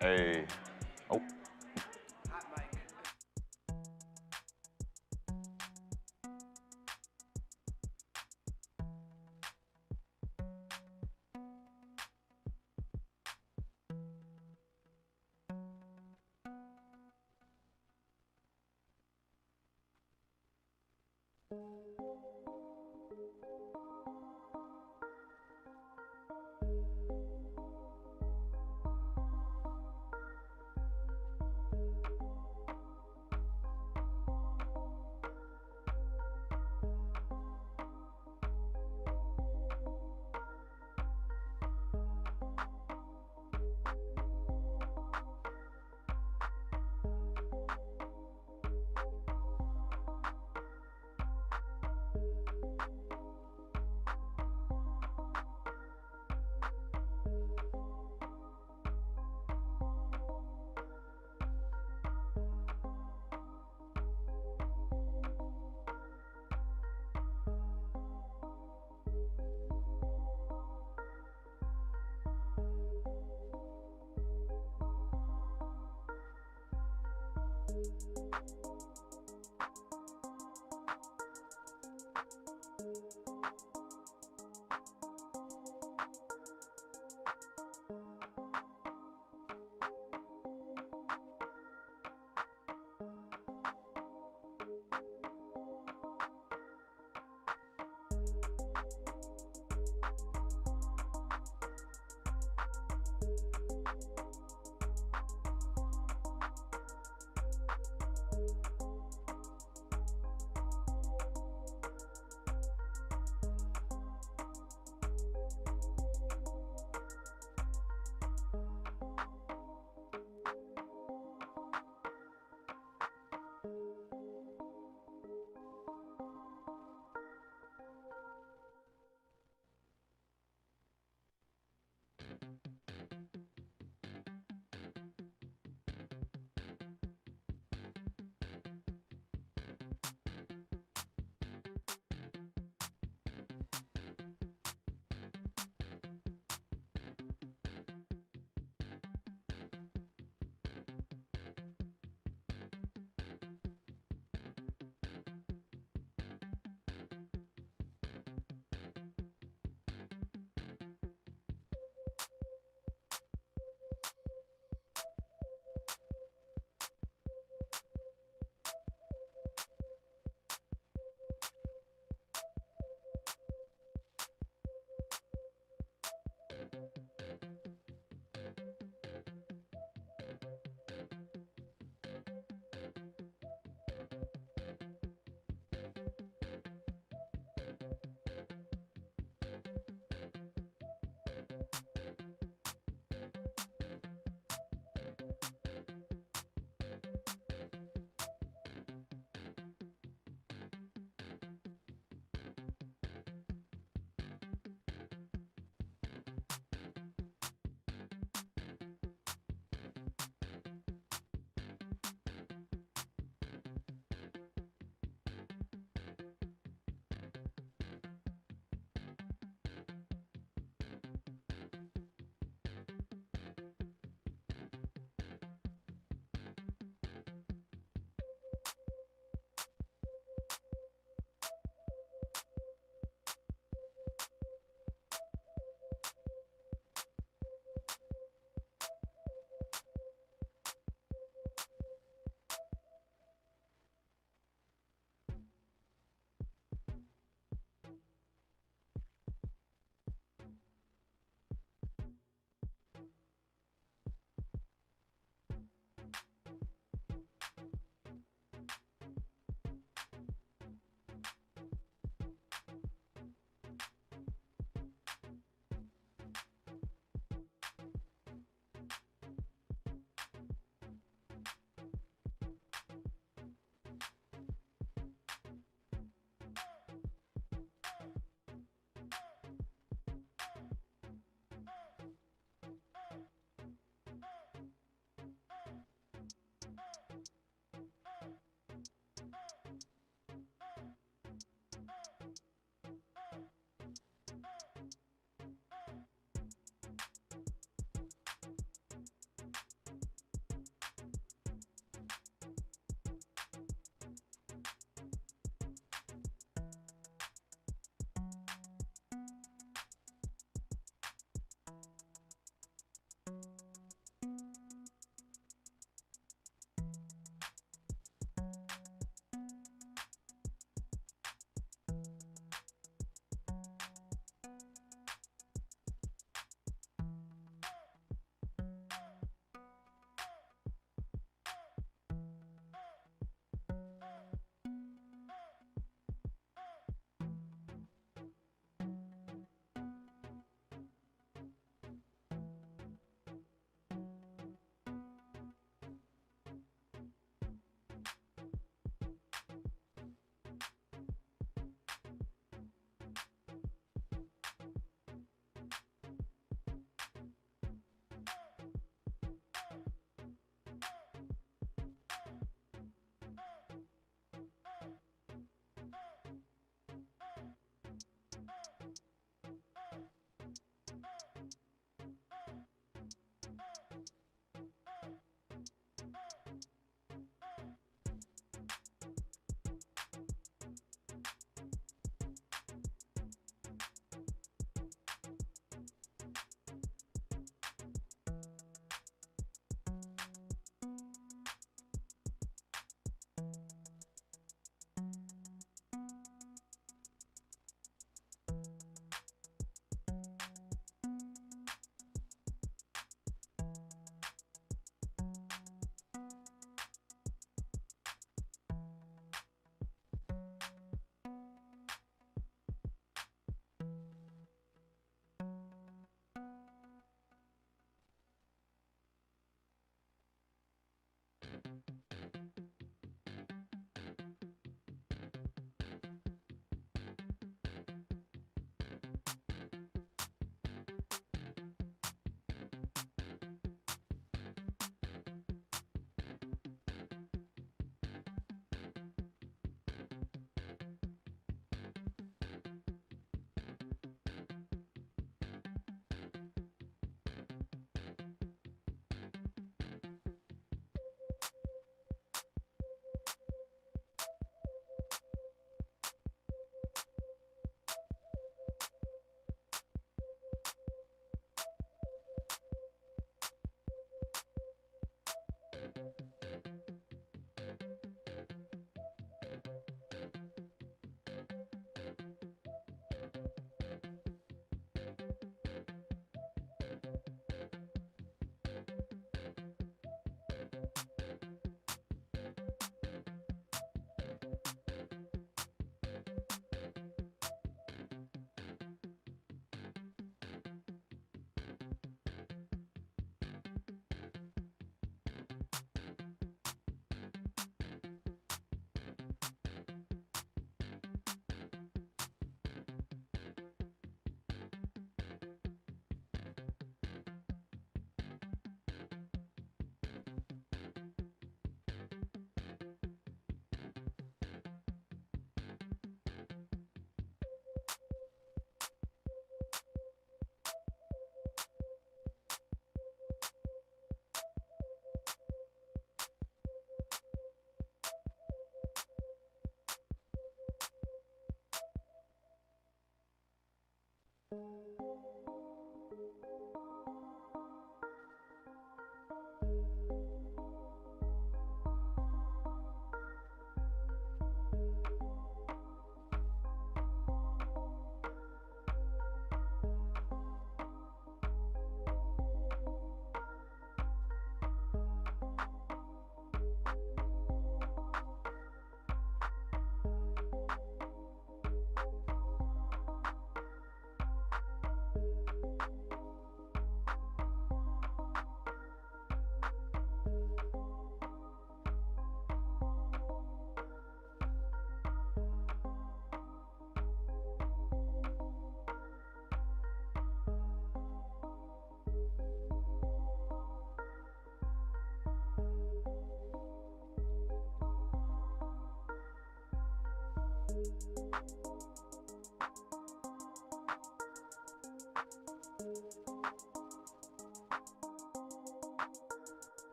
Hey. Oh.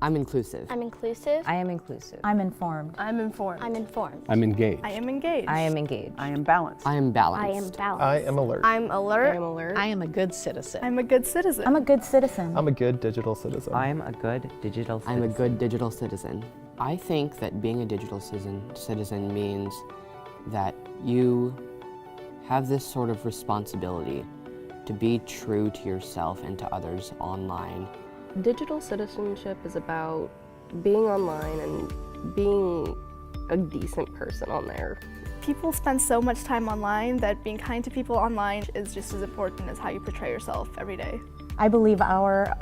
I'm inclusive. I'm inclusive. I am inclusive. I'm informed. I'm informed. I'm informed. I'm engaged. I am engaged. I am engaged. I am balanced. I am balanced. I am balanced. I am alert. I'm alert. I am alert. I am a good citizen. I'm a good citizen. I'm a good citizen. I'm a good digital citizen. I'm a good digital citizen. I'm a good digital citizen. I think that being a digital citizen means that you have this sort of responsibility to be true to yourself and to others online. Digital citizenship is about being online and being a decent person on there. People spend so much time online that being kind to people online is just as important as how you portray yourself every day. I believe our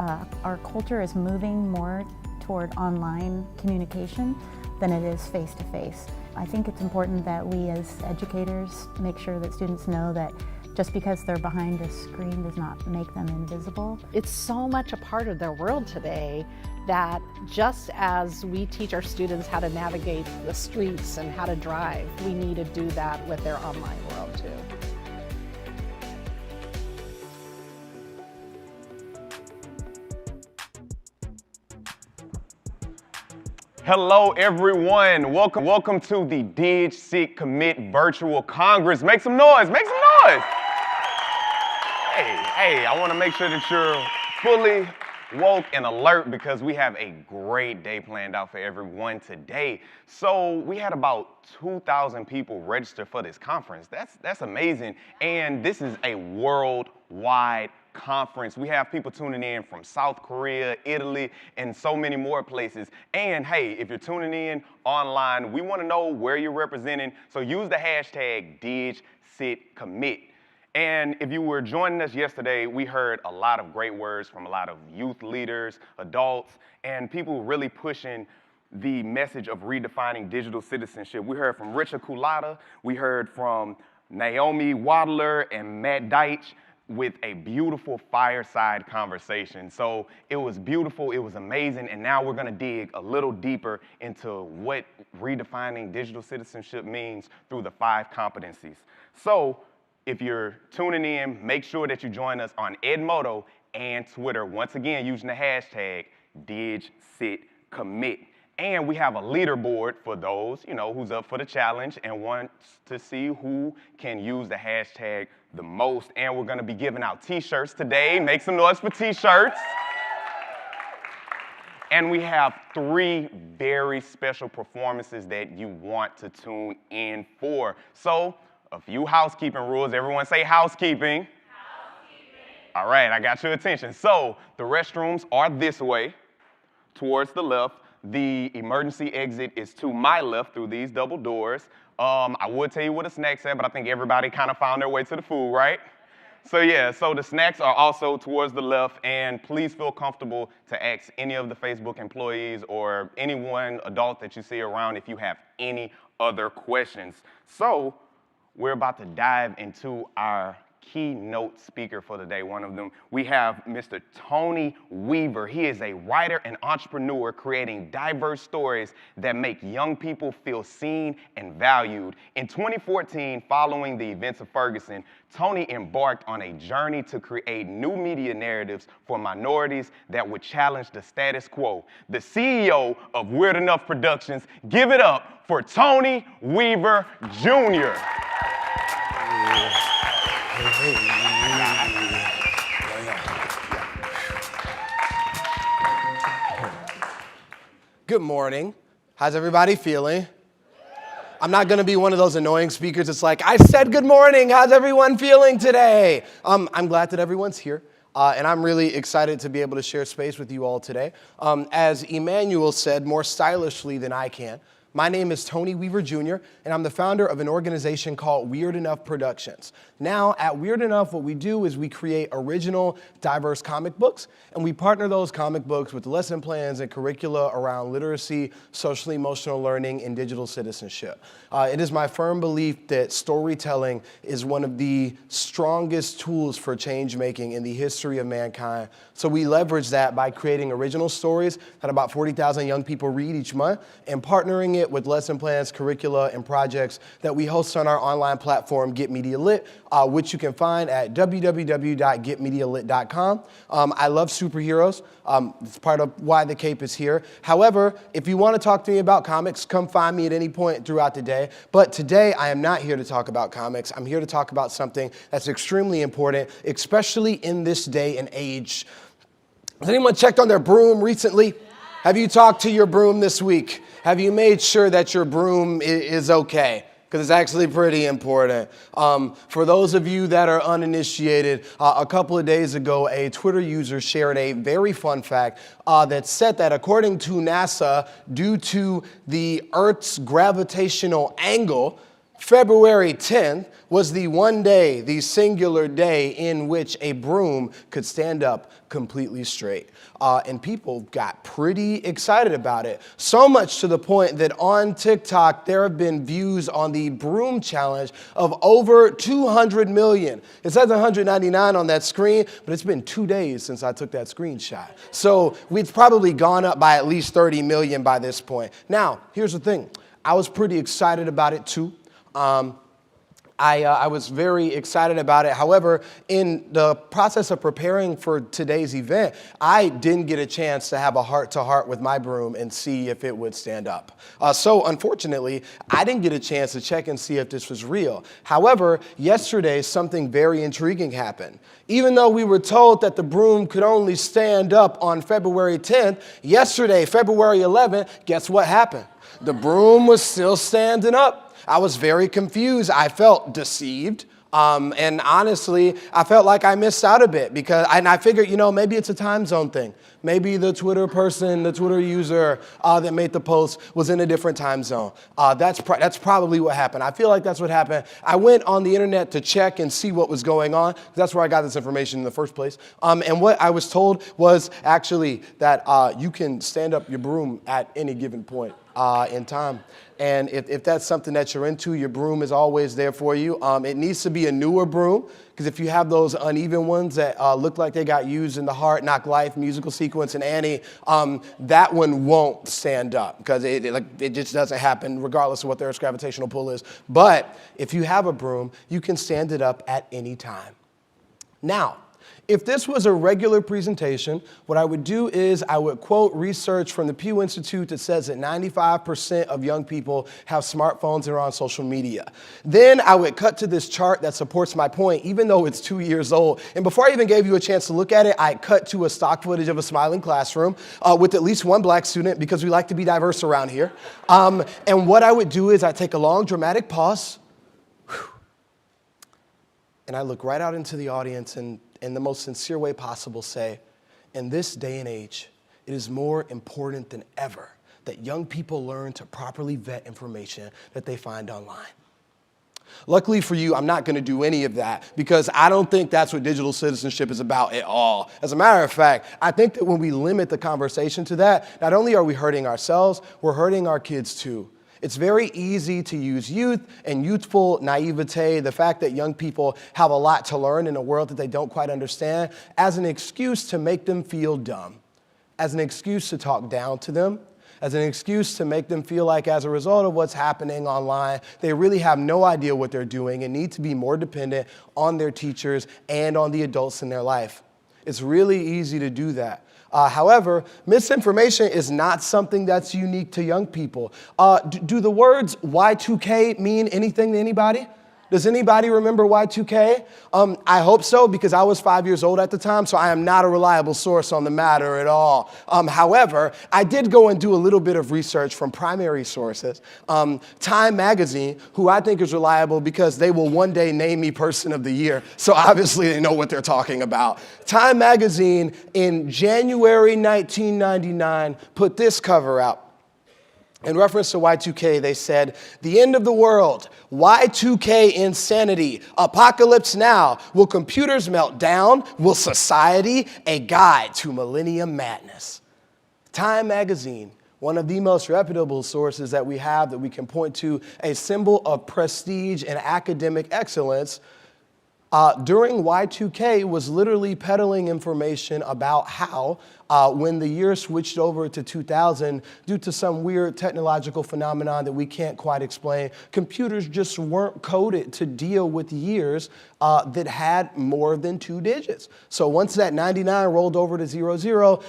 culture is moving more toward online communication than it is face-to-face. I think it's important that we as educators make sure that students know that just because they're behind a screen does not make them invisible. It's so much a part of their world today that just as we teach our students how to navigate the streets and how to drive, we need to do that with their online world too. Hello everyone, welcome to the DigCitCommit Virtual Congress. Make some noise, make some noise. Hey, I want to make sure that you're fully woke and alert because we have a great day planned out for everyone today. So we had about 2,000 people register for this conference. That's amazing. And this is a worldwide conference. We have people tuning in from South Korea, Italy, and so many more places. And hey, if you're tuning in online, we want to know where you're representing. So use the hashtag DigCitCommit. And if you were joining us yesterday, we heard a lot of great words from a lot of youth leaders, adults, and people really pushing the message of redefining digital citizenship. We heard from Richard Kulata, we heard from Naomi Wadler and Matt Deitch with a beautiful fireside conversation. So it was beautiful, it was amazing, and now we're gonna dig a little deeper into what redefining digital citizenship means through the 5 competencies. So, if you're tuning in, make sure that you join us on Edmodo and Twitter. Once again, using the hashtag DigCitCommit. And we have a leaderboard for those, who's up for the challenge and wants to see who can use the hashtag the most. And we're gonna be giving out t-shirts today. Make some noise for t-shirts. And we have 3 very special performances that you want to tune in for. So, a few housekeeping rules. Everyone say housekeeping. Housekeeping. All right, I got your attention. So the restrooms are this way, towards the left. The emergency exit is to my left through these double doors. I would tell you where the snacks at, but I think everybody kind of found their way to the food, right? So yeah, so the snacks are also towards the left, and please feel comfortable to ask any of the Facebook employees or anyone adult that you see around if you have any other questions. So, we're about to dive into our keynote speaker for the day. One of them, we have Mr. Tony Weaver. He is a writer and entrepreneur creating diverse stories that make young people feel seen and valued. In 2014, following the events of Ferguson, Tony embarked on a journey to create new media narratives for minorities that would challenge the status quo. The CEO of Weird Enough Productions, give it up for Tony Weaver Jr. Good morning. How's everybody feeling? I'm not going to be one of those annoying speakers. It's like, I said good morning. How's everyone feeling today? I'm glad that everyone's here. And I'm really excited to be able to share space with you all today. As Emmanuel said more stylishly than I can, My name is Tony Weaver Jr., and I'm the founder of an organization called Weird Enough Productions. Now, at Weird Enough, what we do is we create original, diverse comic books, and we partner those comic books with lesson plans and curricula around literacy, social emotional learning, and digital citizenship. It is my firm belief that storytelling is one of the strongest tools for change making in the history of mankind. So we leverage that by creating original stories that about 40,000 young people read each month and partnering it with lesson plans, curricula, and projects that we host on our online platform, Get Media Lit, which you can find at www.getmedialit.com. I love superheroes. It's part of why the Cape is here. However, if you want to talk to me about comics, come find me at any point throughout the day. But today, I am not here to talk about comics. I'm here to talk about something that's extremely important, especially in this day and age. Has anyone checked on their broom recently? Have you talked to your broom this week? Have you made sure that your broom is okay? Because it's actually pretty important. For those of you that are uninitiated, a couple of days ago, a Twitter user shared a very fun fact that said that according to NASA, due to the Earth's gravitational angle, February 10th was the one day, the singular day in which a broom could stand up completely straight. And people got pretty excited about it. So much to the point that on TikTok, there have been views on the broom challenge of over 200 million. It says 199 on that screen, but it's been 2 days since I took that screenshot. So it's probably gone up by at least 30 million by this point. Now, here's the thing. I was pretty excited about it too. I was very excited about it. However, in the process of preparing for today's event, I didn't get a chance to have a heart-to-heart with my broom and see if it would stand up. So unfortunately, I didn't get a chance to check and see if this was real. However, yesterday, something very intriguing happened. Even though we were told that the broom could only stand up on February 10th, yesterday, February 11th, guess what happened? The broom was still standing up. I was very confused. I felt deceived. And honestly, I felt like I missed out a bit and I figured, maybe it's a time zone thing. Maybe the Twitter person, the Twitter user that made the post was in a different time zone. That's probably what happened. I feel like that's what happened. I went on the internet to check and see what was going on. That's where I got this information in the first place. And what I was told was actually that you can stand up your broom at any given point in time. And if that's something that you're into, your broom is always there for you. It needs to be a newer broom, because if you have those uneven ones that look like they got used in The Heart, Knock Life, Musical Sequence, and Annie, that one won't stand up, because it just doesn't happen regardless of what their gravitational pull is. But if you have a broom, you can stand it up at any time. Now, if this was a regular presentation, what I would do is I would quote research from the Pew Institute that says that 95% of young people have smartphones and are on social media. Then I would cut to this chart that supports my point, even though it's 2 years old. And before I even gave you a chance to look at it, I cut to a stock footage of a smiling classroom with at least one black student, because we like to be diverse around here. And what I would do is I take a long, dramatic pause, and I look right out into the audience and in the most sincere way possible say, in this day and age, it is more important than ever that young people learn to properly vet information that they find online. Luckily for you, I'm not going to do any of that, because I don't think that's what digital citizenship is about at all. As a matter of fact, I think that when we limit the conversation to that, not only are we hurting ourselves, we're hurting our kids too. It's very easy to use youth and youthful naivete, the fact that young people have a lot to learn in a world that they don't quite understand, as an excuse to make them feel dumb, as an excuse to talk down to them, as an excuse to make them feel like as a result of what's happening online, they really have no idea what they're doing and need to be more dependent on their teachers and on the adults in their life. It's really easy to do that. However, misinformation is not something that's unique to young people. Do the words Y2K mean anything to anybody? Does anybody remember Y2K? I hope so, because I was 5 years old at the time, so I am not a reliable source on the matter at all. However, I did go and do a little bit of research from primary sources. Time Magazine, who I think is reliable because they will one day name me Person of the Year, so obviously they know what they're talking about. Time Magazine in January 1999 put this cover out. In reference to Y2K, they said, the end of the world, Y2K insanity, apocalypse now, will computers melt down, will society, a guide to millennium madness. Time magazine, one of the most reputable sources that we have that we can point to, a symbol of prestige and academic excellence, during Y2K was literally peddling information about how when the year switched over to 2000, due to some weird technological phenomenon that we can't quite explain, computers just weren't coded to deal with years that had more than 2 digits. So once that 99 rolled over to 00,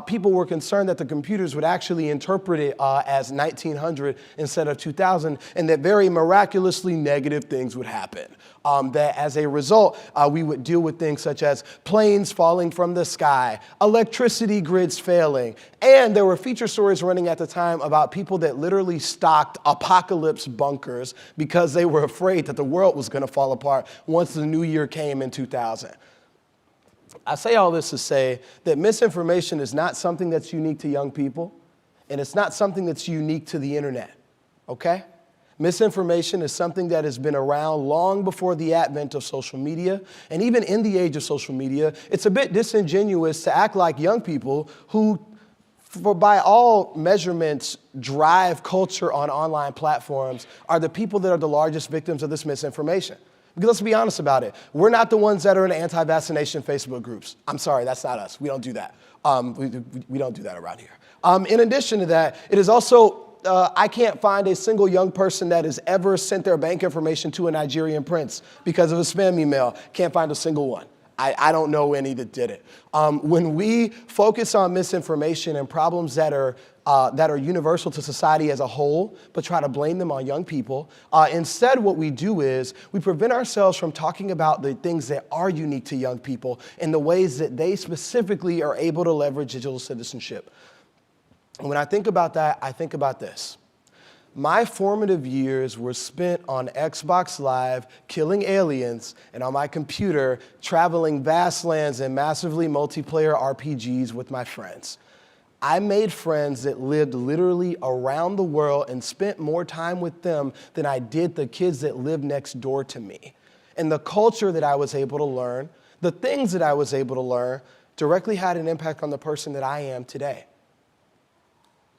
people were concerned that the computers would actually interpret it as 1900 instead of 2000, and that very miraculously negative things would happen. That as a result, we would deal with things such as planes falling from the sky, electricity grids failing, and there were feature stories running at the time about people that literally stocked apocalypse bunkers because they were afraid that the world was going to fall apart once the new year came in 2000. I say all this to say that misinformation is not something that's unique to young people, and it's not something that's unique to the internet, okay? Misinformation is something that has been around long before the advent of social media, and even in the age of social media, it's a bit disingenuous to act like young people who, by all measurements, drive culture on online platforms are the people that are the largest victims of this misinformation. Because let's be honest about it, we're not the ones that are in anti-vaccination Facebook groups. I'm sorry, that's not us. We don't do that. We don't do that around here. In addition to that, it is also I can't find a single young person that has ever sent their bank information to a Nigerian prince because of a spam email. Can't find a single one. I don't know any that did it. When we focus on misinformation and problems that are universal to society as a whole, but try to blame them on young people, instead what we do is we prevent ourselves from talking about the things that are unique to young people and the ways that they specifically are able to leverage digital citizenship. And when I think about that, I think about this. My formative years were spent on Xbox Live, killing aliens, and on my computer, traveling vast lands and massively multiplayer RPGs with my friends. I made friends that lived literally around the world and spent more time with them than I did the kids that lived next door to me. And the culture that I was able to learn, the things that I was able to learn, directly had an impact on the person that I am today.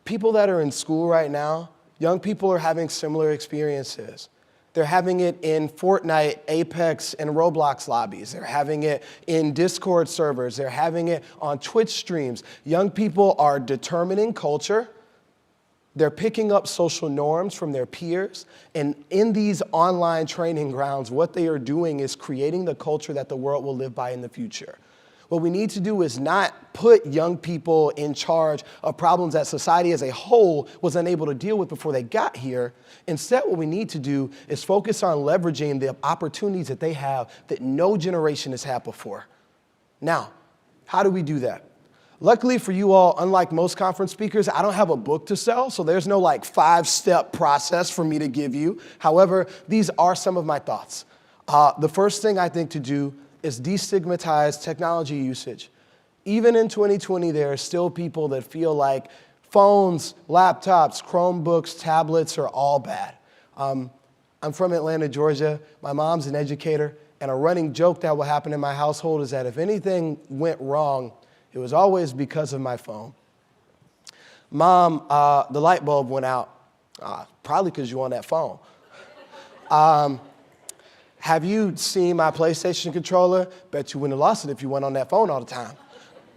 People that are in school right now, young people are having similar experiences. They're having it in Fortnite, Apex, and Roblox lobbies. They're having it in Discord servers. They're having it on Twitch streams. Young people are determining culture. They're picking up social norms from their peers. And in these online training grounds, what they are doing is creating the culture that the world will live by in the future. What we need to do is not put young people in charge of problems that society as a whole was unable to deal with before they got here. Instead, what we need to do is focus on leveraging the opportunities that they have that no generation has had before. Now, how do we do that? Luckily for you all, unlike most conference speakers, I don't have a book to sell, so there's no like 5-step process for me to give you. However, these are some of my thoughts. The first thing I think to do is destigmatize technology usage. Even in 2020, there are still people that feel like phones, laptops, Chromebooks, tablets are all bad. I'm from Atlanta, Georgia. My mom's an educator, and a running joke that will happen in my household is that if anything went wrong, it was always because of my phone. Mom, the light bulb went out. Probably because you're on that phone. Have you seen my PlayStation controller? Bet you wouldn't have lost it if you went on that phone all the time.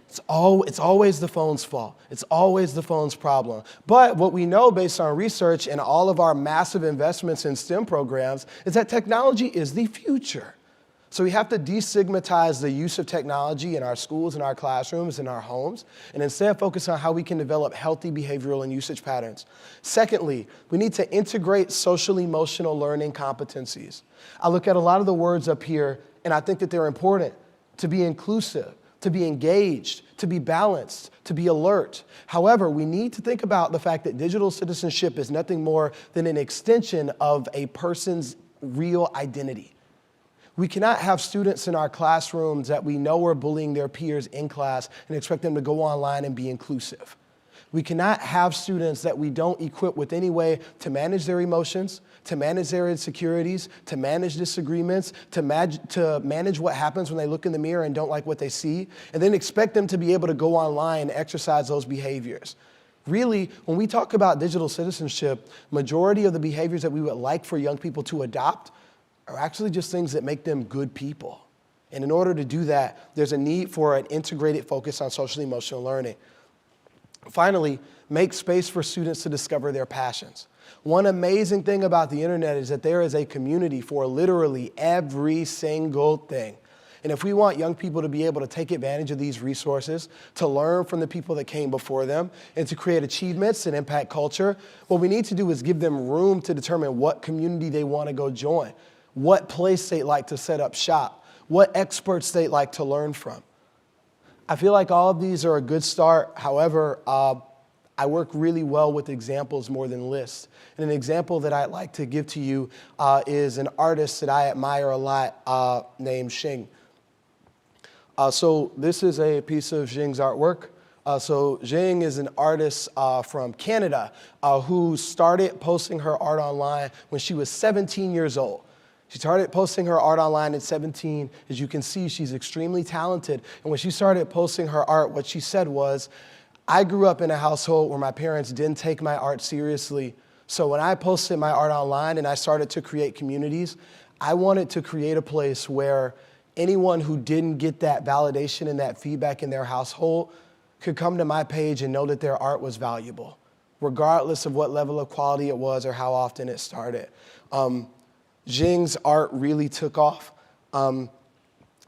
It's always the phone's fault. It's always the phone's problem. But what we know based on research and all of our massive investments in STEM programs is that technology is the future. So we have to destigmatize the use of technology in our schools, in our classrooms, in our homes, and instead focus on how we can develop healthy behavioral and usage patterns. Secondly, we need to integrate social-emotional learning competencies. I look at a lot of the words up here, and I think that they're important: to be inclusive, to be engaged, to be balanced, to be alert. However, we need to think about the fact that digital citizenship is nothing more than an extension of a person's real identity. We cannot have students in our classrooms that we know are bullying their peers in class and expect them to go online and be inclusive. We cannot have students that we don't equip with any way to manage their emotions, to manage their insecurities, to manage disagreements, to manage what happens when they look in the mirror and don't like what they see, and then expect them to be able to go online and exercise those behaviors. Really, when we talk about digital citizenship, majority of the behaviors that we would like for young people to adopt are actually just things that make them good people. And in order to do that, there's a need for an integrated focus on social emotional learning. Finally, make space for students to discover their passions. One amazing thing about the internet is that there is a community for literally every single thing. And if we want young people to be able to take advantage of these resources, to learn from the people that came before them, and to create achievements and impact culture, what we need to do is give them room to determine what community they want to go join, what place they'd like to set up shop, what experts they'd like to learn from. I feel like all of these are a good start. However, I work really well with examples more than lists. And an example that I'd like to give to you is an artist that I admire a lot named Xing. So this is a piece of Xing's artwork. So Xing is an artist from Canada who started posting her art online when she was 17 years old. She started posting her art online at 17. As you can see, she's extremely talented. And when she started posting her art, what she said was, I grew up in a household where my parents didn't take my art seriously. So when I posted my art online and I started to create communities, I wanted to create a place where anyone who didn't get that validation and that feedback in their household could come to my page and know that their art was valuable, regardless of what level of quality it was or how often it started. Xing's art really took off.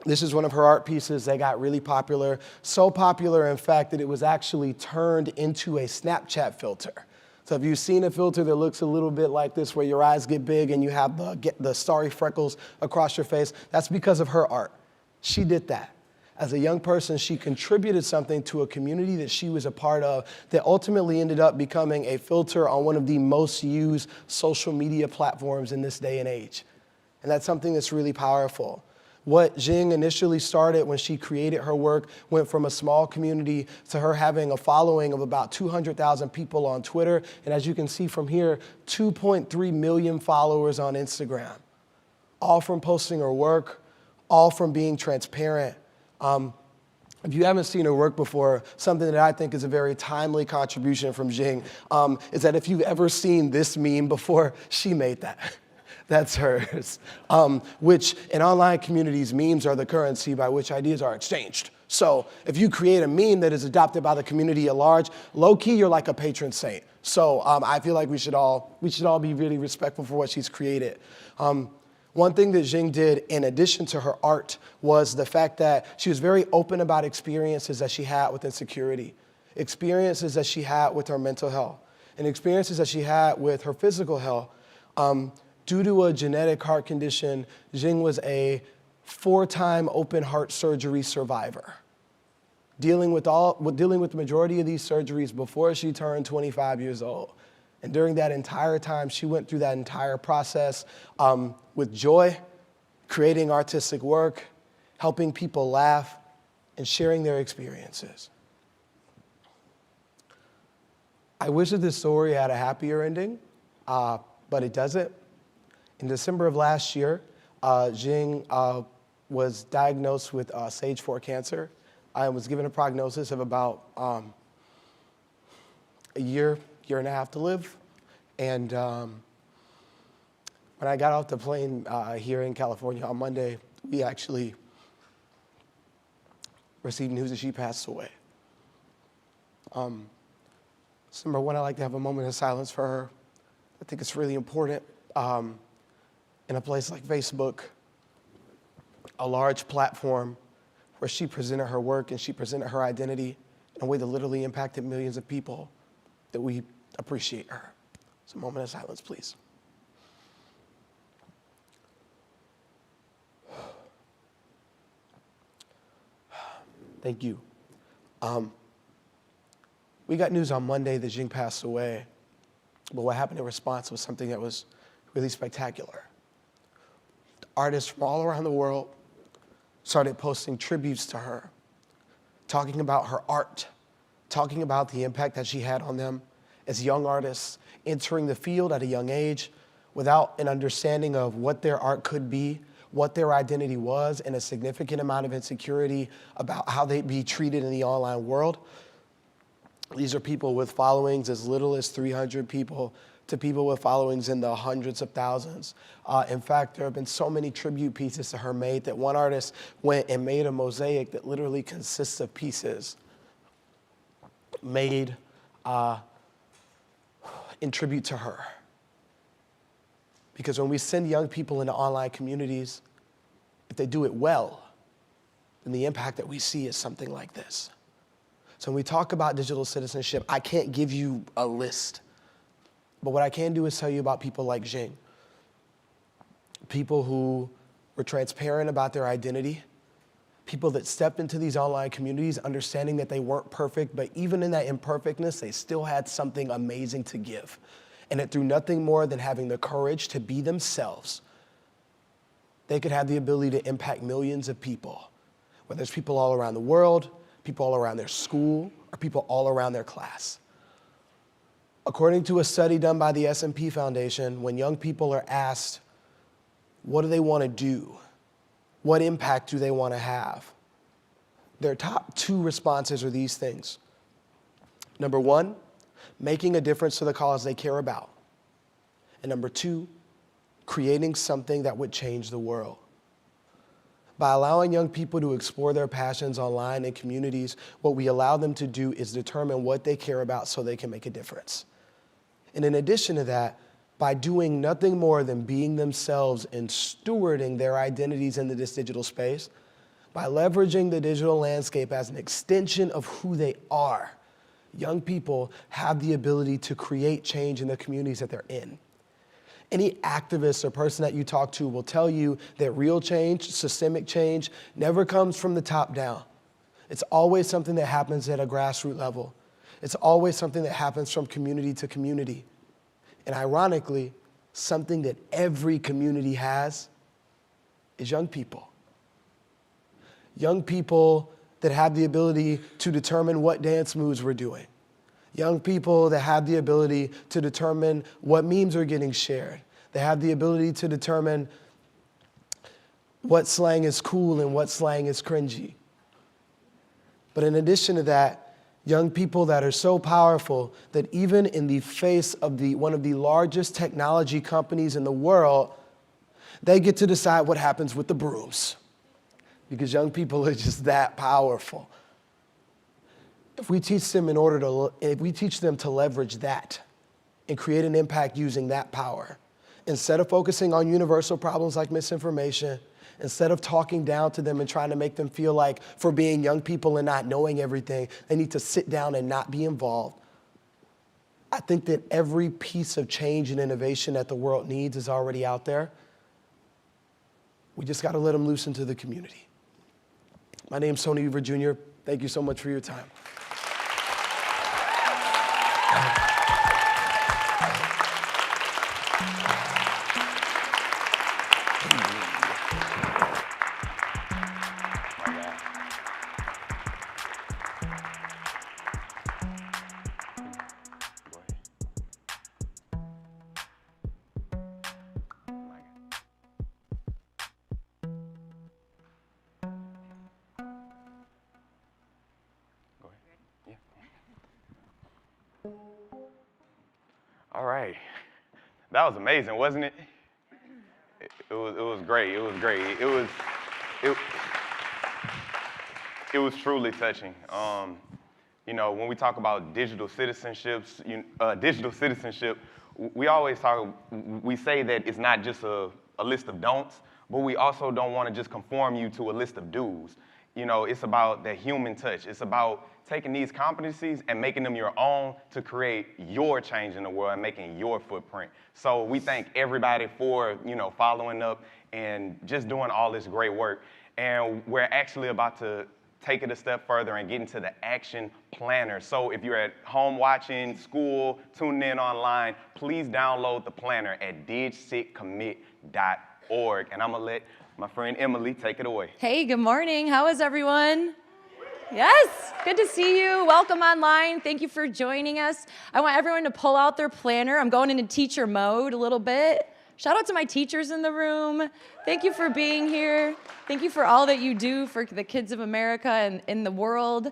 This is one of her art pieces that got really popular. So popular, in fact, that it was actually turned into a Snapchat filter. So if you've seen a filter that looks a little bit like this, where your eyes get big and you have the starry freckles across your face, that's because of her art. She did that. As a young person, she contributed something to a community that she was a part of that ultimately ended up becoming a filter on one of the most used social media platforms in this day and age. And that's something that's really powerful. What Xing initially started when she created her work went from a small community to her having a following of about 200,000 people on Twitter. And as you can see from here, 2.3 million followers on Instagram. All from posting her work, all from being transparent. If you haven't seen her work before, something that I think is a very timely contribution from Xing is that if you've ever seen this meme before, she made that. That's hers. Which in online communities, memes are the currency by which ideas are exchanged. So if you create a meme that is adopted by the community at large, low-key, you're like a patron saint. So I feel like we should all be really respectful for what she's created. One thing that Xing did in addition to her art was the fact that she was very open about experiences that she had with insecurity, experiences that she had with her mental health, and experiences that she had with her physical health. Due to a genetic heart condition, Xing was a 4-time open heart surgery survivor, dealing with the majority of these surgeries before she turned 25 years old. And during that entire time, she went through that entire process with joy, creating artistic work, helping people laugh, and sharing their experiences. I wish that this story had a happier ending, but it doesn't. In December of last year, Xing was diagnosed with stage 4 cancer. I was given a prognosis of about a year and a half to live. And when I got off the plane here in California on Monday, we actually received news that she passed away. So number one, I'd like to have a moment of silence for her. I think it's really important in a place like Facebook, a large platform where she presented her work and she presented her identity in a way that literally impacted millions of people, that we appreciate her. So a moment of silence, please. Thank you. We got news on Monday that Xing passed away, but what happened in response was something that was really spectacular. Artists from all around the world started posting tributes to her, talking about her art, talking about the impact that she had on them as young artists entering the field at a young age without an understanding of what their art could be, what their identity was, and a significant amount of insecurity about how they'd be treated in the online world. These are people with followings as little as 300 people to people with followings in the hundreds of thousands. In fact, there have been so many tribute pieces to her made that one artist went and made a mosaic that literally consists of pieces made in tribute to her. Because when we send young people into online communities, if they do it well, then the impact that we see is something like this. So when we talk about digital citizenship, I can't give you a list. But what I can do is tell you about people like Jing. People who were transparent about their identity. People that stepped into these online communities understanding that they weren't perfect, but even in that imperfectness, they still had something amazing to give. And that through nothing more than having the courage to be themselves, they could have the ability to impact millions of people, whether it's people all around the world, people all around their school, or people all around their class. According to a study done by the S&P Foundation, when young people are asked, what do they want to do? What impact do they want to have? Their top 2 responses are these things. Number 1, making a difference to the cause they care about. And number 2, creating something that would change the world. By allowing young people to explore their passions online and communities, what we allow them to do is determine what they care about so they can make a difference. And in addition to that, by doing nothing more than being themselves and stewarding their identities into this digital space, by leveraging the digital landscape as an extension of who they are, young people have the ability to create change in the communities that they're in. Any activist or person that you talk to will tell you that real change, systemic change, never comes from the top down. It's always something that happens at a grassroots level. It's always something that happens from community to community. And ironically, something that every community has is young people. Young people that have the ability to determine what dance moves we're doing. Young people that have the ability to determine what memes are getting shared. They have the ability to determine what slang is cool and what slang is cringy. But in addition to that, young people that are so powerful that even in the face of one of the largest technology companies in the world, they get to decide what happens with the brooms. Because young people are just that powerful. If we teach them to leverage that and create an impact using that power, instead of focusing on universal problems like misinformation, instead of talking down to them and trying to make them feel like for being young people and not knowing everything, they need to sit down and not be involved. I think that every piece of change and innovation that the world needs is already out there. We just got to let them loose into the community. My name's Tony Weaver Jr. Thank you so much for your time. All right. That was amazing, wasn't it? It was great. It was great. It was truly touching. You know, when we talk about digital citizenship, we say that it's not just a list of don'ts, but we also don't want to just conform you to a list of do's. You know, it's about the human touch. It's about taking these competencies and making them your own to create your change in the world and making your footprint. So we thank everybody for, you know, following up and just doing all this great work. And we're actually about to take it a step further and get into the action planner. So if you're at home watching, school, tuning in online, please download the planner at DigCitCommit.org. And I'm gonna let my friend Emily take it away. Hey, good morning. How is everyone? Yes, good to see you. Welcome online. Thank you for joining us. I want everyone to pull out their planner. I'm going into teacher mode a little bit. Shout out to my teachers in the room. Thank you for being here. Thank you for all that you do for the kids of America and in the world.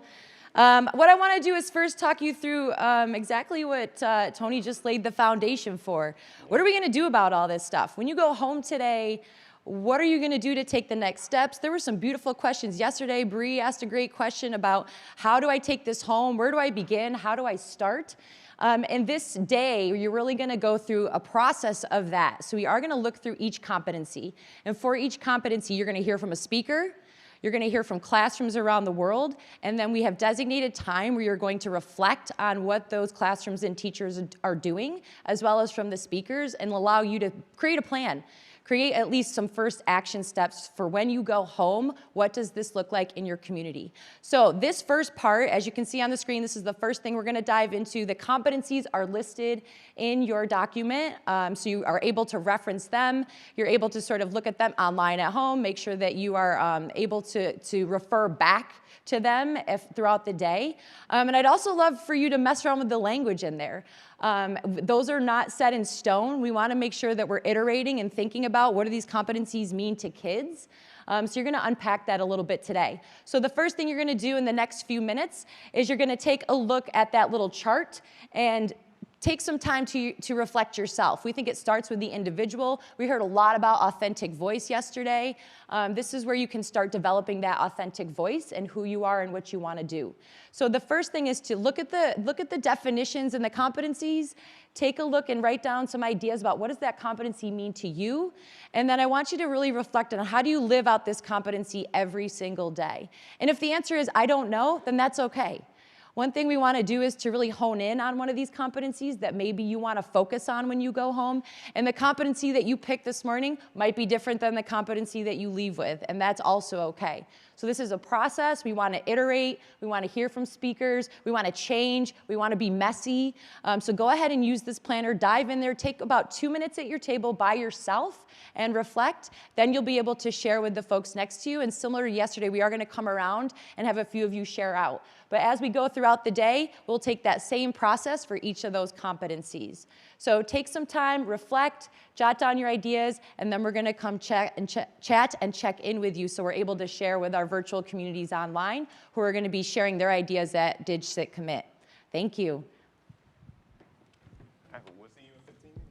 What I want to do is first talk you through exactly what Tony just laid the foundation for. What are we going to do about all this stuff? When you go home today, what are you going to do to take the next steps? There were some beautiful questions. Yesterday, Bree asked a great question about how do I take this home? Where do I begin? How do I start? And this day, you're really going to go through a process of that. So we are going to look through each competency. And for each competency, you're going to hear from a speaker. You're going to hear from classrooms around the world, and then we have designated time where you're going to reflect on what those classrooms and teachers are doing, as well as from the speakers, and allow you to create a plan. Create at least some first action steps for when you go home. What does this look like in your community? So this first part, as you can see on the screen, this is the first thing we're going to dive into. The competencies are listed in your document, so you are able to reference them. You're able to sort of look at them online at home, make sure that you are able to refer back to them throughout the day. And I'd also love for you to mess around with the language in there. Those are not set in stone. We want to make sure that we're iterating and thinking about what do these competencies mean to kids. So you're going to unpack that a little bit today. So the first thing you're going to do in the next few minutes is you're going to take a look at that little chart and take some time to reflect yourself. We think it starts with the individual. We heard a lot about authentic voice yesterday. This is where you can start developing that authentic voice and who you are and what you want to do. So the first thing is to look at the definitions and the competencies. Take a look and write down some ideas about what does that competency mean to you. And then I want you to really reflect on how do you live out this competency every single day. And if the answer is I don't know, then that's okay. One thing we want to do is to really hone in on one of these competencies that maybe you want to focus on when you go home. And the competency that you picked this morning might be different than the competency that you leave with, and that's also okay. So this is a process. We want to iterate. We want to hear from speakers. We want to change. We want to be messy. So go ahead and use this planner. Dive in there. Take about 2 minutes at your table by yourself and reflect. Then you'll be able to share with the folks next to you. And similar to yesterday, we are going to come around and have a few of you share out. But as we go throughout the day, we'll take that same process for each of those competencies. So take some time, reflect, jot down your ideas, and then we're going to come chat and check in with you so we're able to share with our virtual communities online who are going to be sharing their ideas at DigCitCommit. Thank you. We'll see you in 15 minutes.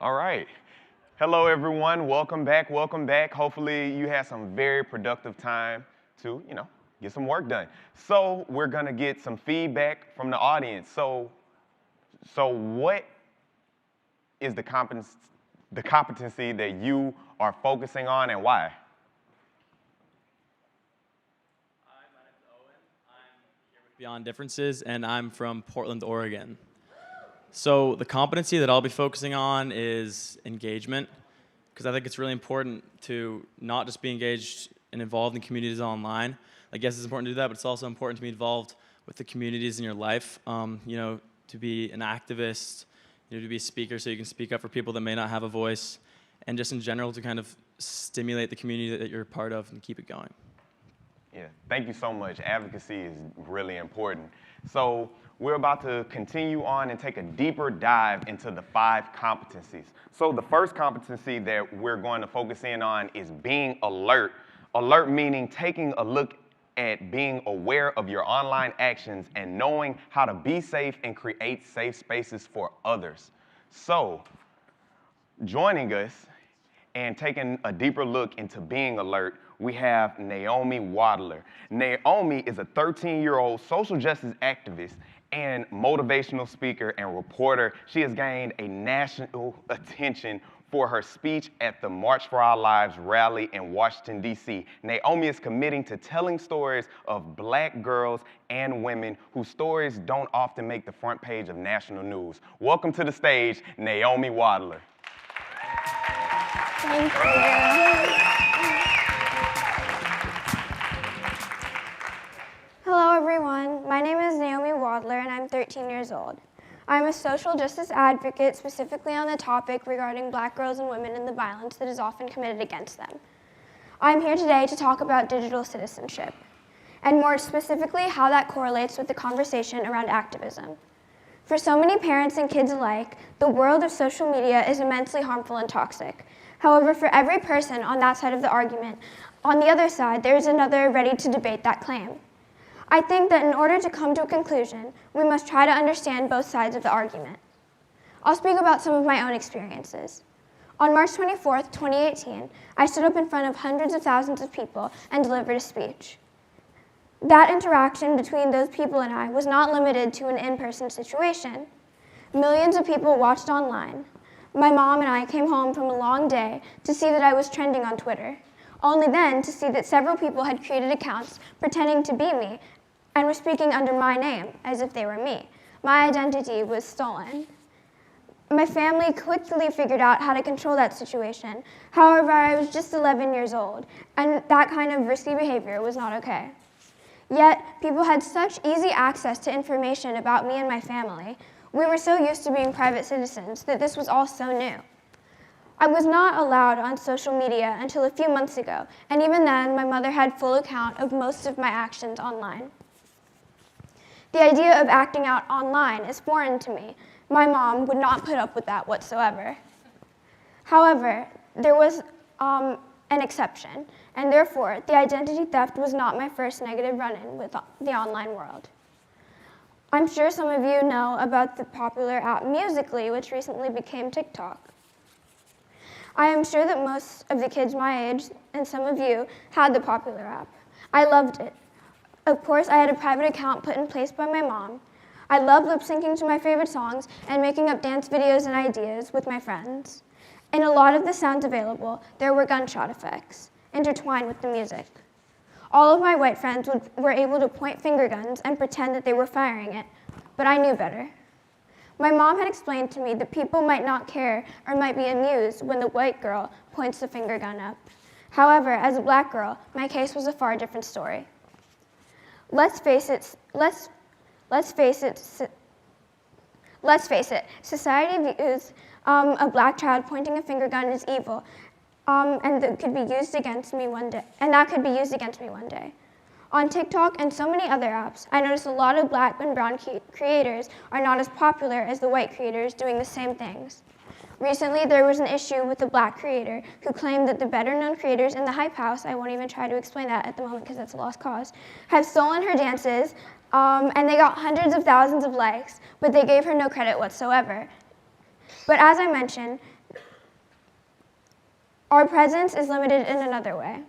All right. Hello, everyone. Welcome back. Welcome back. Hopefully, you had some very productive time to, get some work done. So we're going to get some feedback from the audience. So what is the competency that you are focusing on and why? Hi, my name is Owen. I'm here with Beyond Differences, and I'm from Portland, Oregon. So the competency that I'll be focusing on is engagement, because I think it's really important to not just be engaged and involved in communities online. I guess it's important to do that, but it's also important to be involved with the communities in your life, to be an activist, to be a speaker so you can speak up for people that may not have a voice, and just in general to kind of stimulate the community that you're a part of and keep it going. Yeah, thank you so much. Advocacy is really important. So we're about to continue on and take a deeper dive into the 5 competencies. So the first competency that we're going to focus in on is being alert. Alert meaning taking a look at being aware of your online actions and knowing how to be safe and create safe spaces for others. So joining us and taking a deeper look into being alert, we have Naomi Wadler. Naomi is a 13-year-old social justice activist and motivational speaker and reporter. She has gained a national attention for her speech at the March for Our Lives rally in Washington, D.C. Naomi is committing to telling stories of Black girls and women whose stories don't often make the front page of national news. Welcome to the stage, Naomi Wadler. Thank you. Hello, everyone. My name is Naomi Wadler, and I'm 13 years old. I'm a social justice advocate specifically on the topic regarding Black girls and women and the violence that is often committed against them. I'm here today to talk about digital citizenship, and more specifically how that correlates with the conversation around activism. For so many parents and kids alike, the world of social media is immensely harmful and toxic. However, for every person on that side of the argument, on the other side, there is another ready to debate that claim. I think that in order to come to a conclusion, we must try to understand both sides of the argument. I'll speak about some of my own experiences. On March 24th, 2018, I stood up in front of hundreds of thousands of people and delivered a speech. That interaction between those people and I was not limited to an in-person situation. Millions of people watched online. My mom and I came home from a long day to see that I was trending on Twitter, only then to see that several people had created accounts pretending to be me and were speaking under my name as if they were me. My identity was stolen. My family quickly figured out how to control that situation. However, I was just 11 years old, and that kind of risky behavior was not okay. Yet, people had such easy access to information about me and my family. We were so used to being private citizens that this was all so new. I was not allowed on social media until a few months ago, and even then, my mother had full account of most of my actions online. The idea of acting out online is foreign to me. My mom would not put up with that whatsoever. However, there was an exception, and therefore, the identity theft was not my first negative run-in with the online world. I'm sure some of you know about the popular app Musical.ly, which recently became TikTok. I am sure that most of the kids my age, and some of you, had the popular app. I loved it. Of course, I had a private account put in place by my mom. I love lip syncing to my favorite songs and making up dance videos and ideas with my friends. In a lot of the sounds available, there were gunshot effects intertwined with the music. All of my white friends were able to point finger guns and pretend that they were firing it, but I knew better. My mom had explained to me that people might not care or might be amused when the white girl points the finger gun up. However, as a black girl, my case was a far different story. Let's face it, society views a black child pointing a finger gun as evil, and that could be used against me one day. On TikTok and so many other apps, I noticed a lot of black and brown creators are not as popular as the white creators doing the same things. Recently, there was an issue with a black creator who claimed that the better-known creators in the Hype House, I won't even try to explain that at the moment because that's a lost cause, have stolen her dances, and they got hundreds of thousands of likes, but they gave her no credit whatsoever. But as I mentioned, our presence is limited in another way.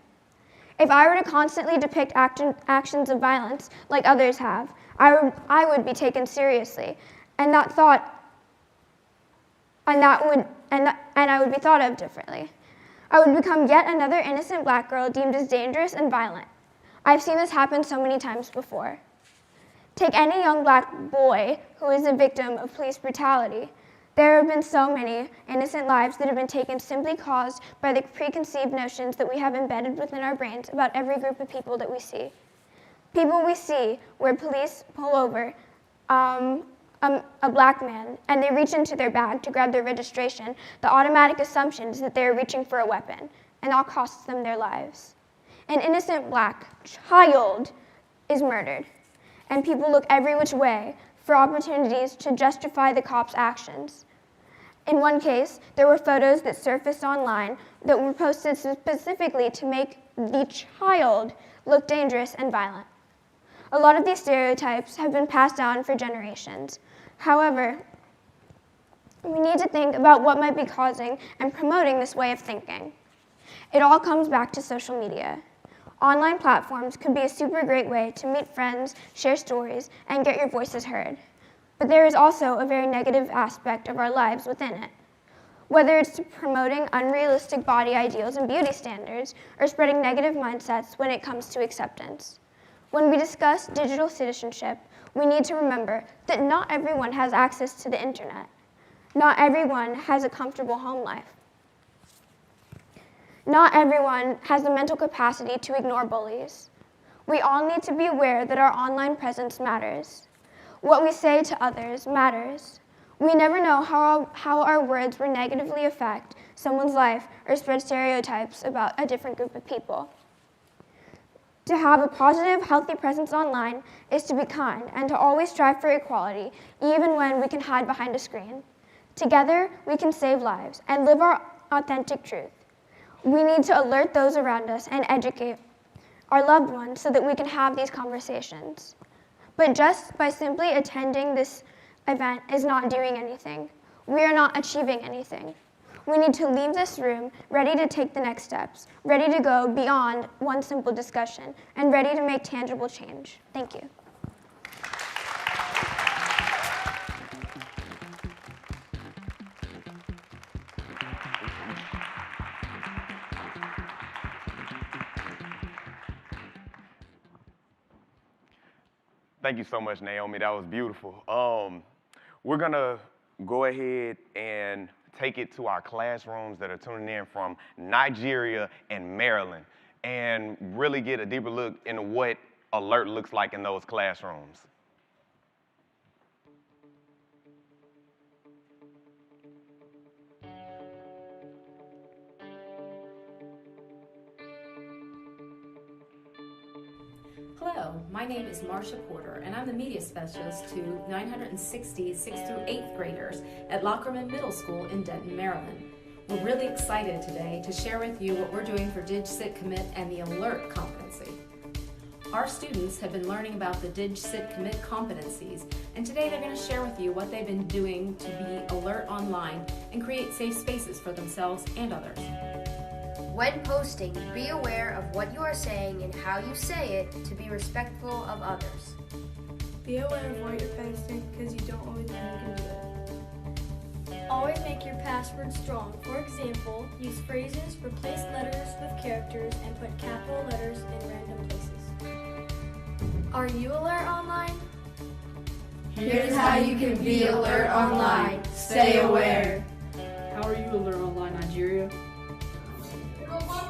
If I were to constantly depict actions of violence like others have, I would be taken seriously, and I would be thought of differently. I would become yet another innocent black girl deemed as dangerous and violent. I've seen this happen so many times before. Take any young black boy who is a victim of police brutality. There have been so many innocent lives that have been taken simply caused by the preconceived notions that we have embedded within our brains about every group of people that we see. People we see where police pull over a black man and they reach into their bag to grab their registration, the automatic assumption is that they are reaching for a weapon, and that costs them their lives. An innocent black child is murdered, and people look every which way for opportunities to justify the cops' actions. In one case, there were photos that surfaced online that were posted specifically to make the child look dangerous and violent. A lot of these stereotypes have been passed down for generations. However, we need to think about what might be causing and promoting this way of thinking. It all comes back to social media. Online platforms could be a super great way to meet friends, share stories, and get your voices heard. But there is also a very negative aspect of our lives within it. Whether it's promoting unrealistic body ideals and beauty standards, or spreading negative mindsets when it comes to acceptance. When we discuss digital citizenship, we need to remember that not everyone has access to the internet. Not everyone has a comfortable home life. Not everyone has the mental capacity to ignore bullies. We all need to be aware that our online presence matters. What we say to others matters. We never know how our words will negatively affect someone's life or spread stereotypes about a different group of people. To have a positive, healthy presence online is to be kind and to always strive for equality, even when we can hide behind a screen. Together, we can save lives and live our authentic truth. We need to alert those around us and educate our loved ones so that we can have these conversations. But just by simply attending this event is not doing anything. We are not achieving anything. We need to leave this room ready to take the next steps, ready to go beyond one simple discussion, and ready to make tangible change. Thank you. Thank you so much, Naomi. That was beautiful. We're gonna go ahead and take it to our classrooms that are tuning in from Nigeria and Maryland and really get a deeper look into what alert looks like in those classrooms. Hello, my name is Marcia Porter, and I'm the media specialist to 960 6th through 8th graders at Lockerman Middle School in Denton, Maryland. We're really excited today to share with you what we're doing for DigCitCommit and the alert competency. Our students have been learning about the DigCitCommit competencies, and today they're going to share with you what they've been doing to be alert online and create safe spaces for themselves and others. When posting, be aware of what you are saying and how you say it to be respectful of others. Be aware of what you're posting because you don't always know you can do it. Always make your password strong. For example, use phrases, replace letters with characters, and put capital letters in random places. Are you alert online? Here's how you can be alert online. Stay aware. How are you alert online, Nigeria?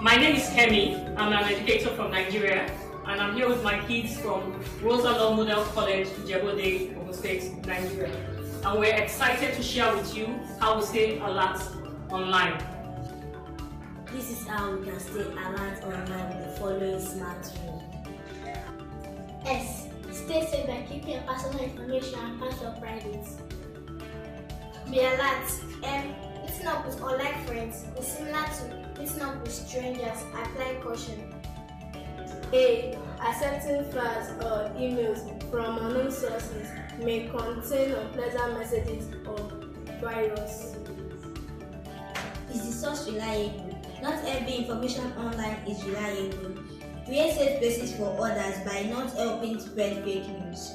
My name is Kemi. I'm an educator from Nigeria, and I'm here with my kids from Rosalond Model College, Ijebu-Ode, Ogun State, Nigeria. And we're excited to share with you how we stay alert online. This is how we can stay alert online with the following smart rules. S. Stay safe by keeping your personal information and password private. Be alert. M. Meeting up with online friends is similar to meeting up with strangers. Apply caution. A. Accepting files or emails from unknown sources may contain unpleasant messages or virus. Is the source reliable? Not every information online is reliable. Create safe spaces for others by not helping spread fake news.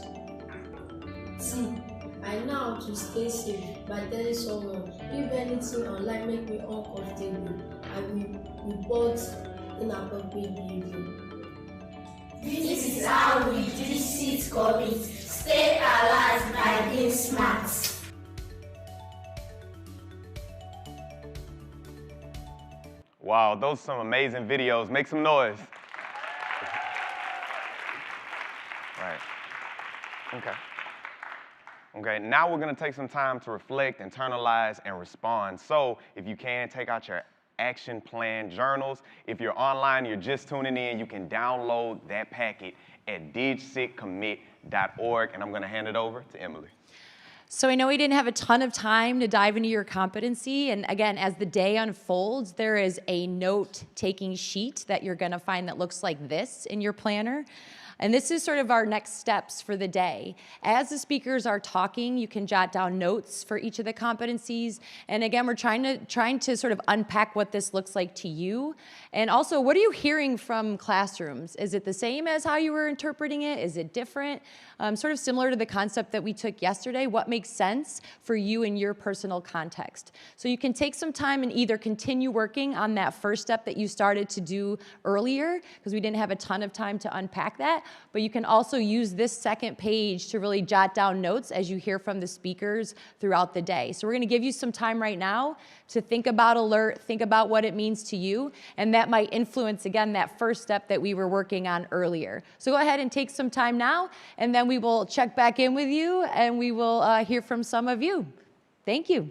C. I know how to stay safe by telling someone, if anything online make me uncomfortable, I will report inappropriate behavior. This is how we DigCitCommit. Stay alive by being smart. Wow, those are some amazing videos. Make some noise. Right. Okay. Okay, now we're gonna take some time to reflect, internalize, and respond. So if you can, take out your action plan journals. If you're online, you're just tuning in, you can download that packet at DigCitCommit.org, and I'm gonna hand it over to Emily. So I know we didn't have a ton of time to dive into your competency, and again, as the day unfolds, there is a note-taking sheet that you're gonna find that looks like this in your planner. And this is sort of our next steps for the day. As the speakers are talking, you can jot down notes for each of the competencies. And again, we're trying to sort of unpack what this looks like to you. And also, what are you hearing from classrooms? Is it the same as how you were interpreting it? Is it different? Sort of similar to the concept that we took yesterday. What makes sense for you in your personal context? So you can take some time and either continue working on that first step that you started to do earlier, because we didn't have a ton of time to unpack that, but you can also use this second page to really jot down notes as you hear from the speakers throughout the day. So we're gonna give you some time right now to think about alert, think about what it means to you, and that might influence, again, that first step that we were working on earlier. So go ahead and take some time now, and then we will check back in with you, and we will hear from some of you. Thank you.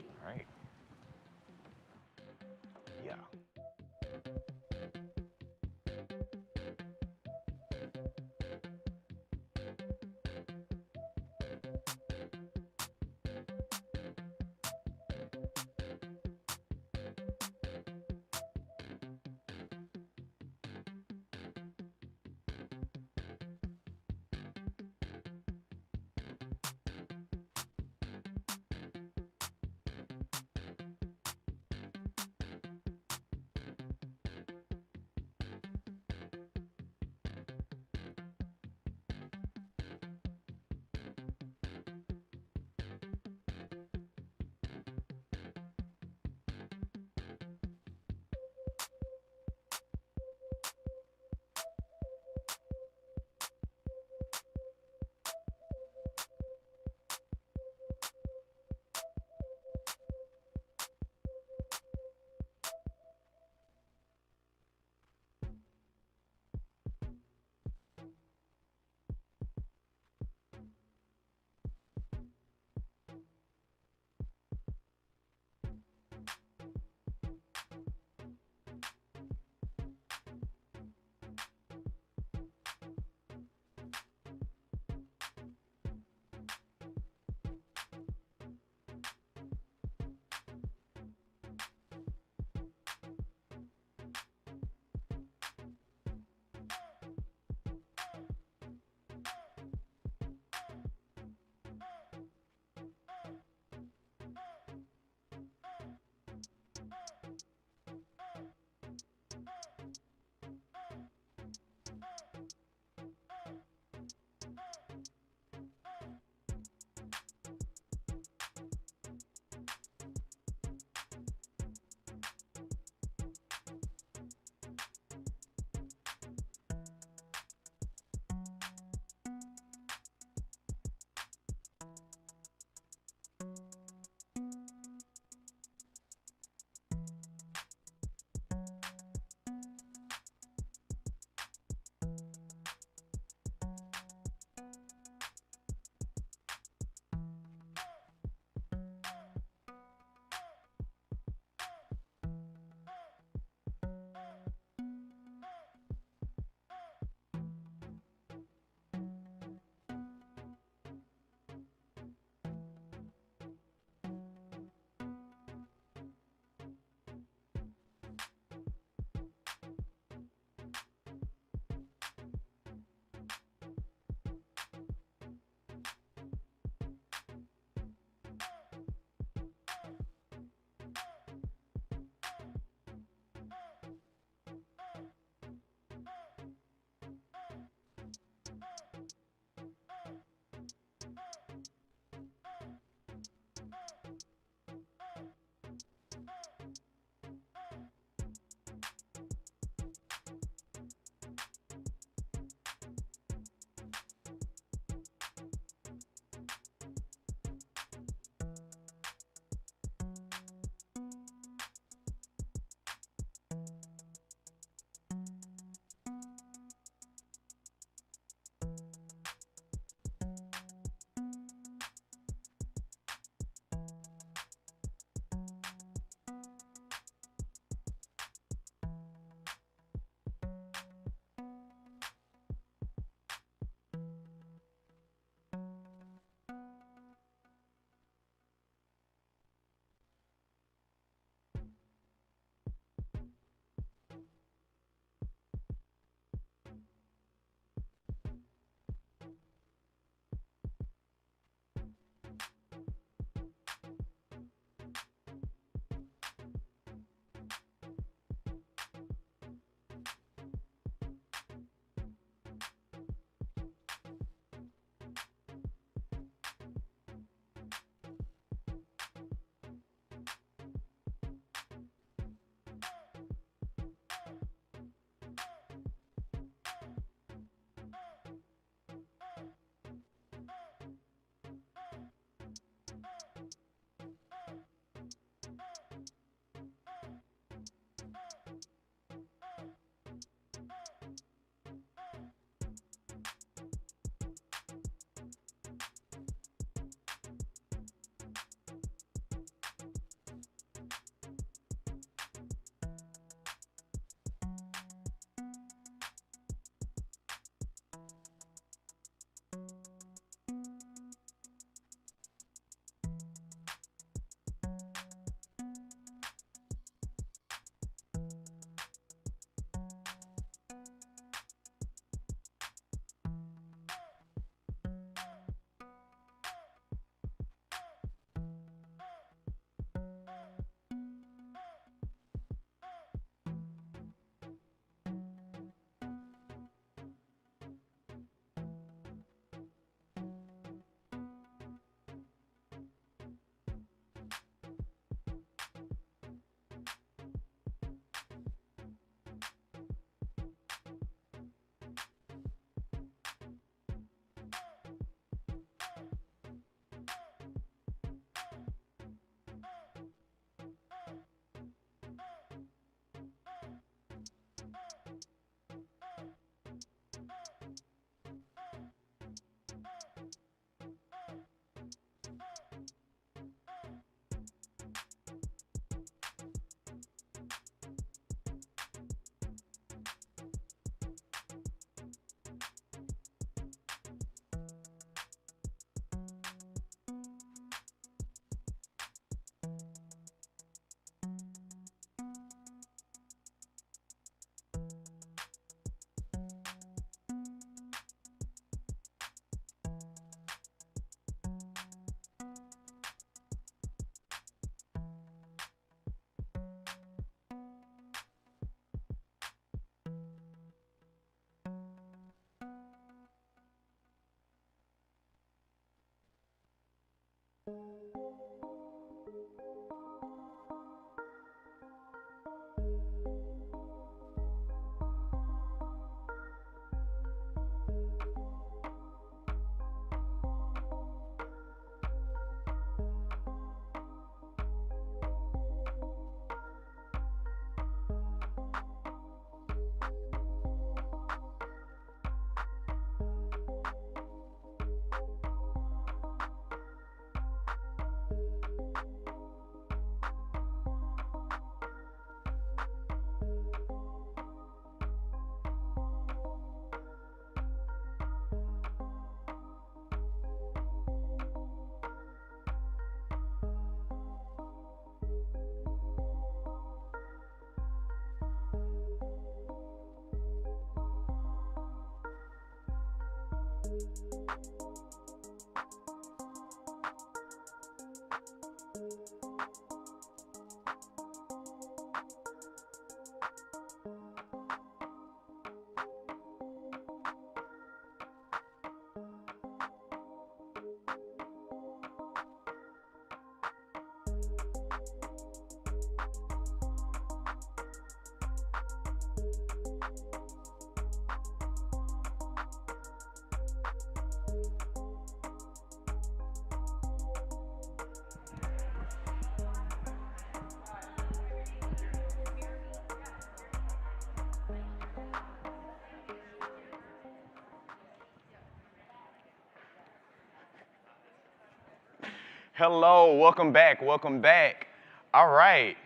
Hello, welcome back, welcome back. All right.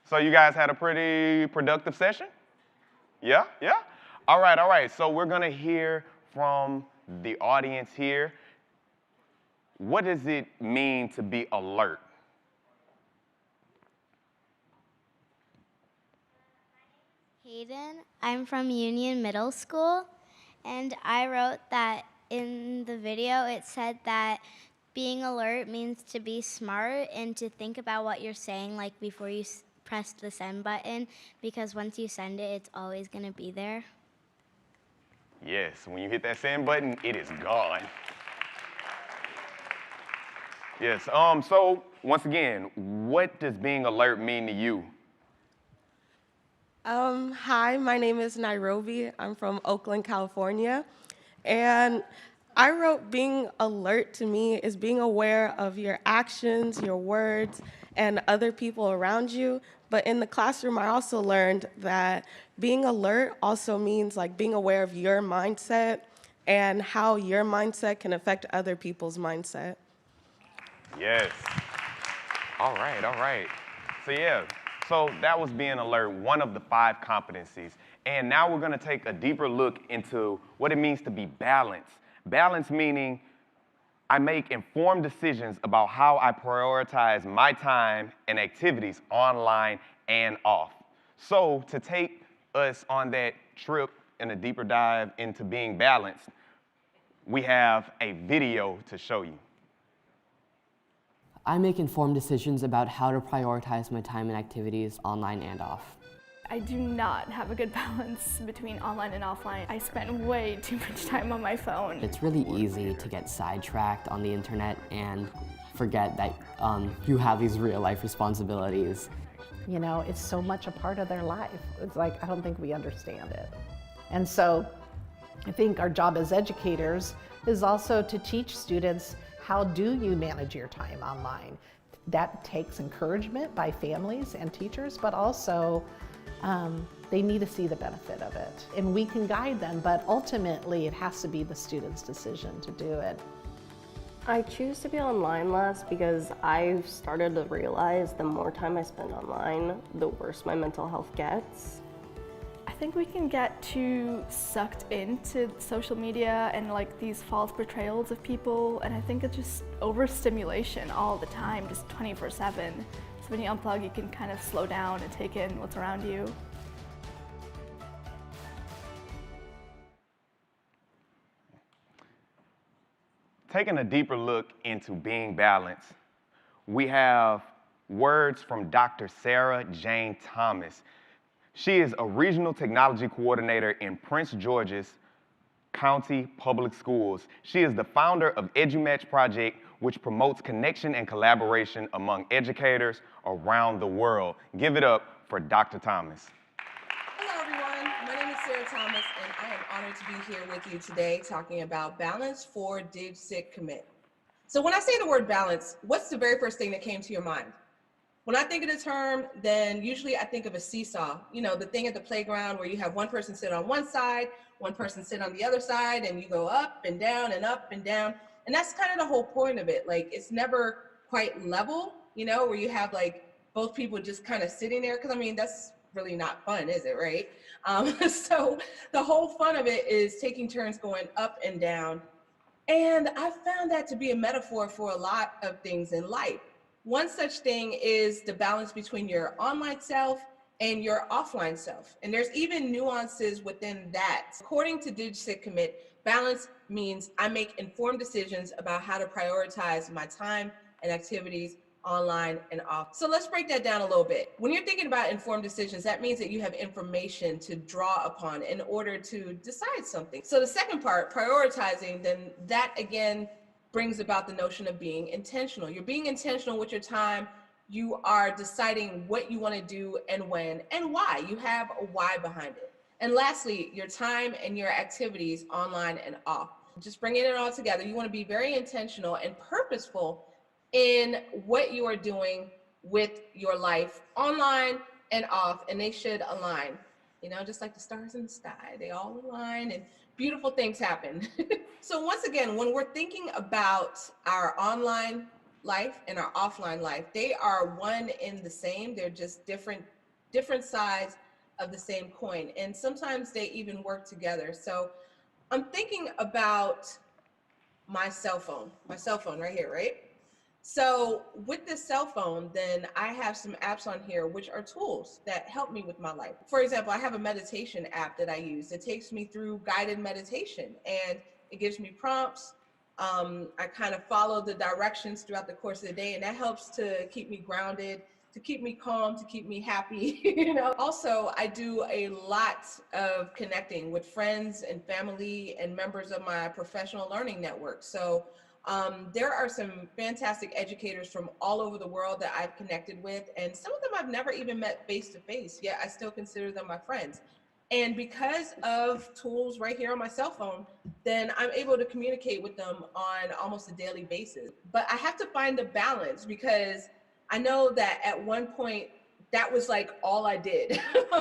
So you guys had a pretty productive session? Yeah, yeah? All right. So we're gonna hear from the audience here. What does it mean to be alert? Hayden, I'm from Union Middle School, and I wrote that in the video it said that being alert means to be smart and to think about what you're saying like before you press the send button, because once you send it, it's always going to be there. Yes, when you hit that send button, it is gone. Yes, so once again, what does being alert mean to you? Hi, my name is Nairobi. I'm from Oakland, California. And I wrote being alert to me is being aware of your actions, your words, and other people around you. But in the classroom, I also learned that being alert also means like being aware of your mindset and how your mindset can affect other people's mindset. Yes. All right. So yeah, so that was being alert, one of the 5 competencies. And now we're gonna take a deeper look into what it means to be balanced. Balance meaning I make informed decisions about how I prioritize my time and activities online and off. So to take us on that trip and a deeper dive into being balanced, we have a video to show you. I make informed decisions about how to prioritize my time and activities online and off. I do not have a good balance between online and offline. I spend way too much time on my phone. It's really easy to get sidetracked on the internet and forget that you have these real life responsibilities. You know, it's so much a part of their life. It's like, I don't think we understand it. And so I think our job as educators is also to teach students, how do you manage your time online? That takes encouragement by families and teachers, but also they need to see the benefit of it. And we can guide them, but ultimately it has to be the student's decision to do it. I choose to be online less because I've started to realize the more time I spend online, the worse my mental health gets. I think we can get too sucked into social media and like these false portrayals of people, and I think it's just overstimulation all the time, just 24/7. So when you unplug, you can kind of slow down and take in what's around you. Taking a deeper look into being balanced, we have words from Dr. Sarah Jane Thomas. She is a regional technology coordinator in Prince George's County Public Schools. She is the founder of EduMatch Project, which promotes connection and collaboration among educators around the world. Give it up for Dr. Thomas. Hello everyone, my name is Sarah Thomas and I am honored to be here with you today talking about balance for DigCitCommit. So when I say the word balance, what's the very first thing that came to your mind? When I think of the term, then usually I think of a seesaw, you know, the thing at the playground where you have one person sit on one side, one person sit on the other side, and you go up and down and up and down. And that's kind of the whole point of it. Like, it's never quite level, you know, where you have like both people just kind of sitting there. Cause I mean, that's really not fun, is it, right? So the whole fun of it is taking turns going up and down. And I found that to be a metaphor for a lot of things in life. One such thing is the balance between your online self and your offline self. And there's even nuances within that. According to DigCitCommit, Balance means I make informed decisions about how to prioritize my time and activities online and off. So let's break that down a little bit. When you're thinking about informed decisions, that means that you have information to draw upon in order to decide something. So the second part, prioritizing, then that again brings about the notion of being intentional. You're being intentional with your time. You are deciding what you want to do and when and why. You have a why behind it. And lastly, your time and your activities online and off. Just bringing it all together. You want to be very intentional and purposeful in what you are doing with your life online and off, and they should align. You know, just like the stars in the sky, they all align and beautiful things happen. So once again, when we're thinking about our online life and our offline life, they are one in the same. They're just different sides of the same coin, and sometimes they even work together. So I'm thinking about my cell phone right here, right? So with this cell phone, then I have some apps on here which are tools that help me with my life. For example, I have a meditation app that I use. It takes me through guided meditation and it gives me prompts. I kind of follow the directions throughout the course of the day, and that helps to keep me grounded, to keep me calm, to keep me happy. You know. Also, I do a lot of connecting with friends and family and members of my professional learning network. So there are some fantastic educators from all over the world that I've connected with, and some of them I've never even met face to face, yet I still consider them my friends. And because of tools right here on my cell phone, then I'm able to communicate with them on almost a daily basis. But I have to find the balance, because I know that at one point that was like all I did.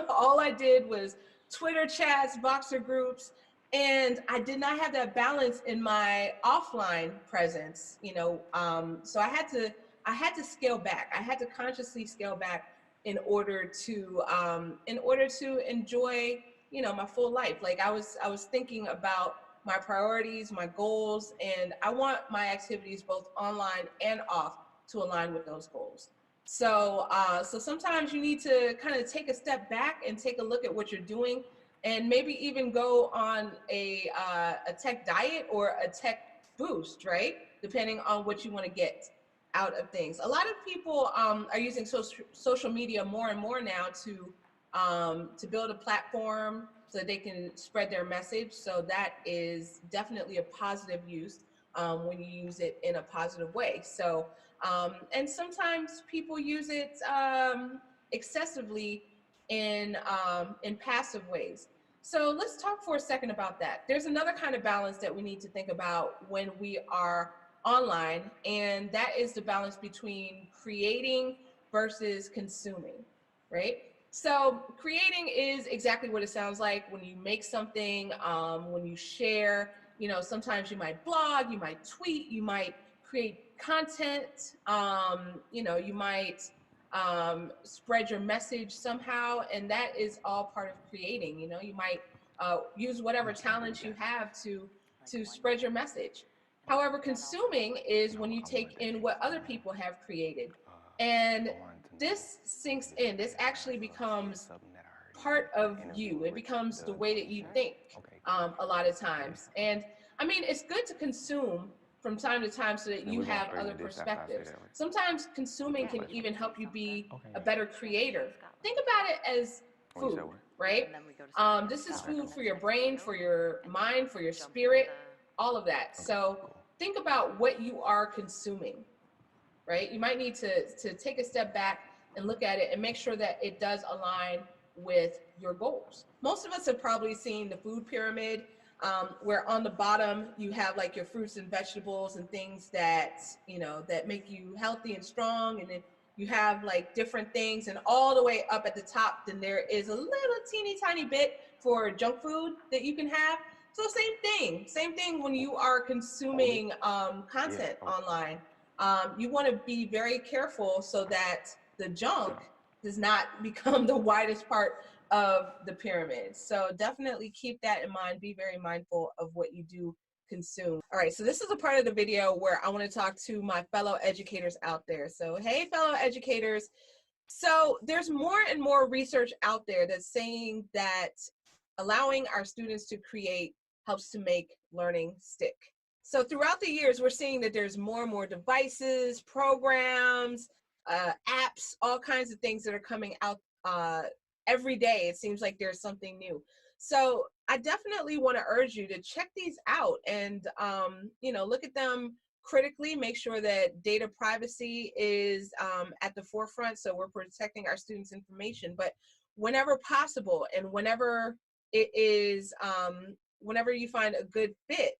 All I did was Twitter chats, Voxer groups, and I did not have that balance in my offline presence, you know. So I had to scale back. I had to consciously scale back in order to enjoy, you know, my full life. Like I was thinking about my priorities, my goals, and I want my activities both online and off to align with those goals. So so sometimes you need to kind of take a step back and take a look at what you're doing, and maybe even go on a tech diet or a tech boost, right? Depending on what you want to get out of things. A lot of people are using social media more and more now to build a platform so that they can spread their message. So that is definitely a positive use when you use it in a positive way. So and sometimes people use it excessively in passive ways. So let's talk for a second about that. There's another kind of balance that we need to think about when we are online, and that is the balance between creating versus consuming, right? So creating is exactly what it sounds like. When you make something, when you share, you know, sometimes you might blog, you might tweet, you might create content, you know, you might spread your message somehow, and that is all part of creating. You know, you might use whatever talents you have to spread your message. However, consuming is when you take in what other people have created, and this sinks in. This actually becomes part of you. It becomes the way that you think a lot of times. And I mean, it's good to consume from time to time so that you have other perspectives. Sometimes consuming can even help you be a better creator. Think about it as food, right? This is food for your brain, for your mind, for your spirit, all of that. So think about what you are consuming, right? You might need to take a step back and look at it and make sure that it does align with your goals. Most of us have probably seen the food pyramid, where on the bottom you have like your fruits and vegetables and things that, you know, that make you healthy and strong, and then you have like different things, and all the way up at the top then there is a little teeny tiny bit for junk food that you can have. So same thing when you are consuming content online. You want to be very careful so that the junk does not become the widest part of the pyramid. So definitely keep that in mind. Be very mindful of what you do consume. All right, so this is a part of the video where I want to talk to my fellow educators out there. So hey, fellow educators. So there's more and more research out there that's saying that allowing our students to create helps to make learning stick. So throughout the years, we're seeing that there's more and more devices, programs, apps, all kinds of things that are coming out every day. It seems like there's something new. So I definitely want to urge you to check these out and, look at them critically, make sure that data privacy is at the forefront, so we're protecting our students' information. But whenever possible and whenever it is, whenever you find a good fit,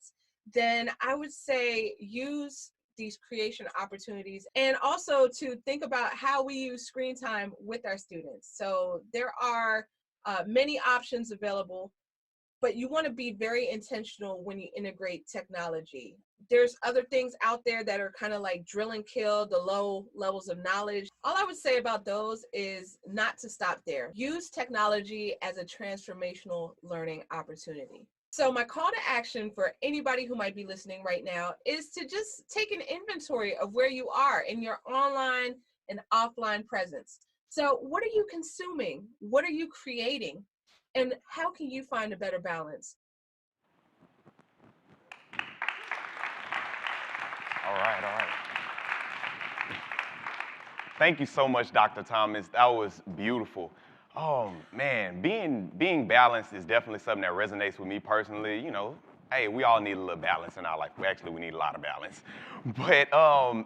then I would say use these creation opportunities, and also to think about how we use screen time with our students. So there are many options available, but you want to be very intentional when you integrate technology. There's other things out there that are kind of like drill and kill, the low levels of knowledge. All I would say about those is not to stop there. Use technology as a transformational learning opportunity. So my call to action for anybody who might be listening right now is to just take an inventory of where you are in your online and offline presence. So what are you consuming? What are you creating? And how can you find a better balance? All right. Thank you so much, Dr. Thomas. That was beautiful. Oh man, being balanced is definitely something that resonates with me personally. Hey, we all need a little balance in our life. We need a lot of balance. But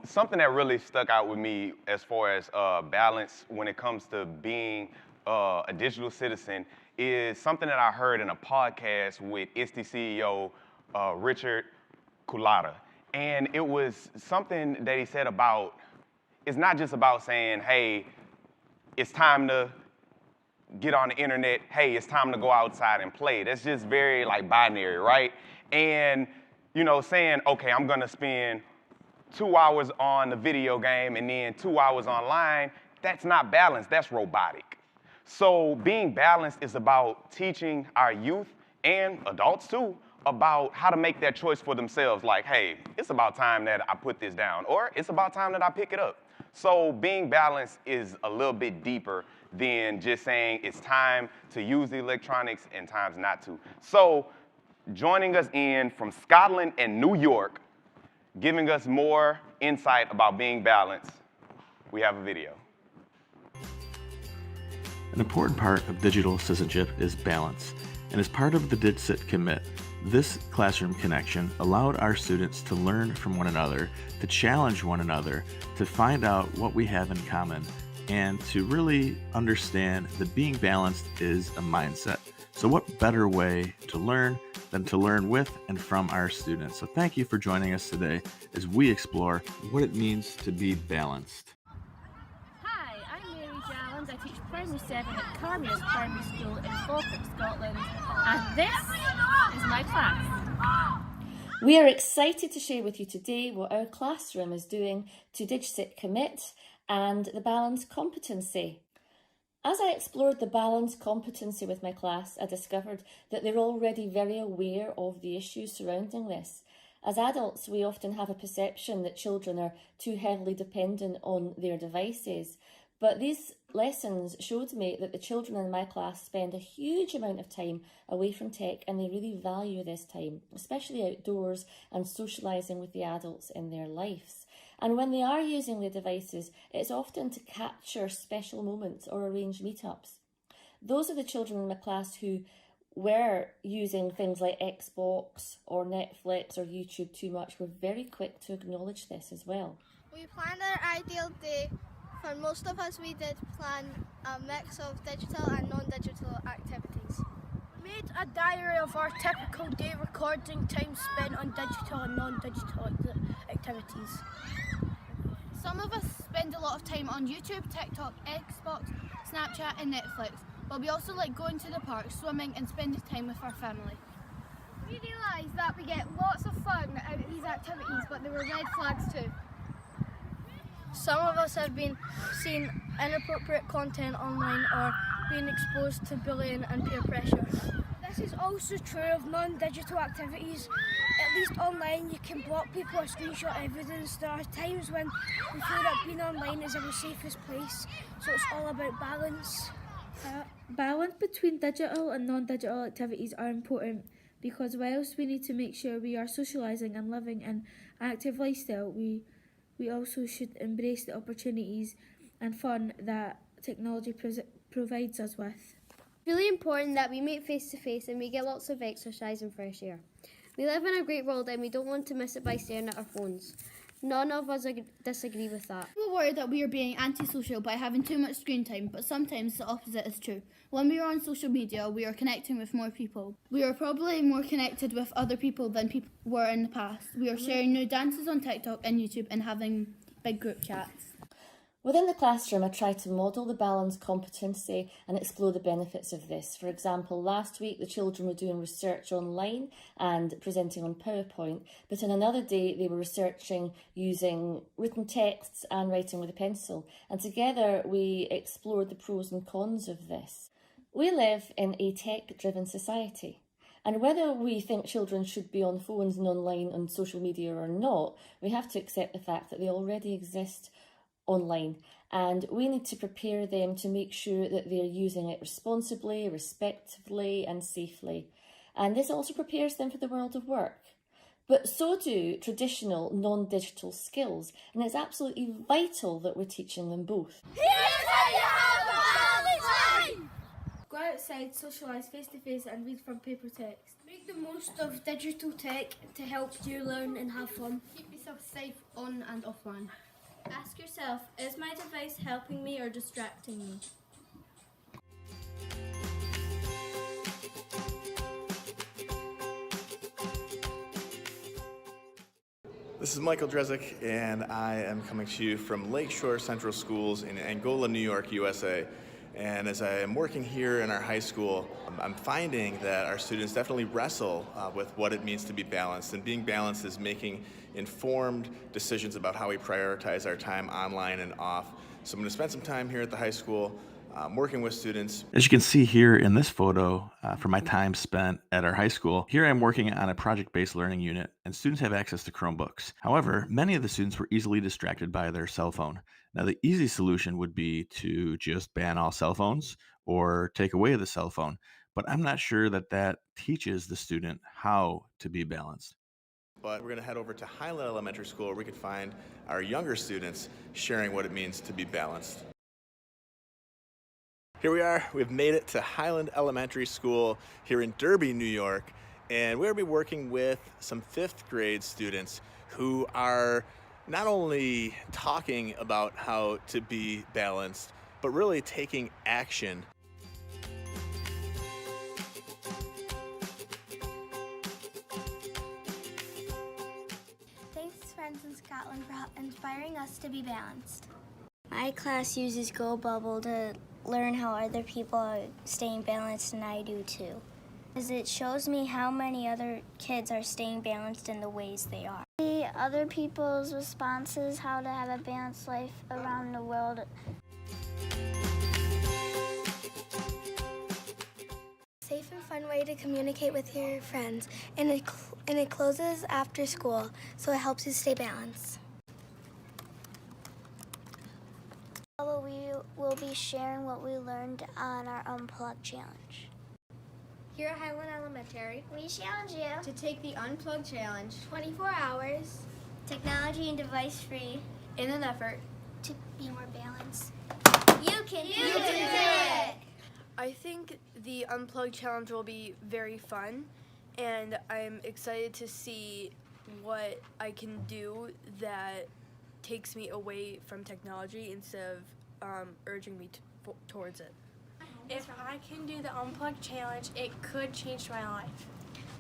something that really stuck out with me as far as balance when it comes to being a digital citizen is something that I heard in a podcast with ISTE CEO Richard Culata. And it was something that he said about, it's not just about saying, hey, it's time to get on the internet, hey, it's time to go outside and play. That's just very like binary, right? And, saying, okay, I'm gonna spend 2 hours on the video game and then 2 hours online, that's not balanced, that's robotic. So being balanced is about teaching our youth and adults too about how to make that choice for themselves. Like, hey, it's about time that I put this down, or it's about time that I pick it up. So being balanced is a little bit deeper than just saying it's time to use the electronics and times not to. So joining us in from Scotland and New York, giving us more insight about being balanced, we have a video. An important part of digital citizenship is balance, and as part of the DigCitCommit, this classroom connection allowed our students to learn from one another, to challenge one another, to find out what we have in common, and to really understand that being balanced is a mindset. So what better way to learn than to learn with and from our students? So thank you for joining us today as we explore what it means to be balanced. Hi, I'm Mary Jalland. I teach primary 7 at Carmias Primary School in Falkirk, Scotland, and this is my class. We are excited to share with you today what our classroom is doing to DigCitCommit and the balance competency. As I explored the balance competency with my class, I discovered that they're already very aware of the issues surrounding this. As adults, we often have a perception that children are too heavily dependent on their devices, but these lessons showed me that the children in my class spend a huge amount of time away from tech, and they really value this time, especially outdoors and socialising with the adults in their lives. And when they are using the devices, it's often to capture special moments or arrange meetups. Those are the children in my class who were using things like Xbox or Netflix or YouTube too much were very quick to acknowledge this as well. We planned our ideal day. For most of us, we did plan a mix of digital and non-digital activities. We made a diary of our typical day, recording time spent on digital and non-digital activities. Some of us spend a lot of time on YouTube, TikTok, Xbox, Snapchat and Netflix, but we also like going to the park, swimming and spending time with our family. We realised that we get lots of fun out of these activities, but there were red flags too. Some of us have been seeing inappropriate content online or being exposed to bullying and peer pressure. This is also true of non-digital activities. At least online you can block people or screenshot evidence. There are times when we feel that being online is our safest place, so it's all about balance. Balance between digital and non-digital activities are important, because whilst we need to make sure we are socialising and living an active lifestyle, we also should embrace the opportunities and fun that technology provides us with. It's really important that we meet face to face and we get lots of exercise and fresh air. We live in a great world and we don't want to miss it by staring at our phones. None of us disagree with that. People worry that we are being antisocial by having too much screen time, but sometimes the opposite is true. When we are on social media, we are connecting with more people. We are probably more connected with other people than people were in the past. We are sharing new dances on TikTok and YouTube and having big group chats. Within the classroom, I try to model the balanced competency and explore the benefits of this. For example, last week the children were doing research online and presenting on PowerPoint, but on another day they were researching using written texts and writing with a pencil. And together we explored the pros and cons of this. We live in a tech-driven society. And whether we think children should be on phones and online on social media or not, we have to accept the fact that they already exist online, and we need to prepare them to make sure that they're using it responsibly, respectively and safely. And this also prepares them for the world of work. But so do traditional non-digital skills, and it's absolutely vital that we're teaching them both. Here's how you have a balanced life! Go outside, socialise face to face and read from paper text. Make the most of digital tech to help you learn and have fun. Keep yourself safe on and offline. Ask yourself, is my device helping me or distracting me? This is Michael Drezik, and I am coming to you from Lakeshore Central Schools in Angola, New York, USA. And as I am working here in our high school, I'm finding that our students definitely wrestle with what it means to be balanced. And being balanced is making informed decisions about how we prioritize our time online and off. So I'm going to spend some time here at the high school working with students. As you can see here in this photo from my time spent at our high school, here I'm working on a project-based learning unit, and students have access to Chromebooks. However, many of the students were easily distracted by their cell phone. Now, the easy solution would be to just ban all cell phones or take away the cell phone, but I'm not sure that that teaches the student how to be balanced. But we're going to head over to Highland Elementary School where we can find our younger students sharing what it means to be balanced. Here we are, we've made it to Highland Elementary School here in Derby, New York, and we're going to be working with some 5th grade students who are not only talking about how to be balanced, but really taking action. Thanks, friends in Scotland, for inspiring us to be balanced. My class uses Go Bubble to learn how other people are staying balanced, and I do too. Because it shows me how many other kids are staying balanced in the ways they are. See other people's responses, how to have a balanced life around the world. Safe and fun way to communicate with your friends, and it closes after school, so it helps you stay balanced. We will be sharing what we learned on our Unplugged Challenge. Here at Highland Elementary, we challenge you to take the Unplugged Challenge 24 hours, technology and device free, in an effort to be more balanced. You can do it! I think the Unplugged Challenge will be very fun, and I'm excited to see what I can do that takes me away from technology instead of urging me towards it. If I can do the Unplugged Challenge, it could change my life.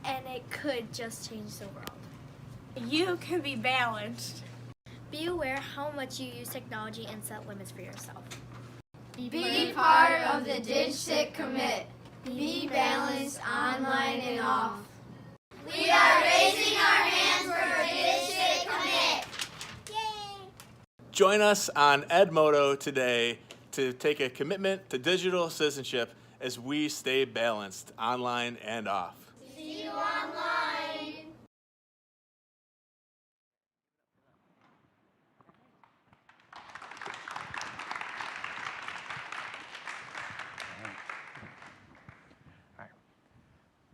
And it could just change the world. You can be balanced. Be aware how much you use technology and set limits for yourself. Be part of the DigCitCommit. Be balanced online and off. We are raising our hands for DigCitCommit. Yay! Join us on Edmodo today to take a commitment to digital citizenship as we stay balanced online and off. See you online.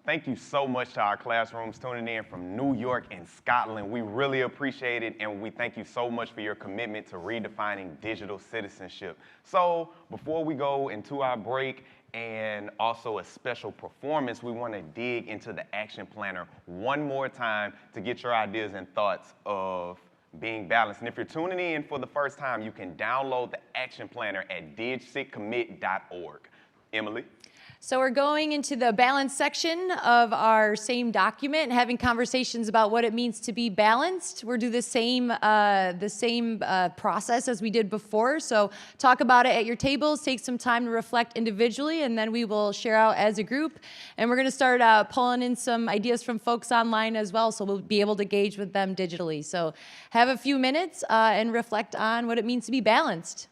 Thank you so much to our classrooms tuning in from New York and Scotland. We really appreciate it, and we thank you so much for your commitment to redefining digital citizenship. So before we go into our break and also a special performance, we want to dig into the action planner one more time to get your ideas and thoughts of being balanced. And if you're tuning in for the first time, you can download the action planner at DigCitCommit.org. Emily? So we're going into the balance section of our same document and having conversations about what it means to be balanced. We'll do the same process as we did before. So talk about it at your tables, take some time to reflect individually, and then we will share out as a group. And we're going to start pulling in some ideas from folks online as well, so we'll be able to engage with them digitally. So have a few minutes and reflect on what it means to be balanced.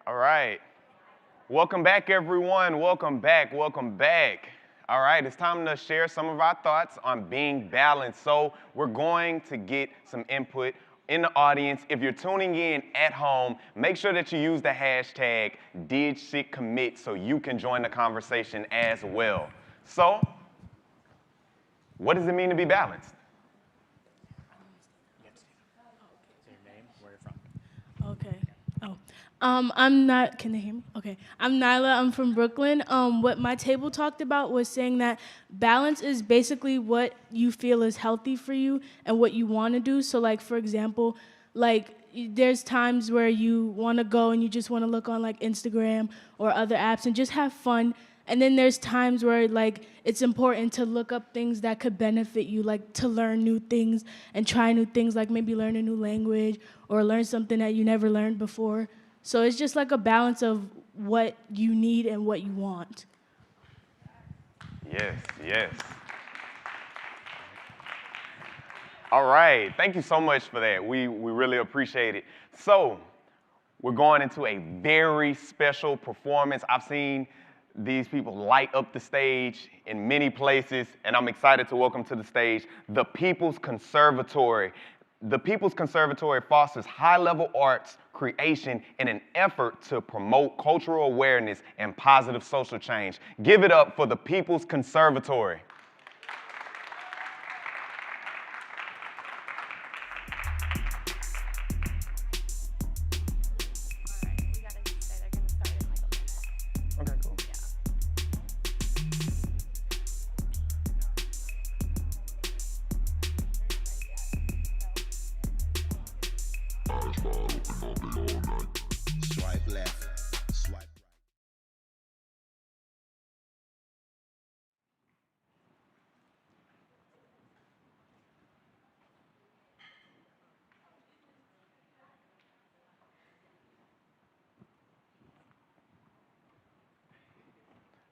All right. Welcome back, everyone. Welcome back. Welcome back. All right, it's time to share some of our thoughts on being balanced. So we're going to get some input in the audience. If you're tuning in at home, make sure that you use the hashtag DigCitCommit so you can join the conversation as well. So, what does it mean to be balanced? Okay. I'm not, can they hear me? Okay. I'm Nyla, I'm from Brooklyn. What my table talked about was saying that balance is basically what you feel is healthy for you and what you want to do. So like, for example, like there's times where you want to go and you just want to look on like Instagram or other apps and just have fun. And then there's times where like it's important to look up things that could benefit you, like to learn new things and try new things, like maybe learn a new language or learn something that you never learned before. So it's just like a balance of what you need and what you want. Yes, yes. All right, thank you so much for that. We really appreciate it. So we're going into a very special performance. I've seen these people light up the stage in many places, and I'm excited to welcome to the stage the People's Conservatory. The People's Conservatory fosters high-level arts creation in an effort to promote cultural awareness and positive social change. Give it up for the People's Conservatory. Okay, cool. Swipe left, swipe right.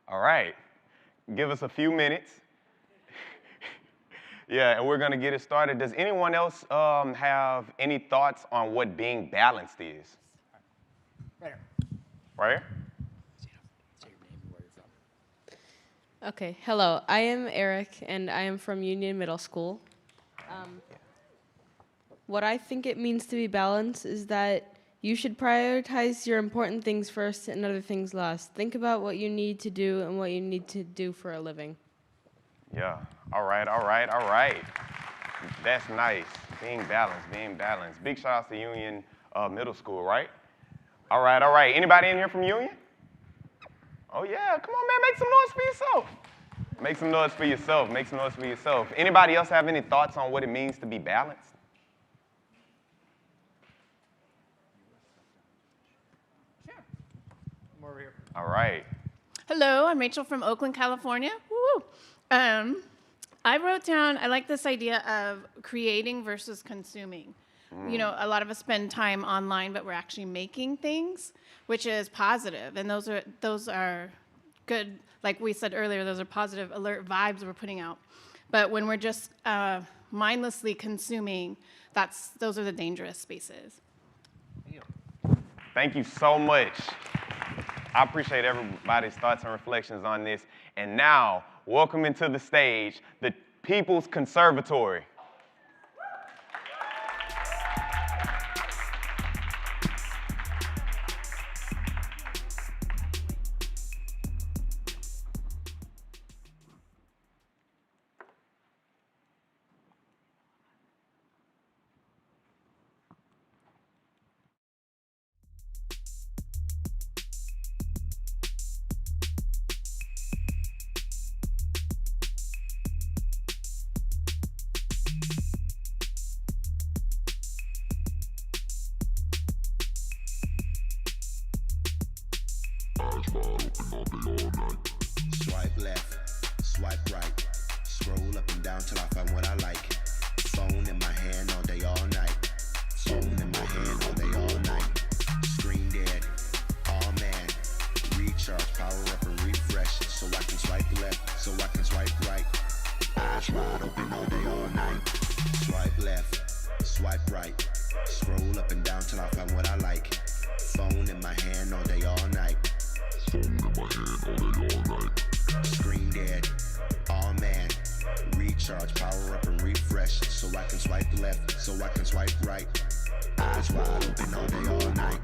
All right, give us a few minutes. Yeah, and we're gonna get it started. Does anyone else have any thoughts on what being balanced is? Right here. Right here? Say your name and where you're from. Okay, hello. I am Eric, and I am from Union Middle School. What I think it means to be balanced is that you should prioritize your important things first and other things last. Think about what you need to do and what you need to do for a living. Yeah, all right, all right, all right. That's nice, being balanced, being balanced. Big shout outs to Union Middle School, right? All right, all right. Anybody in here from Union? Oh yeah, come on man, make some noise for yourself. Make some noise for yourself, make some noise for yourself. Anybody else have any thoughts on what it means to be balanced? I'm over here. All right. Hello, I'm Rachel from Oakland, California. Woo! I wrote down, I like this idea of creating versus consuming. You know, a lot of us spend time online, but we're actually making things, which is positive, and those are good. Like we said earlier, those are positive alert vibes we're putting out. But when we're just mindlessly consuming, those are the dangerous spaces. Thank you so much. I appreciate everybody's thoughts and reflections on this. And now, welcoming to the stage, the People's Conservatory. Swipe left, swipe right. Scroll up and down till I find what I like. Phone in my hand all day, all night. Phone in my hand all day, all night. Screen dead, oh man. Recharge, power up and refresh. So I can swipe left, so I can swipe right. Eyes wide open all day, all night. Swipe left, swipe right. Scroll up and down till I find what I like. Phone in my hand all day, all night. Screen dead. Oh man. Recharge, power up and refresh. So I can swipe left, so I can swipe right. Eyes wide open all day, all night.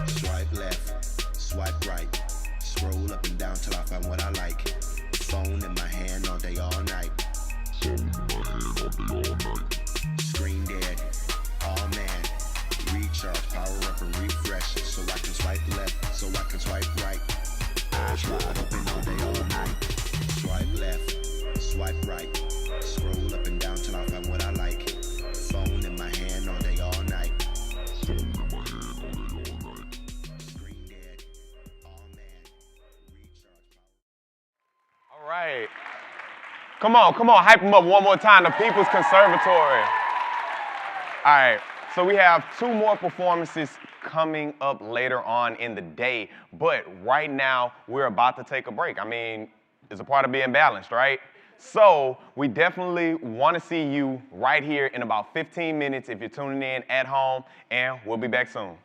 Swipe left, swipe right. Scroll up and down till I find what I like. Phone in my hand all day, all night. Screen dead. Oh man. Recharge, power up and refresh. So I can swipe left, so I can swipe right. Eyes wide open all day, all night. Swipe left, swipe right. Scroll up and down till I find what I like. Phone in my hand all day, all night. All right. Come on, hype them up one more time. The People's Conservatory. All right, so we have 2 more performances coming up later on in the day, but right now we're about to take a break. I mean, it's a part of being balanced, right? So we definitely want to see you right here in about 15 minutes if you're tuning in at home, and we'll be back soon.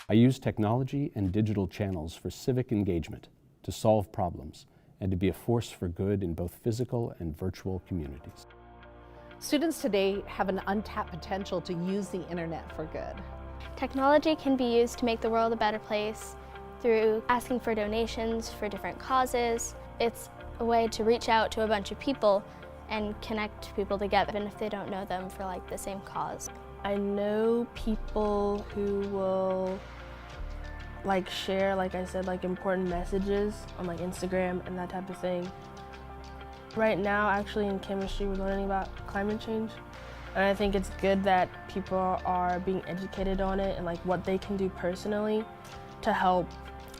I use technology and digital channels for civic engagement, to solve problems, and to be a force for good in both physical and virtual communities. Students today have an untapped potential to use the internet for good. Technology can be used to make the world a better place through asking for donations for different causes. It's a way to reach out to a bunch of people and connect people together, even if they don't know them for like the same cause. I know people who will share, like I said, important messages on Instagram and that type of thing. Right now, actually in chemistry, we're learning about climate change. And I think it's good that people are being educated on it and what they can do personally to help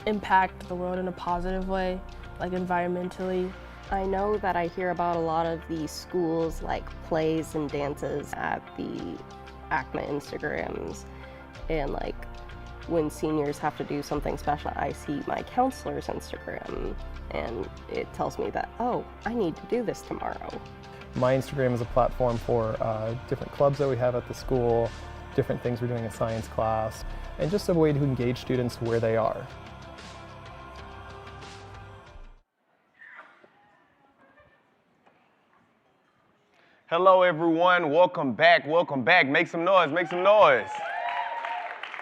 impact the world in a positive way, like environmentally. I know that I hear about a lot of these schools like plays and dances at the ACMA Instagrams, and like when seniors have to do something special, I see my counselor's Instagram and it tells me that, oh, I need to do this tomorrow. My Instagram is a platform for different clubs that we have at the school, different things we're doing in science class, and just a way to engage students where they are. Hello everyone, welcome back, make some noise, make some noise.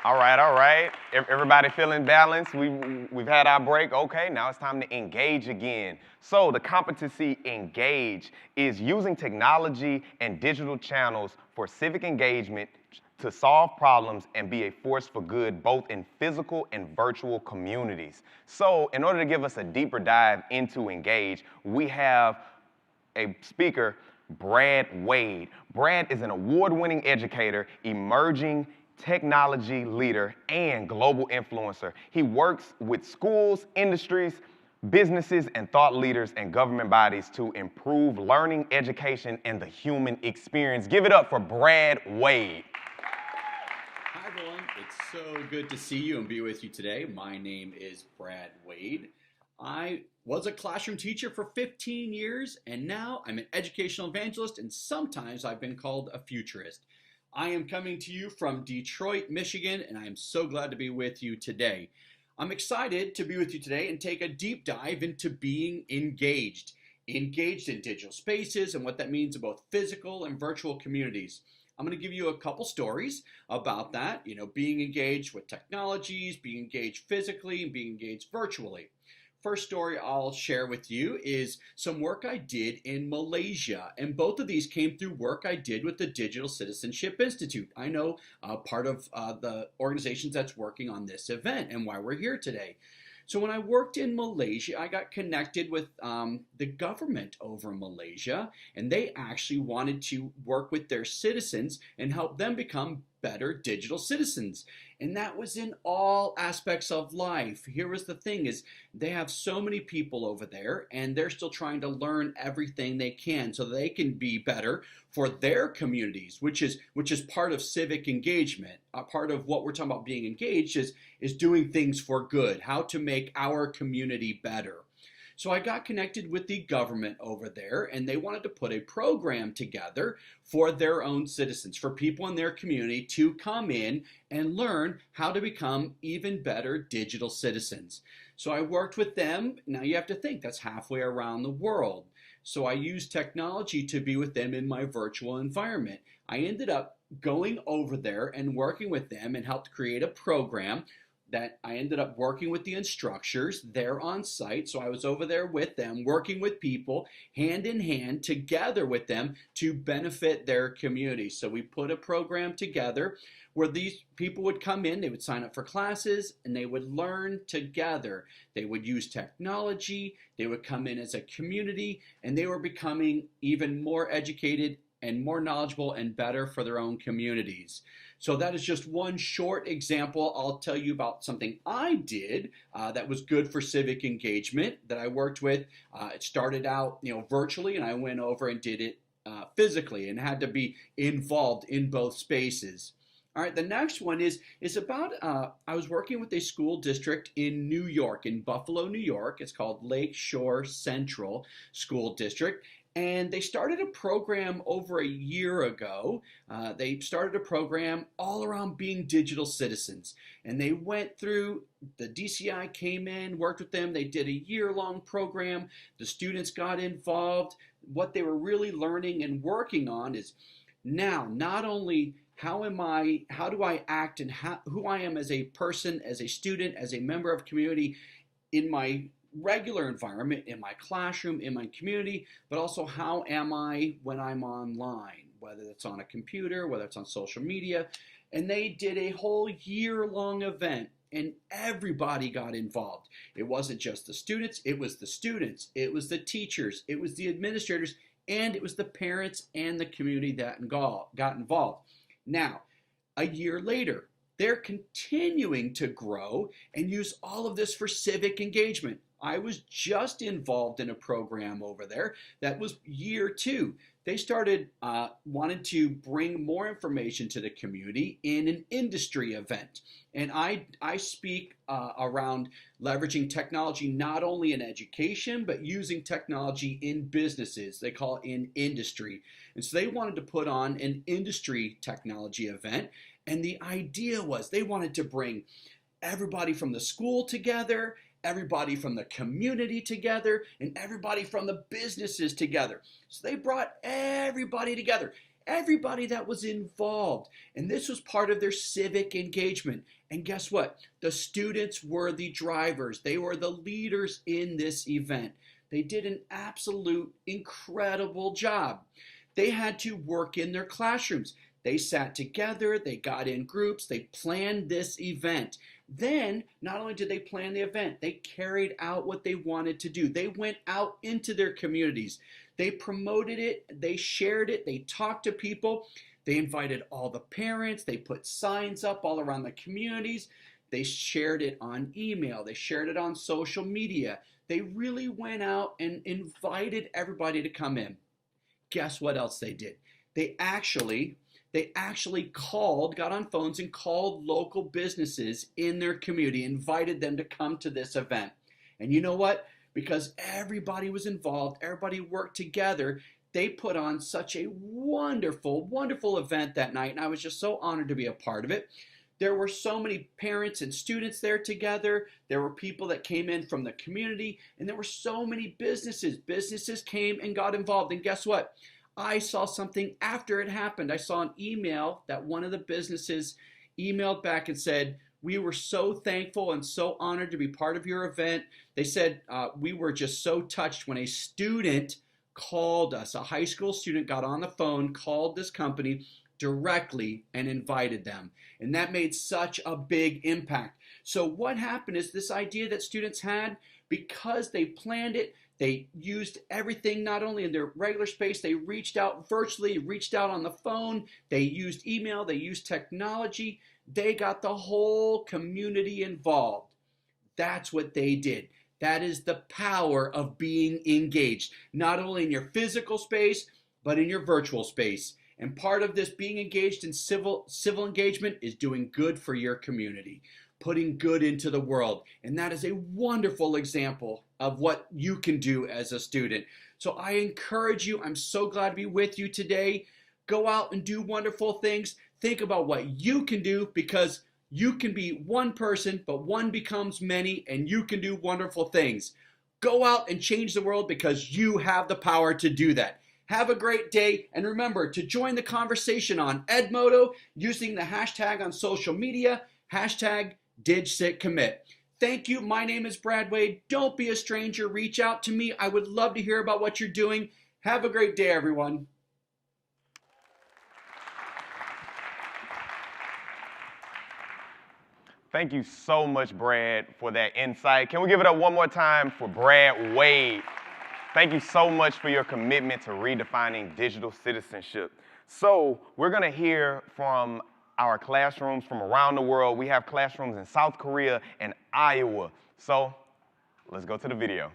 All right. Everybody feeling balanced? We've had our break. Okay, now it's time to engage again. So the competency engage is using technology and digital channels for civic engagement to solve problems and be a force for good both in physical and virtual communities. So in order to give us a deeper dive into engage, we have a speaker, Brad Wade. Brad is an award-winning educator, emerging technology leader, and global influencer. He works with schools, industries, businesses, and thought leaders and government bodies to improve learning, education, and the human experience. Give it up for Brad Wade. Hi everyone, it's so good to see you and be with you today. My name is Brad Wade. I was a classroom teacher for 15 years, and now I'm an educational evangelist, and sometimes I've been called a futurist. I am coming to you from Detroit, Michigan, and I am so glad to be with you today. I'm excited to be with you today and take a deep dive into being engaged in digital spaces and what that means in both physical and virtual communities. I'm going to give you a couple stories about that, being engaged with technologies, being engaged physically, and being engaged virtually. First story I'll share with you is some work I did in Malaysia, and both of these came through work I did with the Digital Citizenship Institute. I know part of the organizations that's working on this event and why we're here today. So when I worked in Malaysia, I got connected with the government over in Malaysia, and they actually wanted to work with their citizens and help them become better digital citizens. And that was in all aspects of life. Here was the thing is they have so many people over there, and they're still trying to learn everything they can so they can be better for their communities, which is part of civic engagement. Part of what we're talking about being engaged is doing things for good, how to make our community better. So I got connected with the government over there, and they wanted to put a program together for their own citizens, for people in their community to come in and learn how to become even better digital citizens. So I worked with them. Now you have to think that's halfway around the world. So I used technology to be with them in my virtual environment. I ended up going over there and working with them and helped create a program that I ended up working with the instructors there on site. So I was over there with them, working with people hand in hand together with them to benefit their community. So we put a program together where these people would come in, they would sign up for classes, and they would learn together. They would use technology, they would come in as a community, and they were becoming even more educated and more knowledgeable and better for their own communities. So that is just one short example. I'll tell you about something I did that was good for civic engagement that I worked with. It started out, virtually, and I went over and did it physically and had to be involved in both spaces. All right, the next one is about, I was working with a school district in New York, in Buffalo, New York. It's called Lake Shore Central School District. And they started a program over a year ago. They started a program all around being digital citizens. And they went through, the DCI came in, worked with them. They did a year-long program. The students got involved. What they were really learning and working on is now not only how do I act and who I am as a person, as a student, as a member of community in my regular environment, in my classroom, in my community, but also how am I when I'm online, whether it's on a computer, whether it's on social media. And they did a whole year-long event, and everybody got involved. It wasn't just the students, it was the teachers, it was the administrators, and it was the parents and the community that got involved. Now, a year later, they're continuing to grow and use all of this for civic engagement. I was just involved in a program over there that was year 2. They started wanting to bring more information to the community in an industry event. And I speak around leveraging technology not only in education, but using technology in businesses. They call it in industry. And so they wanted to put on an industry technology event. And the idea was they wanted to bring everybody from the school together, everybody from the community together, and everybody from the businesses together. So they brought everybody together, everybody that was involved. And this was part of their civic engagement. And guess what? The students were the drivers. They were the leaders in this event. They did an absolute incredible job. They had to work in their classrooms. They sat together, they got in groups, they planned this event. Then, not only did they plan the event, they carried out what they wanted to do. They went out into their communities. They promoted it, they shared it, they talked to people. They invited all the parents, they put signs up all around the communities. They shared it on email, they shared it on social media. They really went out and invited everybody to come in. Guess what else they did? They actually got on phones and called local businesses in their community, invited them to come to this event. And you know what? Because everybody was involved, everybody worked together, they put on such a wonderful, wonderful event that night, and I was just so honored to be a part of it. There were so many parents and students there together. There were people that came in from the community, and there were so many businesses. Businesses came and got involved, and guess what? I saw something after it happened. I saw an email that one of the businesses emailed back and said, "We were so thankful and so honored to be part of your event." They said, "We were just so touched when a student called us, a high school student got on the phone, called this company directly and invited them." And that made such a big impact. So what happened is this idea that students had, because they planned it, they used everything not only in their regular space, they reached out virtually, reached out on the phone, they used email, they used technology, they got the whole community involved. That's what they did. That is the power of being engaged, not only in your physical space, but in your virtual space. And part of this being engaged in civil engagement is doing good for your community, putting good into the world. And that is a wonderful example of what you can do as a student. So I encourage you, I'm so glad to be with you today. Go out and do wonderful things. Think about what you can do, because you can be one person, but one becomes many, and you can do wonderful things. Go out and change the world, because you have the power to do that. Have a great day, and remember to join the conversation on Edmodo using the hashtag on social media, hashtag DigCitCommit. Thank you. My name is Brad Wade. Don't be a stranger. Reach out to me. I would love to hear about what you're doing. Have a great day, everyone. Thank you so much, Brad, for that insight. Can we give it up one more time for Brad Wade? Thank you so much for your commitment to redefining digital citizenship. So we're going to hear from our classrooms from around the world. We have classrooms in South Korea and Iowa. So let's go to the video.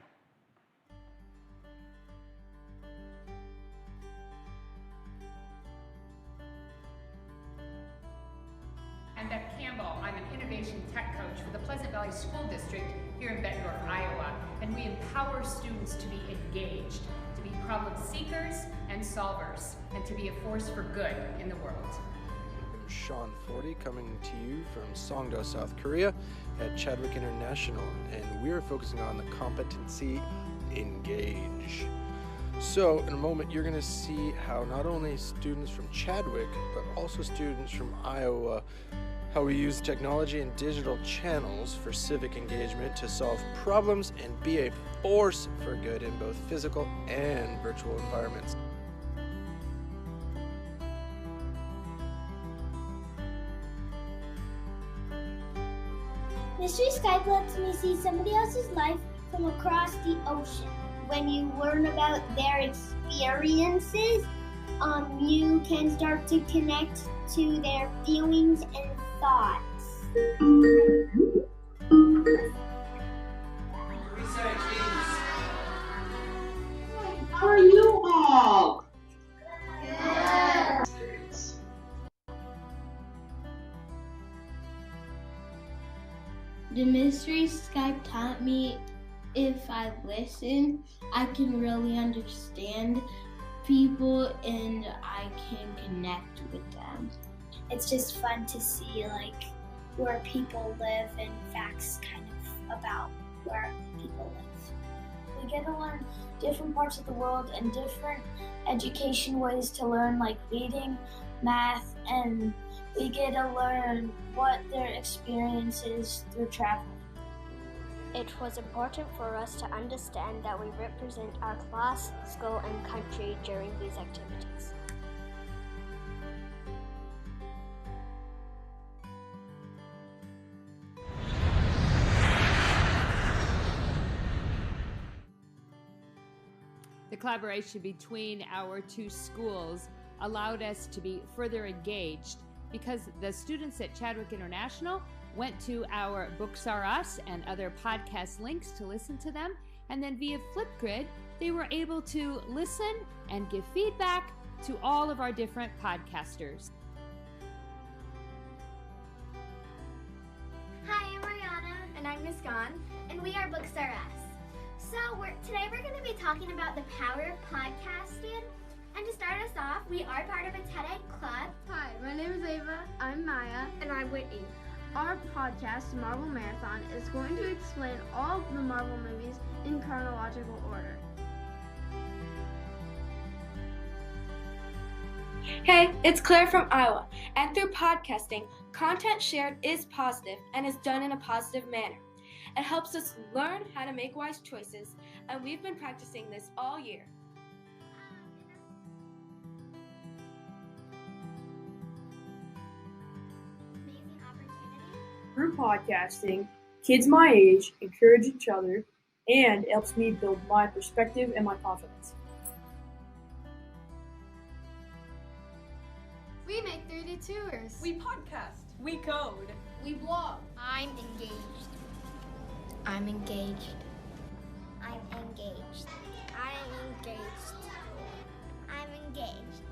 I'm Beth Campbell. I'm an innovation tech coach for the Pleasant Valley School District here in Bettendorf, Iowa. And we empower students to be engaged, to be problem seekers and solvers, and to be a force for good in the world. Sean Forty coming to you from Songdo, South Korea at Chadwick International, and we're focusing on the competency engage. So in a moment you're going to see how not only students from Chadwick but also students from Iowa, how we use technology and digital channels for civic engagement to solve problems and be a force for good in both physical and virtual environments. Mystery Skype lets me see somebody else's life from across the ocean. When you learn about their experiences, you can start to connect to their feelings and thoughts. How are you all? The mystery Skype taught me if I listen, I can really understand people and I can connect with them. It's just fun to see like where people live and facts kind of about where people live. We get to learn different parts of the world and different education ways to learn, like reading, math, and we get to learn what their experience is through travel. It was important for us to understand that we represent our class, school, and country during these activities. The collaboration between our two schools allowed us to be further engaged because the students at Chadwick International went to our Books Are Us and other podcast links to listen to them, and then via Flipgrid, they were able to listen and give feedback to all of our different podcasters. Hi, I'm Ariana. And I'm Miss Gon. And we are Books Are Us. So today we're going to be talking about the power of podcasting. And to start us off, we are part of a TED Club. Hi, my name is Ava. I'm Maya. And I'm Whitney. Our podcast, Marvel Marathon, is going to explain all of the Marvel movies in chronological order. Hey, it's Claire from Iowa, and through podcasting, content shared is positive and is done in a positive manner. It helps us learn how to make wise choices, and we've been practicing this all year. Through podcasting, kids my age encourage each other, and it helps me build my perspective and my confidence. We make 3D tours. We podcast. We code. We blog. I'm engaged. I'm engaged. I'm engaged. I'm engaged. I'm engaged.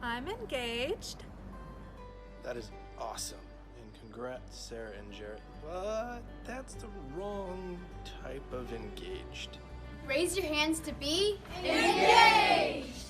I'm engaged. That is awesome. And congrats, Sarah and Jarrett. But that's the wrong type of engaged. Raise your hands to be engaged.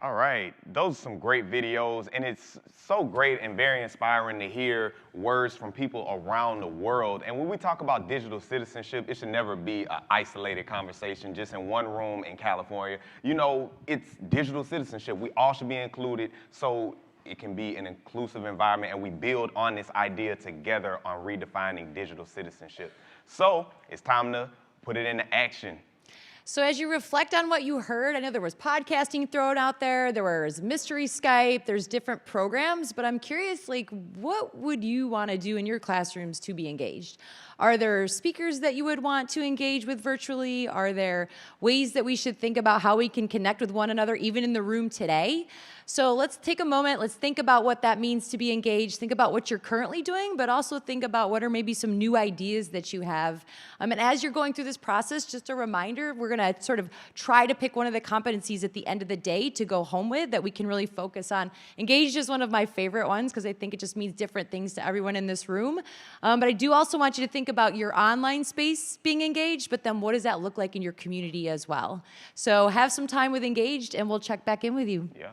All right, those are some great videos, and it's so great and very inspiring to hear words from people around the world. And when we talk about digital citizenship, it should never be an isolated conversation just in one room in California. You know, it's digital citizenship. We all should be included so it can be an inclusive environment, and we build on this idea together on redefining digital citizenship. So it's time to put it into action. So as you reflect on what you heard, I know there was podcasting thrown out there, there was mystery Skype, there's different programs, but I'm curious, like, what would you want to do in your classrooms to be engaged? Are there speakers that you would want to engage with virtually? Are there ways that we should think about how we can connect with one another, even in the room today? So let's take a moment, let's think about what that means to be engaged, think about what you're currently doing, but also think about what are maybe some new ideas that you have. And as you're going through this process, just a reminder, we're gonna sort of try to pick one of the competencies at the end of the day to go home with that we can really focus on. Engaged is one of my favorite ones because I think it just means different things to everyone in this room. But I do also want you to think about your online space being engaged, but then what does that look like in your community as well? So have some time with engaged and we'll check back in with you. Yeah.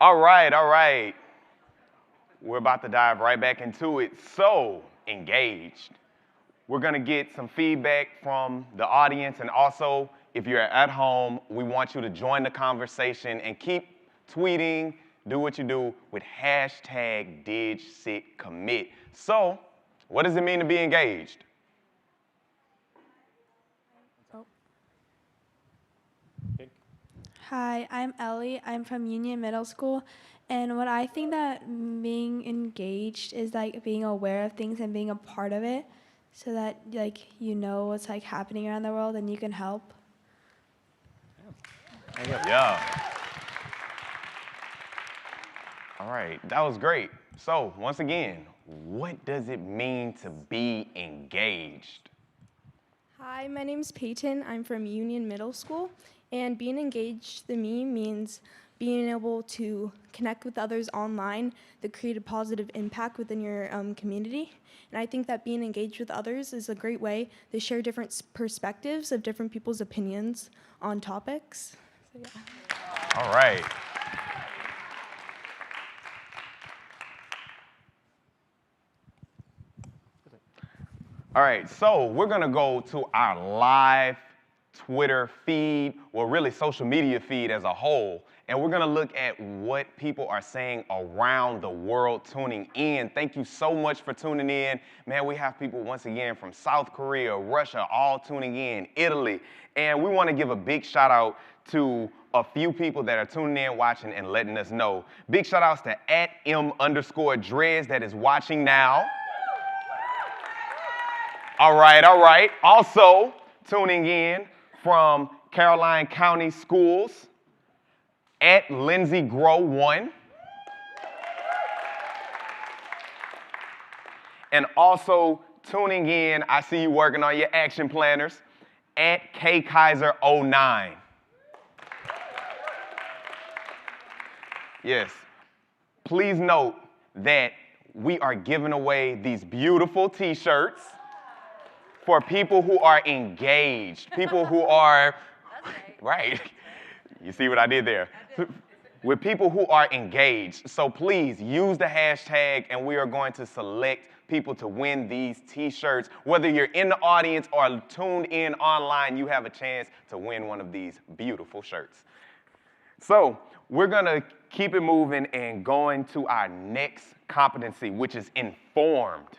All right. We're about to dive right back into it. So, engaged. We're gonna get some feedback from the audience, and also, if you're at home, we want you to join the conversation and keep tweeting, do what you do with hashtag DigCitCommit. So, what does it mean to be engaged? Hi, I'm Ellie. I'm from Union Middle School. And what I think that being engaged is like being aware of things and being a part of it so that like you know what's like happening around the world and you can help. Yeah. All right, that was great. So, once again, what does it mean to be engaged? Hi, my name's Peyton. I'm from Union Middle School. And being engaged to me means being able to connect with others online that create a positive impact within your community. And I think that being engaged with others is a great way to share different perspectives of different people's opinions on topics. So, yeah. All right. All right, so we're gonna go to our live Twitter feed, well, really social media feed as a whole, and we're gonna look at what people are saying around the world tuning in. Thank you so much for tuning in. Man, we have people once again from South Korea, Russia, all tuning in, Italy, and we wanna give a big shout out to a few people that are tuning in, watching, and letting us know. Big shout outs to @M_Dreads that is watching now. All right. Also tuning in from Caroline County Schools @LindsayGrow1. And also tuning in, I see you working on your action planners, @KKaiser09. Yes. Please note that we are giving away these beautiful t-shirts for people who are engaged, people who are, right. You see what I did there? With people who are engaged. So please use the hashtag and we are going to select people to win these t-shirts. Whether you're in the audience or tuned in online, you have a chance to win one of these beautiful shirts. So we're gonna keep it moving and going to our next competency, which is informed.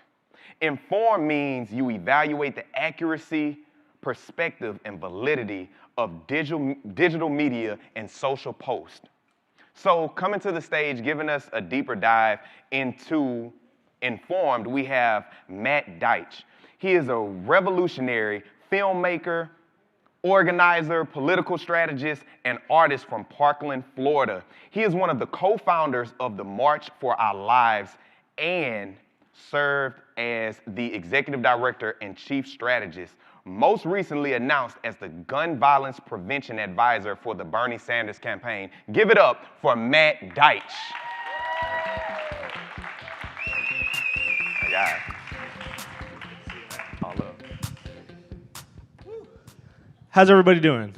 Informed means you evaluate the accuracy, perspective, and validity of digital media and social posts. So coming to the stage, giving us a deeper dive into informed, we have Matt Deitch. He is a revolutionary filmmaker, organizer, political strategist, and artist from Parkland, Florida. He is one of the co-founders of the March for Our Lives and served as the executive director and chief strategist, most recently announced as the gun violence prevention advisor for the Bernie Sanders campaign. Give it up for Matt Deitch. Yeah. All up. How's everybody doing?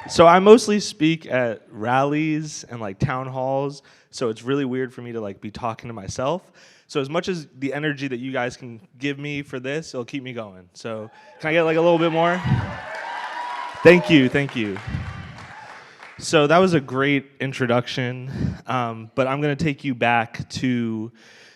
So I mostly speak at rallies and like town halls so it's really weird for me to like be talking to myself. So as much as the energy that you guys can give me for this, it'll keep me going. So can I get like a little bit more? Thank you, thank you. So that was a great introduction, but I'm going to take you back to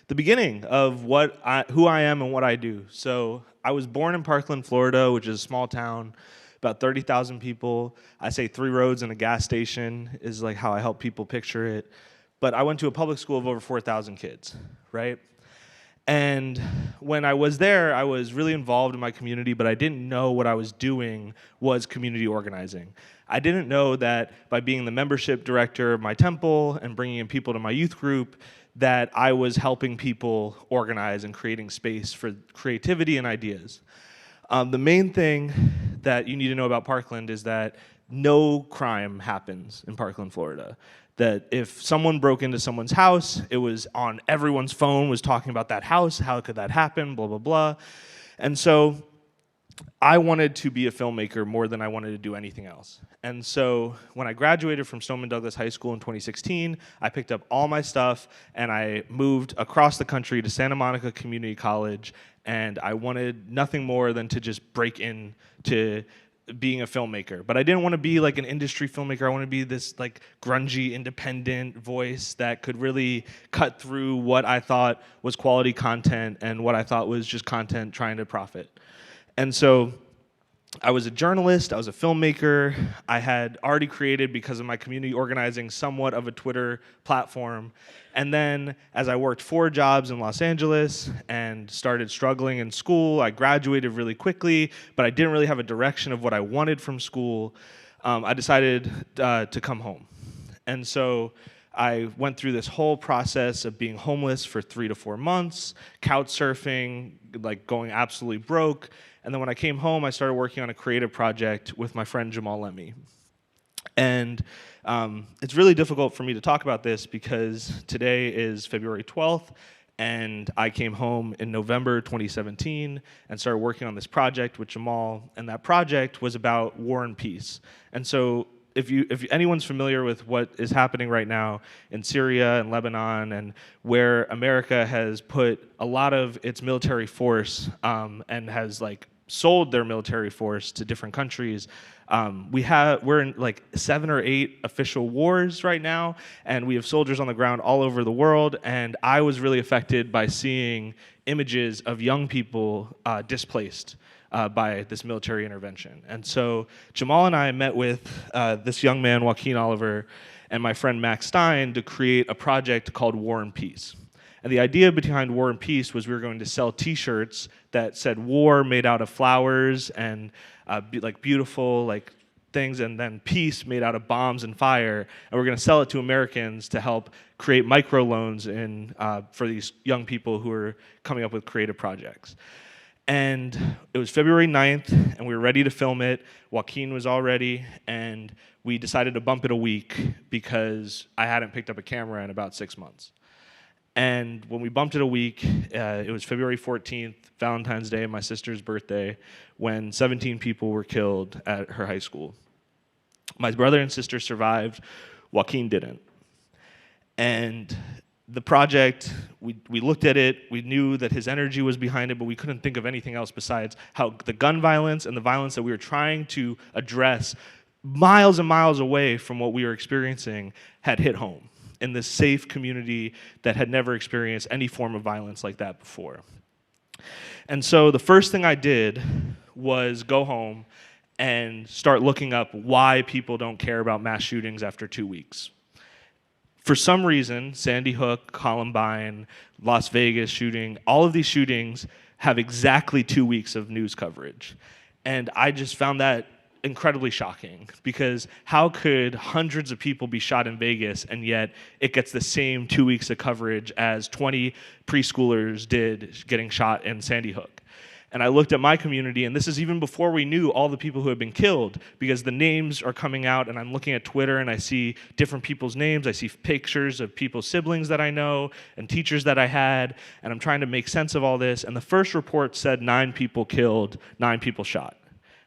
the beginning of who I am and what I do. So I was born in Parkland, Florida, which is a small town, about 30,000 people. I say 3 roads and a gas station is like how I help people picture it. But I went to a public school of over 4,000 kids, right? And when I was there, I was really involved in my community, but I didn't know what I was doing was community organizing. I didn't know that by being the membership director of my temple and bringing in people to my youth group, that I was helping people organize and creating space for creativity and ideas. The main thing that you need to know about Parkland is that no crime happens in Parkland, Florida. That if someone broke into someone's house, it was on everyone's phone was talking about that house, how could that happen, blah, blah, blah. And so I wanted to be a filmmaker more than I wanted to do anything else. And so when I graduated from Stoneman Douglas High School in 2016, I picked up all my stuff and I moved across the country to Santa Monica Community College, and I wanted nothing more than to just break into being a filmmaker. But I didn't want to be like an industry filmmaker. I wanted to be this like grungy, independent voice that could really cut through what I thought was quality content and what I thought was just content trying to profit. And so I was a journalist, I was a filmmaker, I had already created, because of my community organizing, somewhat of a Twitter platform. And then as I worked 4 jobs in Los Angeles and started struggling in school, I graduated really quickly, but I didn't really have a direction of what I wanted from school. I decided to come home. And so I went through this whole process of being homeless for 3 to 4 months, couch surfing, like going absolutely broke. And then when I came home, I started working on a creative project with my friend Jamal Lemmy. And it's really difficult for me to talk about this because today is February 12th, and I came home in November 2017 and started working on this project with Jamal, and that project was about war and peace. And so if anyone's familiar with what is happening right now in Syria and Lebanon, and where America has put a lot of its military force and has like sold their military force to different countries, we're in like 7 or 8 official wars right now, and we have soldiers on the ground all over the world. And I was really affected by seeing images of young people displaced by this military intervention. And so Jamal and I met with this young man, Joaquin Oliver, and my friend Max Stein to create a project called War and Peace. And the idea behind War and Peace was we were going to sell T-shirts that said war made out of flowers and like beautiful like things, and then peace made out of bombs and fire. And we're going to sell it to Americans to help create microloans for these young people who are coming up with creative projects. And it was February 9th, and we were ready to film it. Joaquin was all ready, and we decided to bump it a week because I hadn't picked up a camera in about 6 months. And when we bumped it a week, it was February 14th, Valentine's Day, my sister's birthday, when 17 people were killed at her high school. My brother and sister survived, Joaquin didn't. And the project, we looked at it, we knew that his energy was behind it, but we couldn't think of anything else besides how the gun violence and the violence that we were trying to address miles and miles away from what we were experiencing had hit home in this safe community that had never experienced any form of violence like that before. And so the first thing I did was go home and start looking up why people don't care about mass shootings after 2 weeks. For some reason, Sandy Hook, Columbine, Las Vegas shooting, all of these shootings have exactly 2 weeks of news coverage. And I just found that incredibly shocking, because how could hundreds of people be shot in Vegas and yet it gets the same 2 weeks of coverage as 20 preschoolers did getting shot in Sandy Hook? And I looked at my community, and this is even before we knew all the people who had been killed, because the names are coming out, and I'm looking at Twitter and I see different people's names. I see pictures of people's siblings that I know and teachers that I had, and I'm trying to make sense of all this. And the first report said 9 people killed, 9 people shot.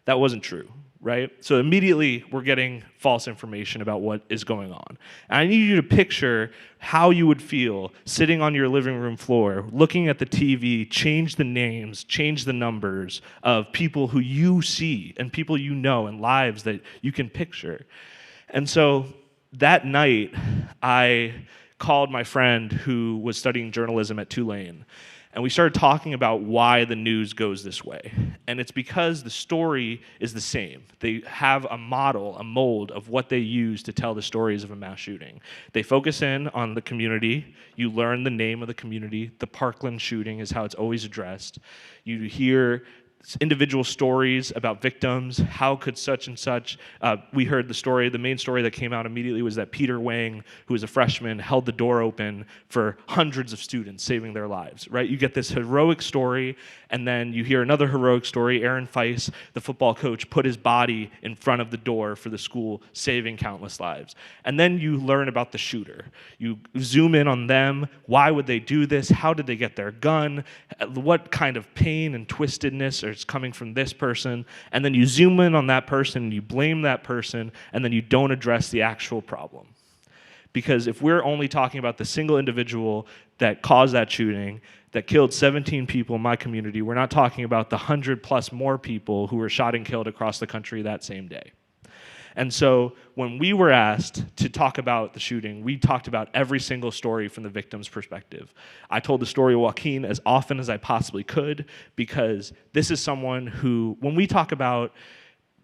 That wasn't true. right? So immediately we're getting false information about what is going on. And I need you to picture how you would feel sitting on your living room floor, looking at the TV, change the names, change the numbers of people who you see and people you know and lives that you can picture. And so that night, I called my friend who was studying journalism at Tulane, and we started talking about why the news goes this way. And it's because the story is the same. They have a model, a mold of what they use to tell the stories of a mass shooting. They focus in on the community. You learn the name of the community. The Parkland shooting is how it's always addressed. You hear individual stories about victims. How could such and such, we heard the story, the main story that came out immediately was that Peter Wang, who was a freshman, held the door open for hundreds of students, saving their lives, right? You get this heroic story, and then you hear another heroic story. Aaron Feis, the football coach, put his body in front of the door for the school, saving countless lives. And then you learn about the shooter. You zoom in on them. Why would they do this? How did they get their gun? What kind of pain and twistedness is coming from this person? And then you zoom in on that person, you blame that person, and then you don't address the actual problem. Because if we're only talking about the single individual that caused that shooting, that killed 17 people in my community, we're not talking about the 100+ more people who were shot and killed across the country that same day. And so when we were asked to talk about the shooting, we talked about every single story from the victim's perspective. I told the story of Joaquin as often as I possibly could, because this is someone who, when we talk about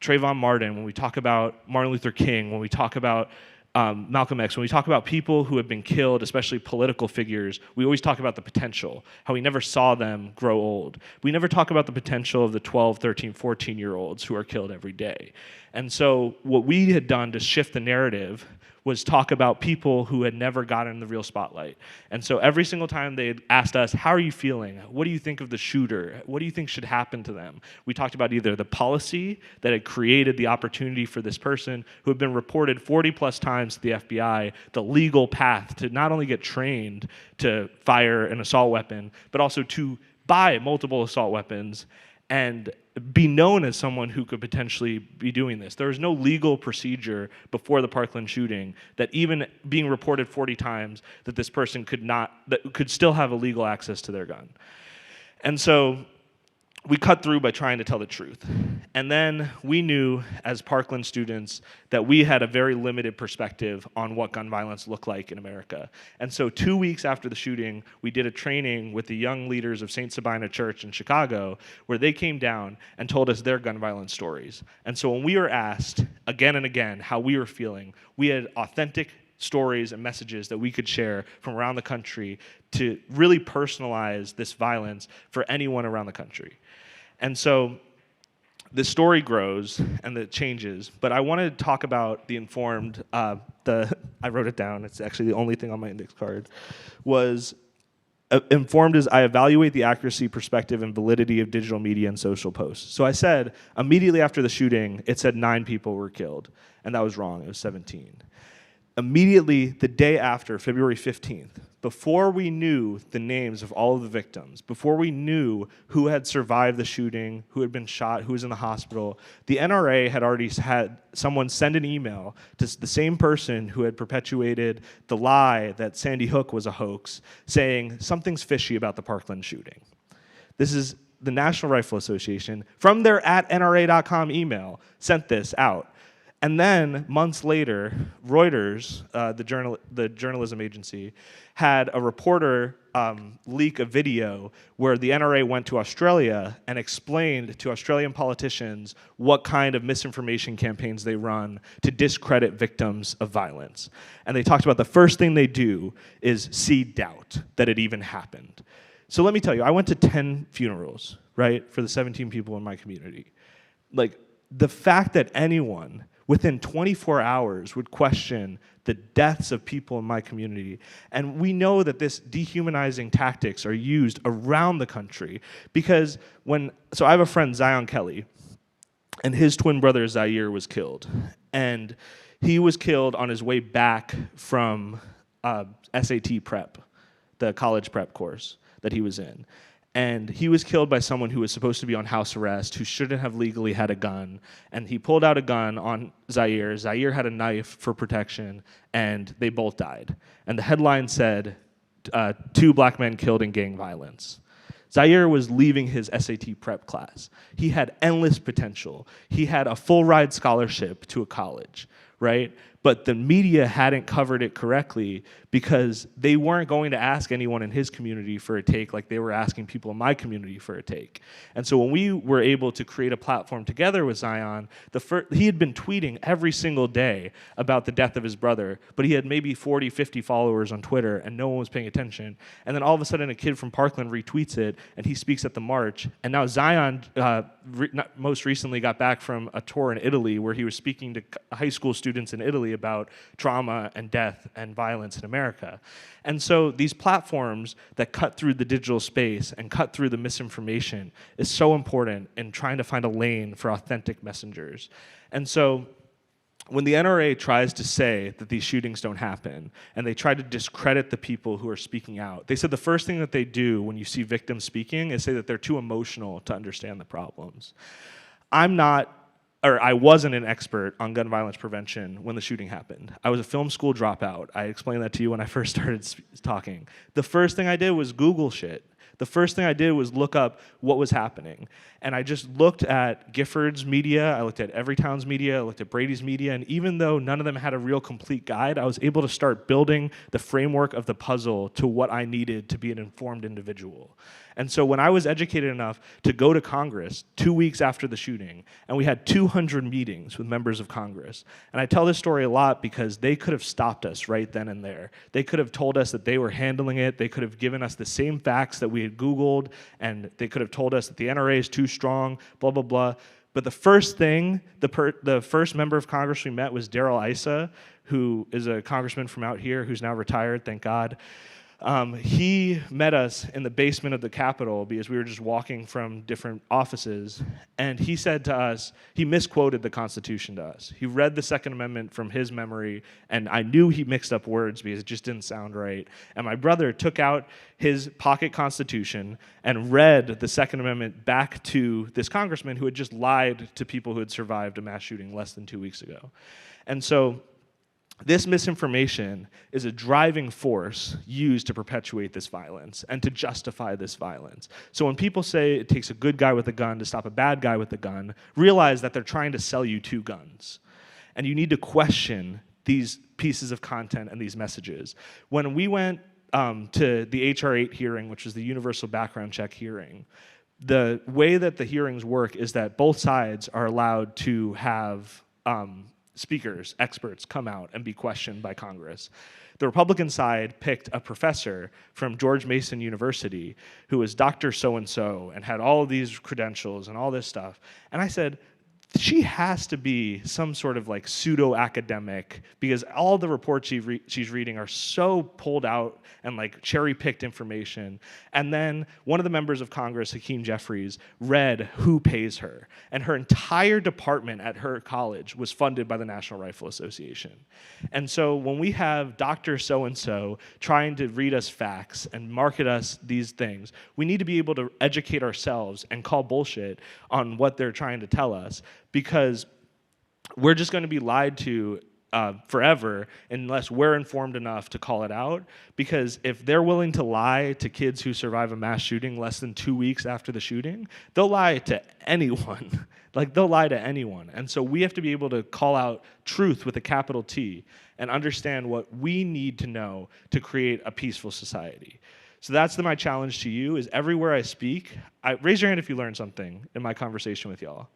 Trayvon Martin, when we talk about Martin Luther King, when we talk about Malcolm X, when we talk about people who have been killed, especially political figures, we always talk about the potential, how we never saw them grow old. We never talk about the potential of the 12, 13, 14-year-olds who are killed every day. And so what we had done to shift the narrative was talk about people who had never gotten the real spotlight. And so every single time they had asked us, how are you feeling? What do you think of the shooter? What do you think should happen to them? We talked about either the policy that had created the opportunity for this person who had been reported 40+ times to the FBI, the legal path to not only get trained to fire an assault weapon, but also to buy multiple assault weapons and be known as someone who could potentially be doing this. There was no legal procedure before the Parkland shooting that even being reported 40 times that this person could still have illegal access to their gun. And so we cut through by trying to tell the truth. And then we knew as Parkland students that we had a very limited perspective on what gun violence looked like in America. And so 2 weeks after the shooting, we did a training with the young leaders of St. Sabina Church in Chicago, where they came down and told us their gun violence stories. And so when we were asked again and again how we were feeling, we had authentic stories and messages that we could share from around the country to really personalize this violence for anyone around the country. And so the story grows and it changes, but I wanted to talk about the informed, I wrote it down, it's actually the only thing on my index card, was informed as I evaluate the accuracy, perspective, and validity of digital media and social posts. So I said, immediately after the shooting, it said 9 people were killed, and that was wrong, it was 17. Immediately the day after, February 15th, before we knew the names of all of the victims, before we knew who had survived the shooting, who had been shot, who was in the hospital, the NRA had already had someone send an email to the same person who had perpetuated the lie that Sandy Hook was a hoax, saying something's fishy about the Parkland shooting. This is the National Rifle Association, from their @nra.com email, sent this out. And then, months later, Reuters, the journalism agency, had a reporter leak a video where the NRA went to Australia and explained to Australian politicians what kind of misinformation campaigns they run to discredit victims of violence. And they talked about the first thing they do is seed doubt that it even happened. So let me tell you, I went to 10 funerals, right, for the 17 people in my community. Like, the fact that anyone within 24 hours would question the deaths of people in my community. And we know that this dehumanizing tactics are used around the country because so I have a friend, Zion Kelly, and his twin brother, Zaire, was killed. And he was killed on his way back from SAT prep, the college prep course that he was in. And he was killed by someone who was supposed to be on house arrest, who shouldn't have legally had a gun. And he pulled out a gun on Zaire. Zaire had a knife for protection, and they both died. And the headline said, 2 black men killed in gang violence. Zaire was leaving his SAT prep class. He had endless potential. He had a full ride scholarship to a college, right? But the media hadn't covered it correctly because they weren't going to ask anyone in his community for a take like they were asking people in my community for a take. And so when we were able to create a platform together with Zion, he had been tweeting every single day about the death of his brother, but he had maybe 40, 50 followers on Twitter and no one was paying attention. And then all of a sudden a kid from Parkland retweets it and he speaks at the march. And now Zion most recently got back from a tour in Italy where he was speaking to high school students in Italy about trauma and death and violence in America. And so these platforms that cut through the digital space and cut through the misinformation is so important in trying to find a lane for authentic messengers. And so when the NRA tries to say that these shootings don't happen and they try to discredit the people who are speaking out, they said the first thing that they do when you see victims speaking is say that they're too emotional to understand the problems. I wasn't an expert on gun violence prevention when the shooting happened. I was a film school dropout. I explained that to you when I first started talking. The first thing I did was Google shit. The first thing I did was look up what was happening. And I just looked at Gifford's media, I looked at Everytown's media, I looked at Brady's media, and even though none of them had a real complete guide, I was able to start building the framework of the puzzle to what I needed to be an informed individual. And so when I was educated enough to go to Congress 2 weeks after the shooting, and we had 200 meetings with members of Congress, and I tell this story a lot because they could have stopped us right then and there. They could have told us that they were handling it, they could have given us the same facts that we had Googled, and they could have told us that the NRA is too strong, blah, blah, blah. But the first thing, the first member of Congress we met was Darrell Issa, who is a congressman from out here who's now retired, thank God. He met us in the basement of the Capitol because we were just walking from different offices, and he said to us, he misquoted the Constitution to us. He read the Second Amendment from his memory, and I knew he mixed up words because it just didn't sound right. And my brother took out his pocket Constitution and read the Second Amendment back to this congressman who had just lied to people who had survived a mass shooting less than 2 weeks ago. And so this misinformation is a driving force used to perpetuate this violence and to justify this violence. So when people say it takes a good guy with a gun to stop a bad guy with a gun, realize that they're trying to sell you 2 guns. And you need to question these pieces of content and these messages. When we went to the HR 8 hearing, which is the universal background check hearing, the way that the hearings work is that both sides are allowed to have speakers, experts come out and be questioned by Congress. The Republican side picked a professor from George Mason University who was Dr. So-and-so and had all of these credentials and all this stuff. And I said, she has to be some sort of like pseudo-academic because all the reports she's reading are so pulled out and like cherry-picked information. And then one of the members of Congress, Hakeem Jeffries, read who pays her. And her entire department at her college was funded by the National Rifle Association. And so when we have Dr. So-and-so trying to read us facts and market us these things, we need to be able to educate ourselves and call bullshit on what they're trying to tell us, because we're just going to be lied to forever unless we're informed enough to call it out. Because if they're willing to lie to kids who survive a mass shooting less than 2 weeks after the shooting, they'll lie to anyone. Like, they'll lie to anyone. And so we have to be able to call out truth with a capital T and understand what we need to know to create a peaceful society. So that's my challenge to you, is everywhere I speak, raise your hand if you learned something in my conversation with y'all.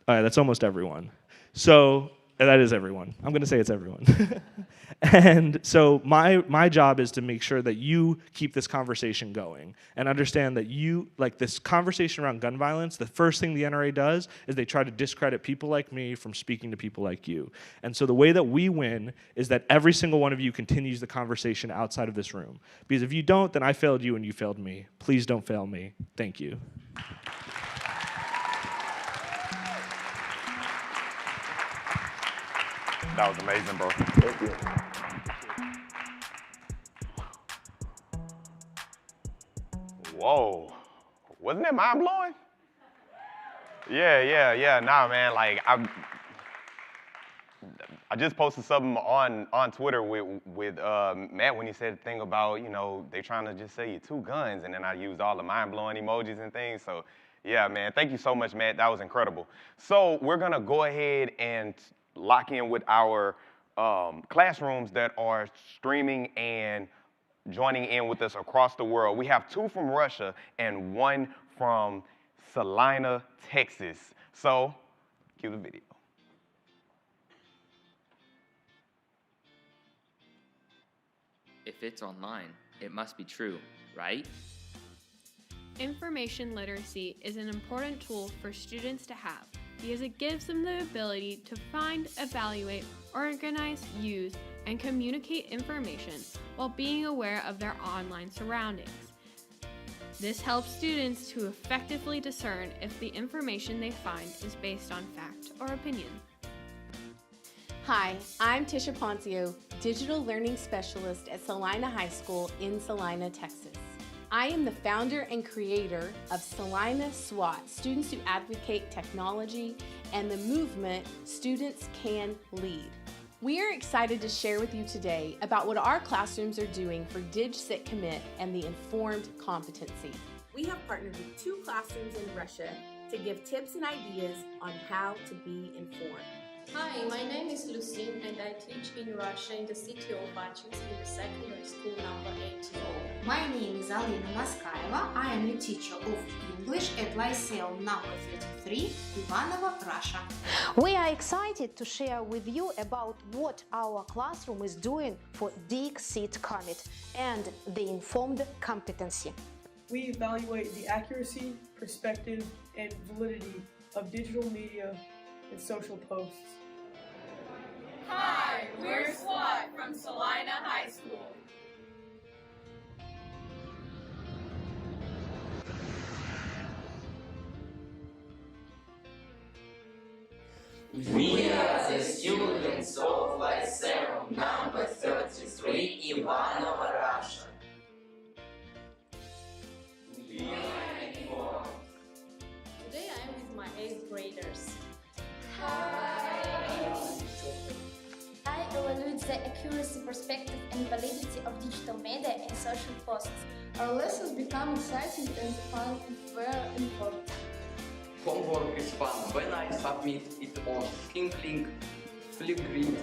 All right, that's almost everyone. So that is everyone. I'm going to say it's everyone. And so my job is to make sure that you keep this conversation going and understand that you, like this conversation around gun violence, the first thing the NRA does is they try to discredit people like me from speaking to people like you. And so the way that we win is that every single one of you continues the conversation outside of this room. Because if you don't, then I failed you and you failed me. Please don't fail me. Thank you. That was amazing, bro. Thank you. Whoa, wasn't that mind blowing? Yeah. Nah, man, like I just posted something on Twitter with Matt when he said the thing about, you know, they trying to just say you 2 guns, and then I used all the mind-blowing emojis and things. So yeah, man, thank you so much, Matt. That was incredible. So we're gonna go ahead and lock in with our classrooms that are streaming and joining in with us across the world. We have 2 from Russia and 1 from Salina, Texas. So cue the video. If it's online, it must be true, right? Information literacy is an important tool for students to have because it gives them the ability to find, evaluate, organize, use, and communicate information while being aware of their online surroundings. This helps students to effectively discern if the information they find is based on fact or opinion. Hi, I'm Tisha Poncio, Digital Learning Specialist at Salina High School in Salina, Texas. I am the founder and creator of Salina SWAT, Students Who Advocate Technology, and the movement Students Can Lead. We are excited to share with you today about what our classrooms are doing for DigCitCommit and the informed competency. We have partnered with 2 classrooms in Russia to give tips and ideas on how to be informed. Hi, my name is Lucine and I teach in Russia in the city of Bachynsk in the secondary school number 18. My name is Alina Maskaeva. I am a teacher of English at Lyceum number 33, Ivanovo, Russia. We are excited to share with you about what our classroom is doing for DigCitCommit and the informed competency. We evaluate the accuracy, perspective, and validity of digital media and social posts. Hi, we're SWAT from Salina High School. We are the students of Lyceum number 33, Ivanovo, Russia. We are informed. Today I am with my 8th graders. I evaluate the accuracy, perspective, and validity of digital media and social posts. Our lessons become exciting and fun if we're informed. Homework is fun when I submit it on Flipgrid,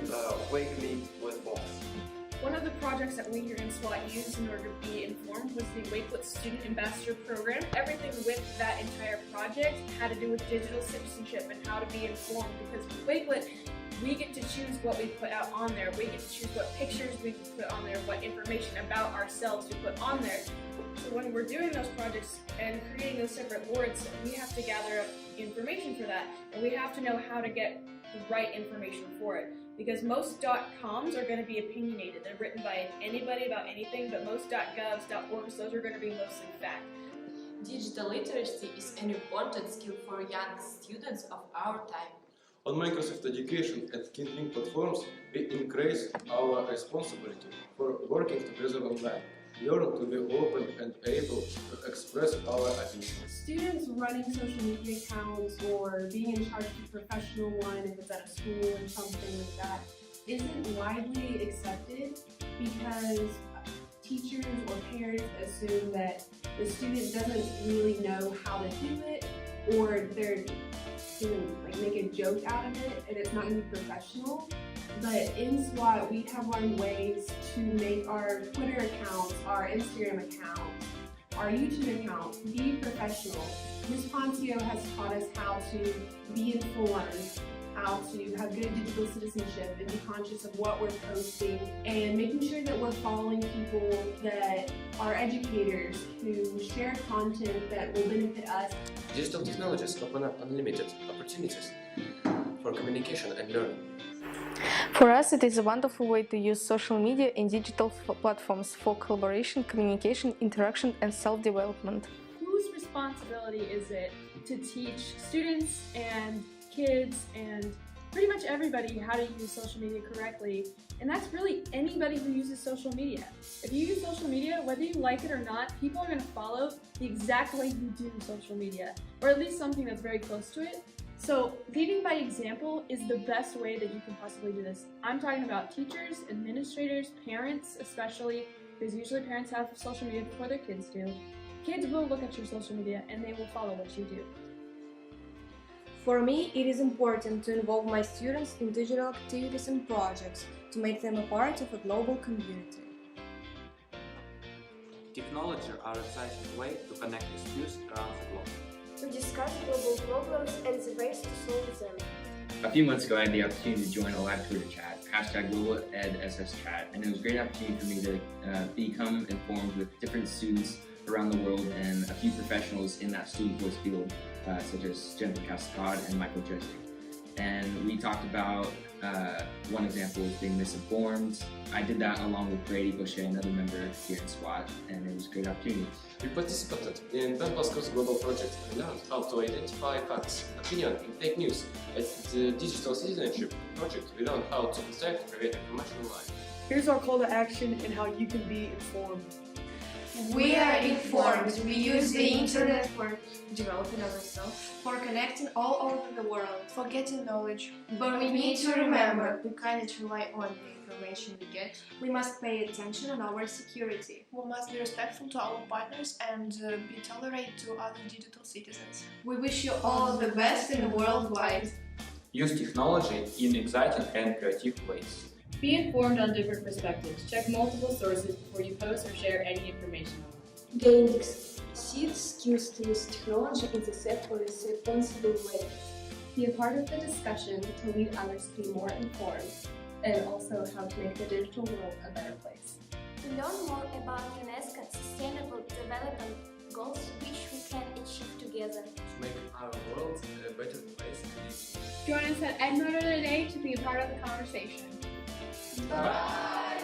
Wakelet platforms. One of the projects that we here in SWAT used in order to be informed was the Wakelet Student Ambassador Program. Everything with that entire project had to do with digital citizenship and how to be informed, because with Wakelet, we get to choose what we put out on there. We get to choose what pictures we put on there, what information about ourselves we put on there. So when we're doing those projects and creating those separate boards, we have to gather up information for that, and we have to know how to get the right information for it. Because most .coms are going to be opinionated. They're written by anybody about anything, but most .govs, .orgs, those are going to be mostly fact. Digital literacy is an important skill for young students of our time. On Microsoft Education and Kindling platforms, we increase our responsibility for working together online. Learn to be open and able to express our opinions. Students running social media accounts or being in charge of a professional one, if it's at a school or something like that, isn't widely accepted because teachers or parents assume that the student doesn't really know how to do it, or they're going to make a joke out of it and it's not going to be professional. But in SWAT, we have learned ways to make our Twitter accounts, our Instagram accounts, our YouTube accounts be professional. Ms. Poncio has taught us how to be informed, how to have good digital citizenship and be conscious of what we're posting, and making sure that we're following people that are educators who share content that will benefit us. Digital technologies open up unlimited opportunities for communication and learning. For us, it is a wonderful way to use social media and digital platforms for collaboration, communication, interaction, and self-development. Whose responsibility is it to teach students and kids and pretty much everybody how to use social media correctly, and that's really anybody who uses social media. If you use social media, whether you like it or not, people are going to follow the exact way you do social media, or at least something that's very close to it. So leading by example is the best way that you can possibly do this. I'm talking about teachers, administrators, parents especially, because usually parents have social media before their kids do. Kids will look at your social media and they will follow what you do. For me, it is important to involve my students in digital activities and projects to make them a part of a global community. Technology are a exciting way to connect with youth around the globe. To discuss global problems and the ways to solve them. A few months ago, I had the opportunity to join a live Twitter chat, #GlobalEdSSChat, and it was a great opportunity for me to become informed with different students around the world and a few professionals in that student voice field, such as Jennifer Cascade and Michael Jesnick. And we talked about one example was being misinformed. I did that along with Brady Boucher, another member here in SWAT, and it was a great opportunity. We participated in Ben Pascal's global project and learned how to identify facts, opinion, and fake news. At the Digital Citizenship project, we learned how to detect private information online. Here's our call to action and how you can be informed. We are informed. We use the internet for developing ourselves, for connecting all over the world, for getting knowledge. But we need to remember we cannot rely on the information we get. We must pay attention on our security. We must be respectful to our partners and be tolerant to other digital citizens. We wish you all the best in the worldwide. Use technology in exciting and creative ways. Be informed on different perspectives. Check multiple sources before you post or share any information online. Gain skills to use technology in the safe or responsible way. Be a part of the discussion to lead others to be more informed, and also how to make the digital world a better place. To learn more about UNESCO Sustainable Development Goals which we can achieve together. To make our world a better place to live. Join us at Edmodo today to be a part of the conversation. Bye!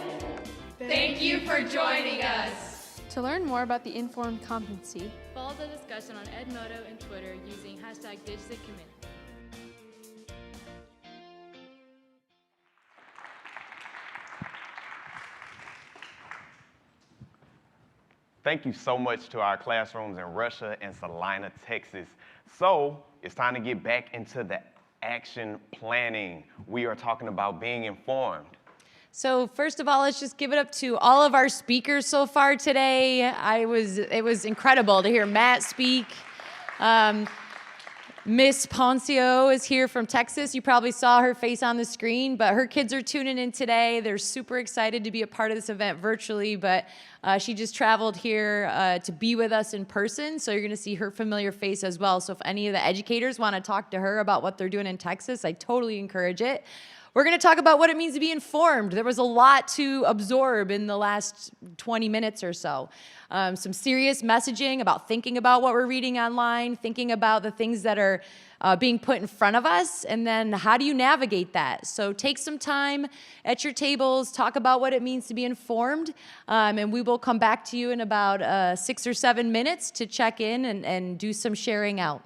Thank you for joining us! To learn more about the informed competency, follow the discussion on Edmodo and Twitter using #DigCitCommit. Thank you so much to our classrooms in Russia and Salina, Texas. So it's time to get back into the action planning. We are talking about being informed. So first of all, let's just give it up to all of our speakers so far today. It was incredible to hear Matt speak. Miss Poncio is here from Texas. You probably saw her face on the screen, but her kids are tuning in today. They're super excited to be a part of this event virtually, but she just traveled here to be with us in person, so you're gonna see her familiar face as well. So if any of the educators wanna talk to her about what they're doing in Texas, I totally encourage it. We're going to talk about what it means to be informed. There was a lot to absorb in the last 20 minutes or so. Some serious messaging about thinking about what we're reading online, thinking about the things that are being put in front of us, and then how do you navigate that? So take some time at your tables, talk about what it means to be informed, and we will come back to you in about 6 or 7 minutes to check in and do some sharing out.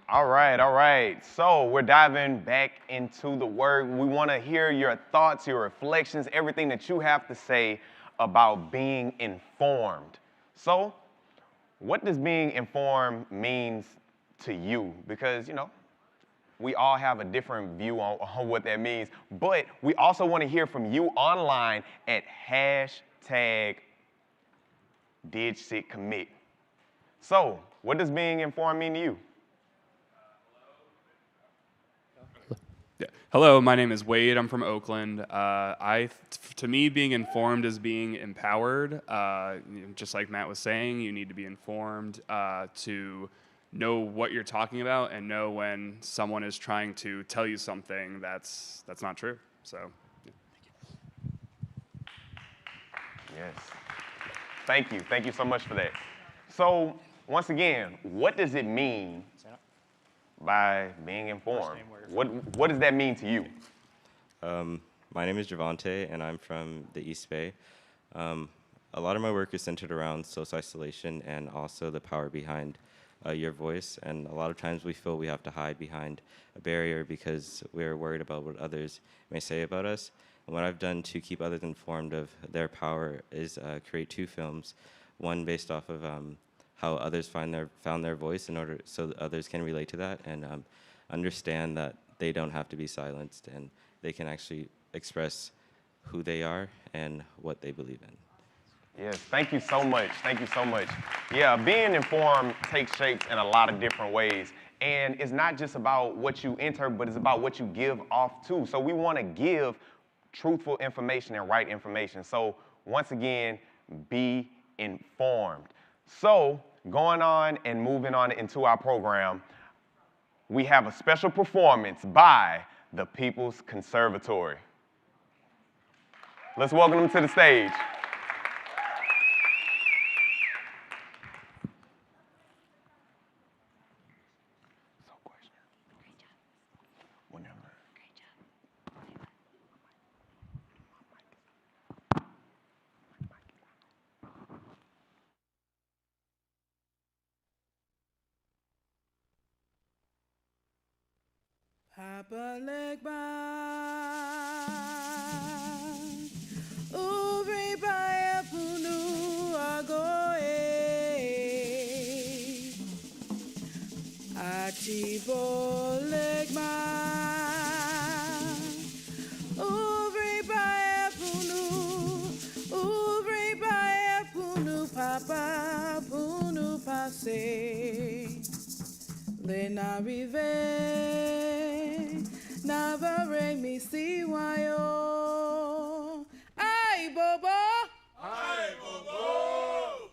All right. So we're diving back into the word. We want to hear your thoughts, your reflections, everything that you have to say about being informed. So what does being informed mean to you? Because, we all have a different view on what that means, but we also want to hear from you online at #DigCitCommit. So, what does being informed mean to you? Yeah. Hello, my name is Wade. I'm from Oakland. To me, being informed is being empowered. Just like Matt was saying, you need to be informed to know what you're talking about and know when someone is trying to tell you something that's not true. So, yeah. Yes. Thank you so much for that. So, once again, what does it mean by being informed? What does that mean to you? My name is Javante, and I'm from the East Bay. A lot of my work is centered around social isolation and also the power behind your voice. And a lot of times we feel we have to hide behind a barrier because we're worried about what others may say about us. And what I've done to keep others informed of their power is create 2 films, one based off of how others found their voice in order so that others can relate to that and understand that they don't have to be silenced and they can actually express who they are and what they believe in. Yes, thank you so much. Yeah, being informed takes shapes in a lot of different ways. And it's not just about what you enter, but it's about what you give off too. So we want to give truthful information and right information. So once again, be informed. So going on and moving on into our program, we have a special performance by the People's Conservatory. Let's welcome them to the stage. Papa leg back, uvri baya punu agoe, atibo leg back, uvri baya punu, papa punu passe, le n'arrive. Never me see why yo. Ay bobo. Ay bobo.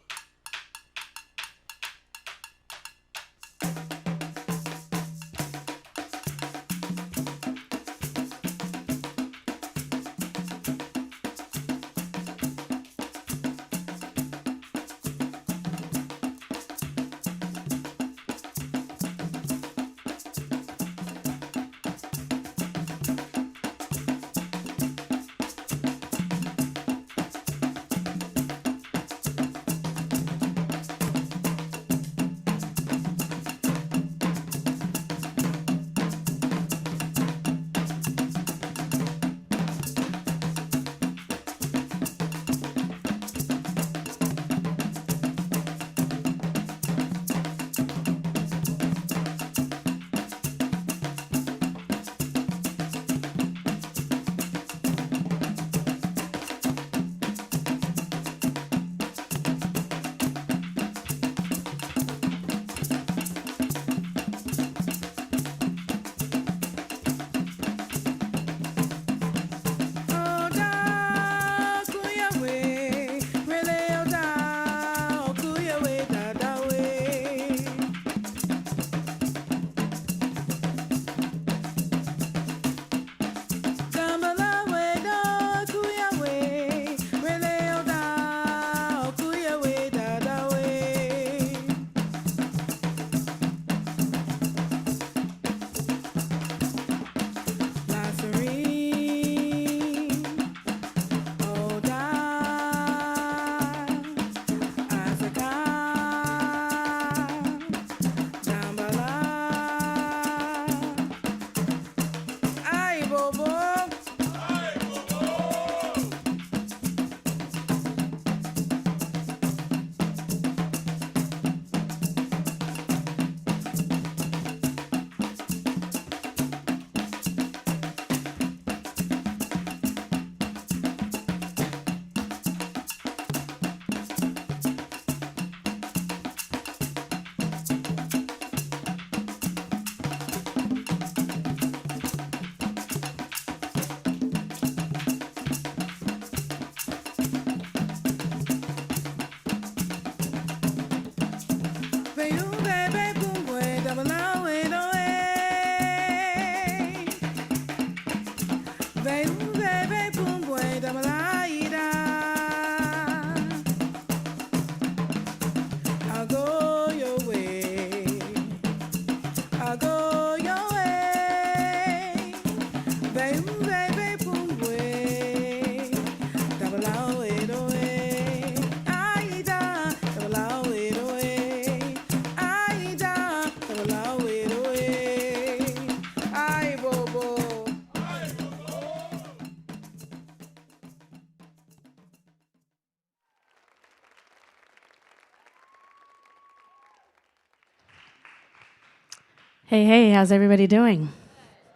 Hey, hey, how's everybody doing?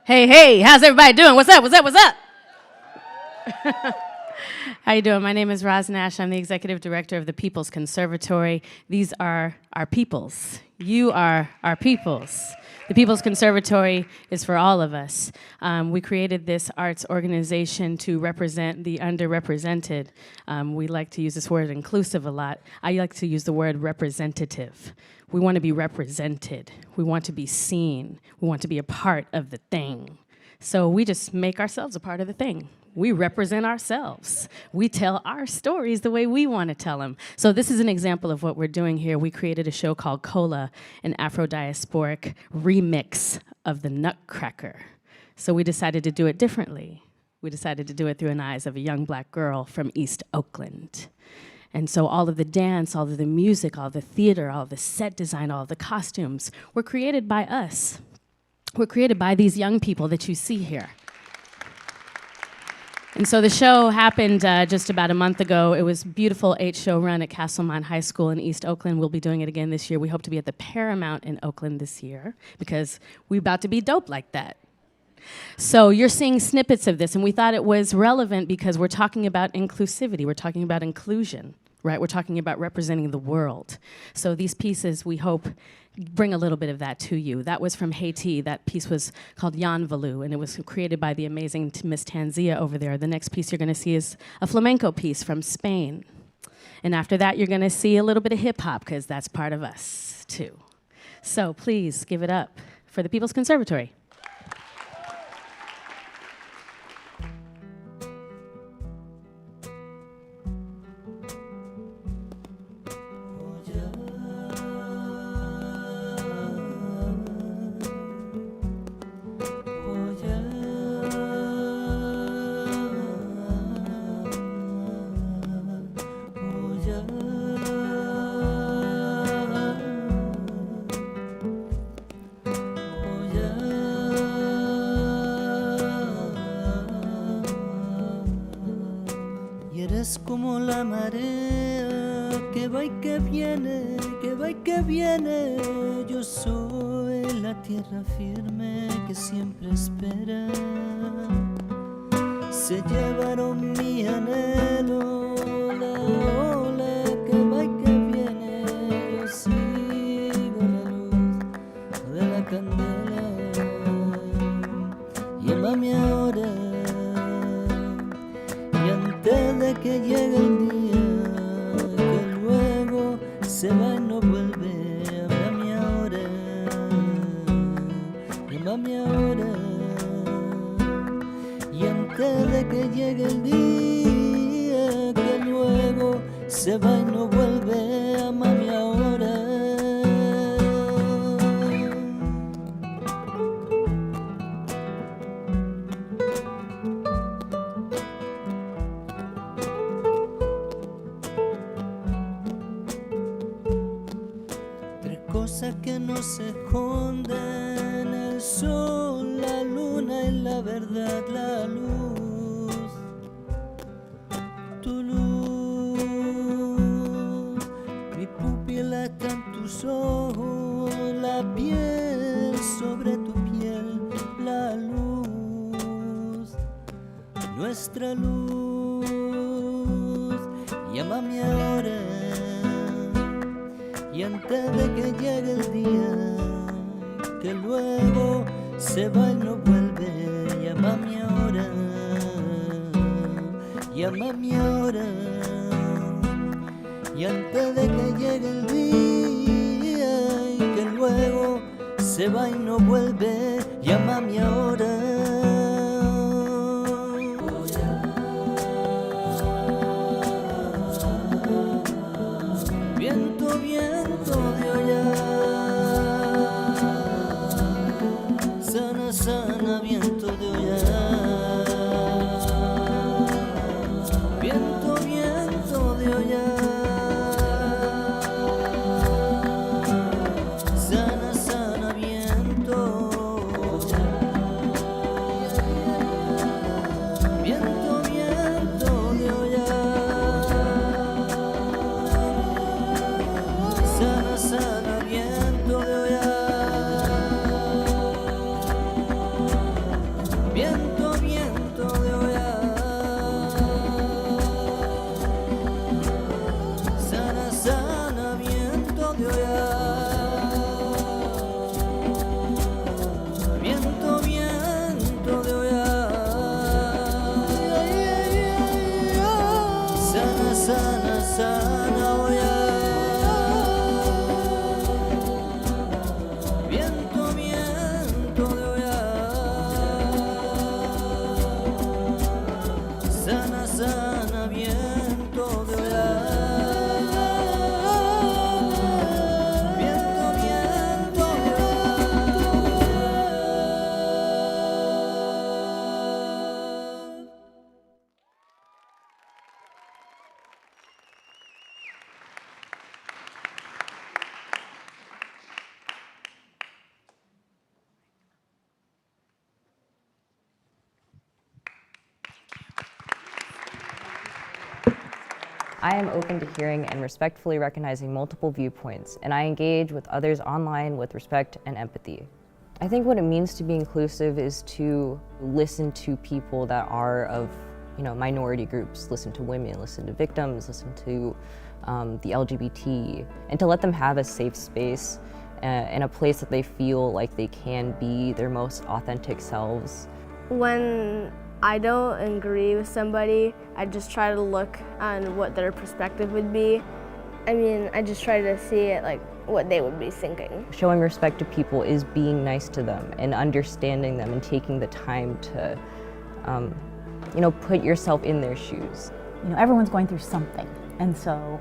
Hey, hey, how's everybody doing? What's up, what's up, what's up? How you doing? My name is Roz Nash. I'm the executive director of the People's Conservatory. These are our peoples. You are our peoples. The People's Conservatory is for all of us. We created this arts organization to represent the underrepresented. We like to use this word inclusive a lot. I like to use the word representative. We want to be represented. We want to be seen. We want to be a part of the thing. So we just make ourselves a part of the thing. We represent ourselves. We tell our stories the way we want to tell them. So this is an example of what we're doing here. We created a show called Cola, an Afro-diasporic remix of the Nutcracker. So we decided to do it differently. We decided to do it through the eyes of a young black girl from East Oakland. And so all of the dance, all of the music, all the theater, all the set design, all of the costumes were created by us. Were created by these young people that you see here. And so the show happened just about a month ago. It was a beautiful 8-show run at Castlemont High School in East Oakland. We'll be doing it again this year. We hope to be at the Paramount in Oakland this year because we're about to be dope like that. So you're seeing snippets of this, and we thought it was relevant because we're talking about inclusivity. We're talking about inclusion, right? We're talking about representing the world. So these pieces, we hope, bring a little bit of that to you. That was from Haiti. That piece was called Yanvalu, and it was created by the amazing Miss Tanzia over there. The next piece you're going to see is a flamenco piece from Spain. And after that, you're going to see a little bit of hip-hop, because that's part of us, too. So please give it up for the People's Conservatory. Eres como la marea que va y que viene, que va y que viene. Yo soy la tierra firme que siempre espera. Se llevaron mi anhelo, la ola que va y que viene. Yo sigo la luz de la candela. Llámame ahora. Y antes de que llegue el día, que luego se va y no vuelve, háblame ahora, llámame ahora. Y antes de que llegue el día, que luego se va y no vuelve, ámame ahora. Cosas que no se esconden, el sol, la luna y la verdad, la luz, tu luz, mi pupila está en tus ojos, la piel sobre tu piel, la luz, nuestra luz, llámame ahora. Y antes de que llegue el día, que luego se va y no vuelve, llámame ahora, llámame ahora. Y antes de que llegue el día, y que luego se va y no vuelve, llámame ahora. Viento, viento de olla, sana, sana, viento de olla. Viento, viento de olla, sana, sana, viento. Viento, viento de olla, sana, sana, viento de olla. Viento, viento de olla, sana, sana, viento de olla. Viento, viento de olla, sana, sana, sana olla. Viento, viento de olla, sana, sana, viento de olla. Viento, viento de olla. I am open to hearing and respectfully recognizing multiple viewpoints, and I engage with others online with respect and empathy. I think what it means to be inclusive is to listen to people that are of, minority groups, listen to women, listen to victims, listen to the LGBT, and to let them have a safe space and a place that they feel like they can be their most authentic selves. When I don't agree with somebody, I just try to look on what their perspective would be. I just try to see it like what they would be thinking. Showing respect to people is being nice to them and understanding them and taking the time to, put yourself in their shoes. Everyone's going through something, and so,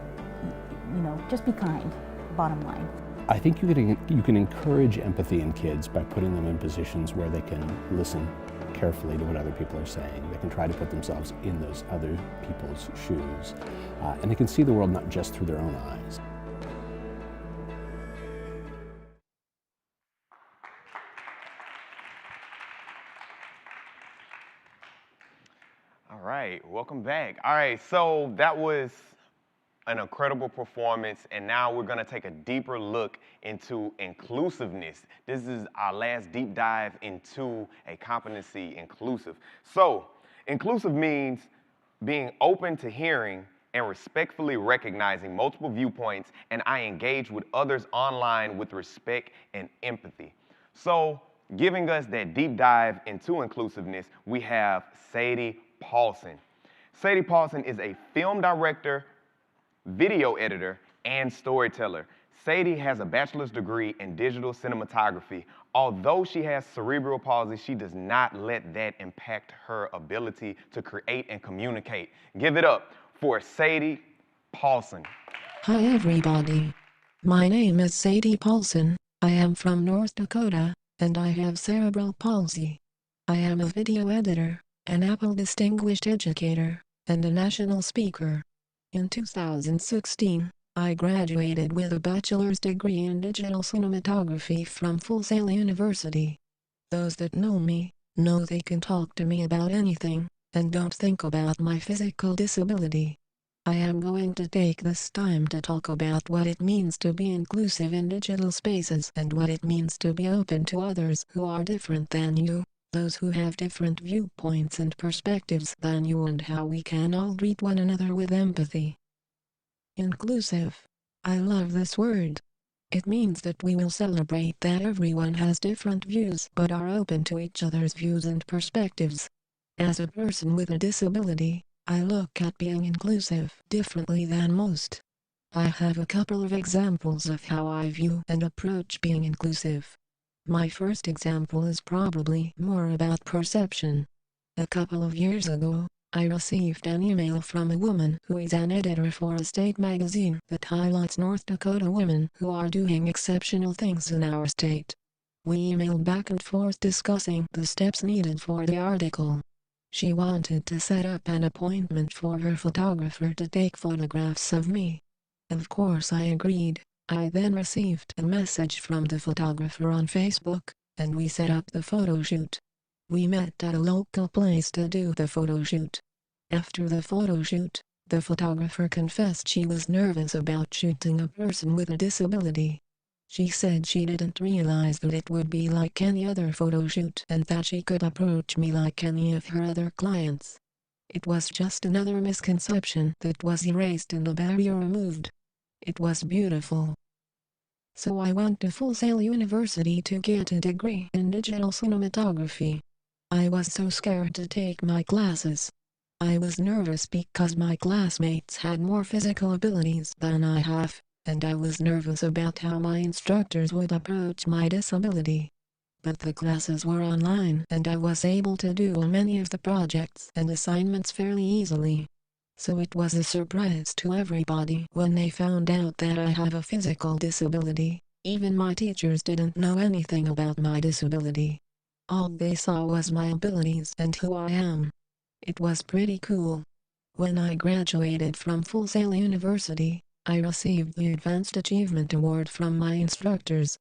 just be kind, bottom line. I think you can encourage empathy in kids by putting them in positions where they can listen carefully to what other people are saying. They can try to put themselves in those other people's shoes, and they can see the world not just through their own eyes. All right, welcome back. All right, so that was an incredible performance, and now we're gonna take a deeper look into inclusiveness. This is our last deep dive into a competency inclusive. So, inclusive means being open to hearing and respectfully recognizing multiple viewpoints, and I engage with others online with respect and empathy. So, giving us that deep dive into inclusiveness, we have Sadie Paulson. Sadie Paulson is a film director, video editor, and storyteller. Sadie has a bachelor's degree in digital cinematography. Although she has cerebral palsy, she does not let that impact her ability to create and communicate. Give it up for Sadie Paulson. Hi everybody. My name is Sadie Paulson. I am from North Dakota, and I have cerebral palsy. I am a video editor, an Apple Distinguished Educator, and a national speaker. In 2016, I graduated with a bachelor's degree in digital cinematography from Full Sail University. Those that know me, know they can talk to me about anything, and don't think about my physical disability. I am going to take this time to talk about what it means to be inclusive in digital spaces and what it means to be open to others who are different than you, those who have different viewpoints and perspectives than you, and how we can all treat one another with empathy. Inclusive. I love this word. It means that we will celebrate that everyone has different views but are open to each other's views and perspectives. As a person with a disability, I look at being inclusive differently than most. I have a couple of examples of how I view and approach being inclusive. My first example is probably more about perception. A couple of years ago, I received an email from a woman who is an editor for a state magazine that highlights North Dakota women who are doing exceptional things in our state. We emailed back and forth discussing the steps needed for the article. She wanted to set up an appointment for her photographer to take photographs of me. Of course I agreed. I then received a message from the photographer on Facebook, and we set up the photo shoot. We met at a local place to do the photo shoot. After the photo shoot, the photographer confessed she was nervous about shooting a person with a disability. She said she didn't realize that it would be like any other photo shoot and that she could approach me like any of her other clients. It was just another misconception that was erased and a barrier removed. It was beautiful. So I went to Full Sail University to get a degree in digital cinematography. I was so scared to take my classes. I was nervous because my classmates had more physical abilities than I have, and I was nervous about how my instructors would approach my disability. But the classes were online and I was able to do many of the projects and assignments fairly easily. So it was a surprise to everybody when they found out that I have a physical disability. Even my teachers didn't know anything about my disability. All they saw was my abilities and who I am. It was pretty cool. When I graduated from Full Sail University, I received the Advanced Achievement Award from my instructors.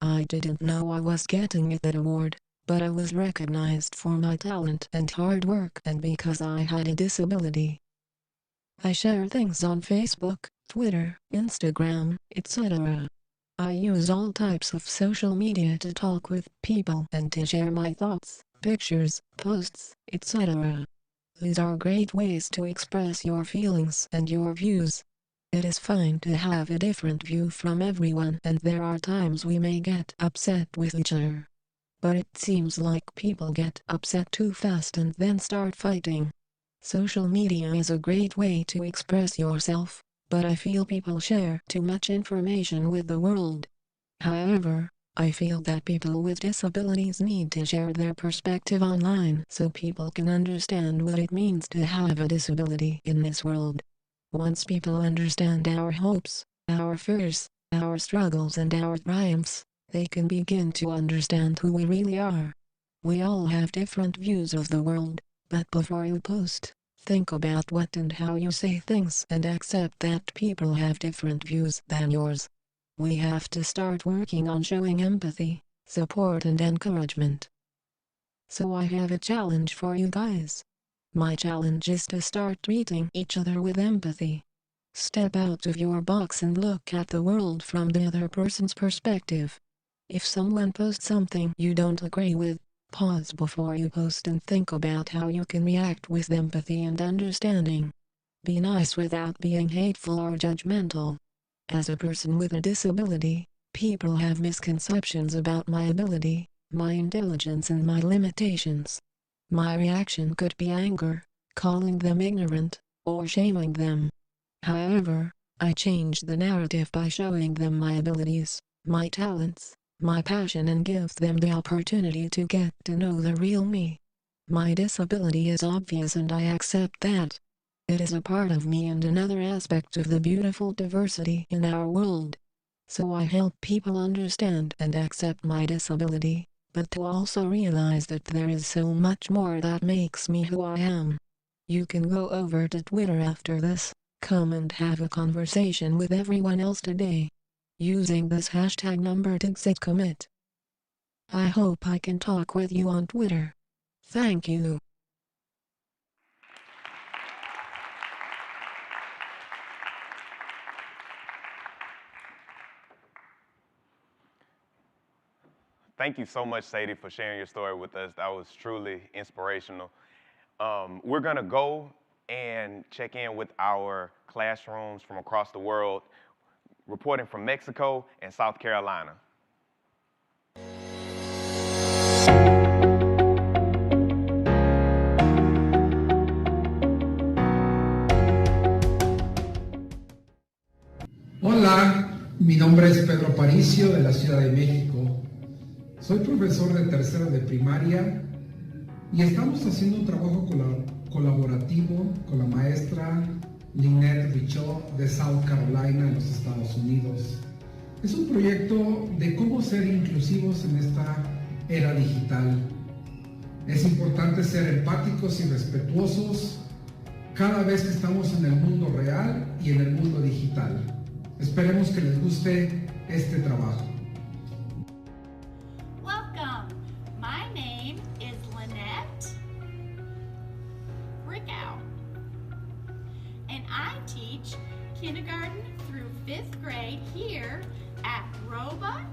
I didn't know I was getting that award, but I was recognized for my talent and hard work and because I had a disability. I share things on Facebook, Twitter, Instagram, etc. I use all types of social media to talk with people and to share my thoughts, pictures, posts, etc. These are great ways to express your feelings and your views. It is fine to have a different view from everyone, and there are times we may get upset with each other. But it seems like people get upset too fast and then start fighting. Social media is a great way to express yourself, but I feel people share too much information with the world. However, I feel that people with disabilities need to share their perspective online so people can understand what it means to have a disability in this world. Once people understand our hopes, our fears, our struggles and our triumphs, they can begin to understand who we really are. We all have different views of the world. But before you post, think about what and how you say things and accept that people have different views than yours. We have to start working on showing empathy, support and encouragement. So I have a challenge for you guys. My challenge is to start treating each other with empathy. Step out of your box and look at the world from the other person's perspective. If someone posts something you don't agree with, pause before you post and think about how you can react with empathy and understanding. Be nice without being hateful or judgmental. As a person with a disability, people have misconceptions about my ability, my intelligence and my limitations. My reaction could be anger, calling them ignorant, or shaming them. However, I changed the narrative by showing them my abilities, my talents, my passion and give them the opportunity to get to know the real me. My disability is obvious and I accept that. It is a part of me and another aspect of the beautiful diversity in our world. So I help people understand and accept my disability, but to also realize that there is so much more that makes me who I am. You can go over to Twitter after this, come and have a conversation with everyone else today, using this hashtag number DigCitCommit. I hope I can talk with you on Twitter. Thank you. Thank you so much, Sadie, for sharing your story with us. That was truly inspirational. We're going to go and check in with our classrooms from across the world, reporting from Mexico and South Carolina. Hola, mi nombre es Pedro Paricio de la Ciudad de México. Soy profesor de tercero de primaria y estamos haciendo un trabajo colaborativo con la maestra Lynette Richaud de South Carolina en los Estados Unidos. Es un proyecto de cómo ser inclusivos en esta era digital. Es importante ser empáticos y respetuosos cada vez que estamos en el mundo real y en el mundo digital. Esperemos que les guste este trabajo. Welcome. My name is Lynette Rickow, and I teach kindergarten through 5th grade here at Roebuck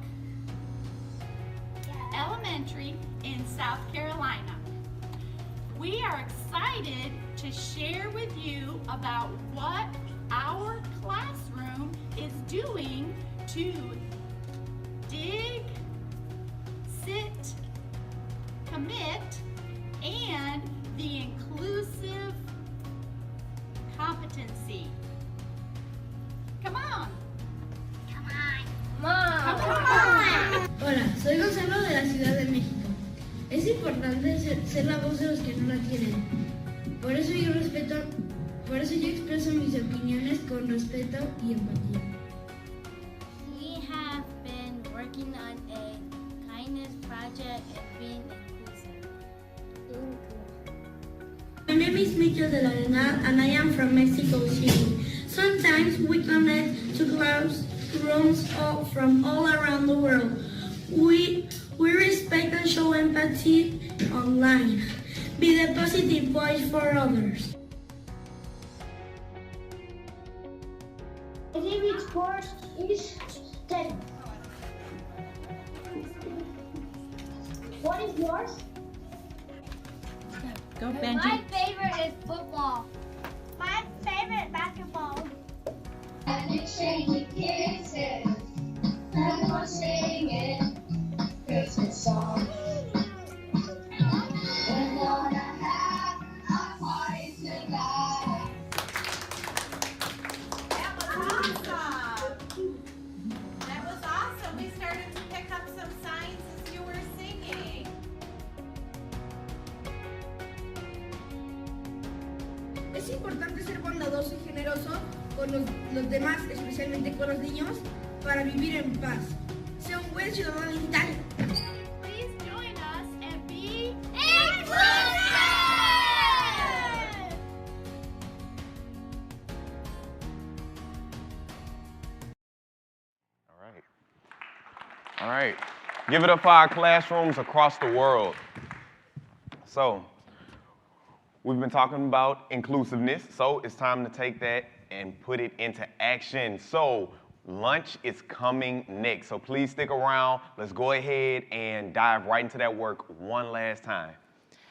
Elementary in South Carolina. We are excited to share with you about what our classroom is doing to dig, sit, commit, and the inclusive competency. Come on. Come on. Come on. Hola, soy Gonzalo de la Ciudad de México. Es importante ser la voz de los que no la tienen. Por eso yo expreso mis opiniones con respeto y empatía. We have been working on a kindness project and being inclusive. My name is Mitchell de la Arenal and I am from Mexico City. Sometimes we connect to classrooms from all around the world. We respect and show empathy online. Be the positive voice for others. My favorite sport is tennis. What is yours? Go, My Benji. favorite is football. My favorite basketball. And exchanging kisses. And we're singing Christmas songs. We're gonna have a party tonight. That was awesome. We started to pick up some signs as you were singing. Es importante ser bondadoso y generoso con los demás, especialmente con los niños, para vivir en paz. Sea un buen ciudadano digital. Please join us and be inclusive! All right. Give it up for our classrooms across the world. So, we've been talking about inclusiveness, so it's time to take that and put it into action. So, lunch is coming next, so please stick around. Let's go ahead and dive right into that work one last time.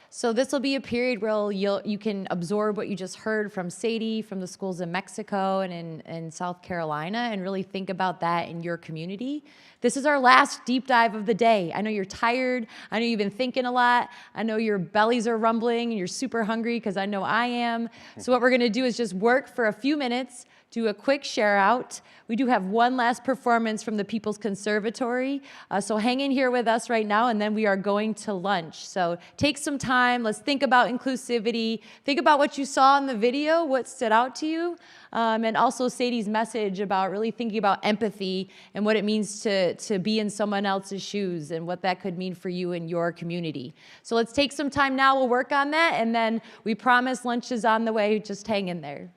So this will be a period where you can absorb what you just heard from Sadie, from the schools in Mexico and in South Carolina, and really think about that in your community. This is our last deep dive of the day. I know you're tired. I know you've been thinking a lot. I know your bellies are rumbling and you're super hungry, because I know I am. So what we're gonna do is just work for a few minutes, do a quick share out. We do have one last performance from the People's Conservatory. So hang in here with us right now, and then we are going to lunch. So take some time. Let's think about inclusivity. Think about what you saw in the video, what stood out to you, and also Sadie's message about really thinking about empathy and what it means to be in someone else's shoes and what that could mean for you and your community. So let's take some time now. We'll work on that, and then we promise lunch is on the way. Just hang in there.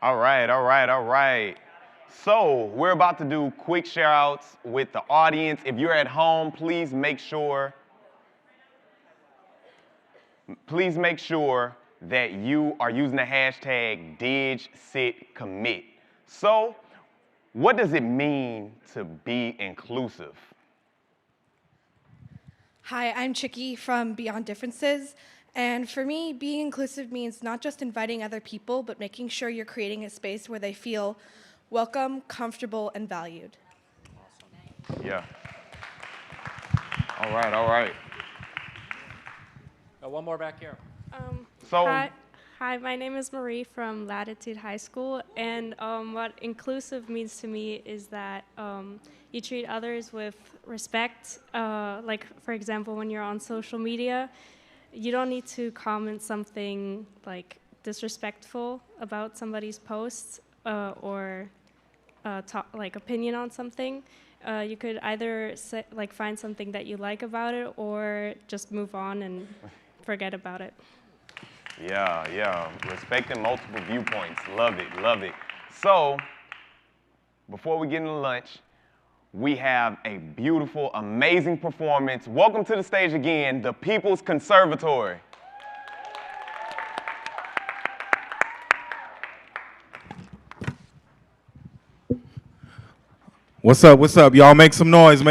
All right. So we're about to do quick shout outs with the audience. If you're at home, please make sure that you are using the hashtag DigCitCommit. So what does it mean to be inclusive? Hi, I'm Chicky from Beyond Differences. And for me, being inclusive means not just inviting other people, but making sure you're creating a space where they feel welcome, comfortable, and valued. Yeah. All right. One more back here. Hi, my name is Marie from Latitude High School, and what inclusive means to me is that you treat others with respect. Like, for example, when you're on social media, you don't need to comment something like disrespectful about somebody's posts or talk, like opinion on something. You could either find something that you like about it or just move on and forget about it. Yeah. Respecting multiple viewpoints. Love it. So, before we get into lunch, we have a beautiful, amazing performance. Welcome to the stage again, the People's Conservatory. What's up? Y'all make some noise. You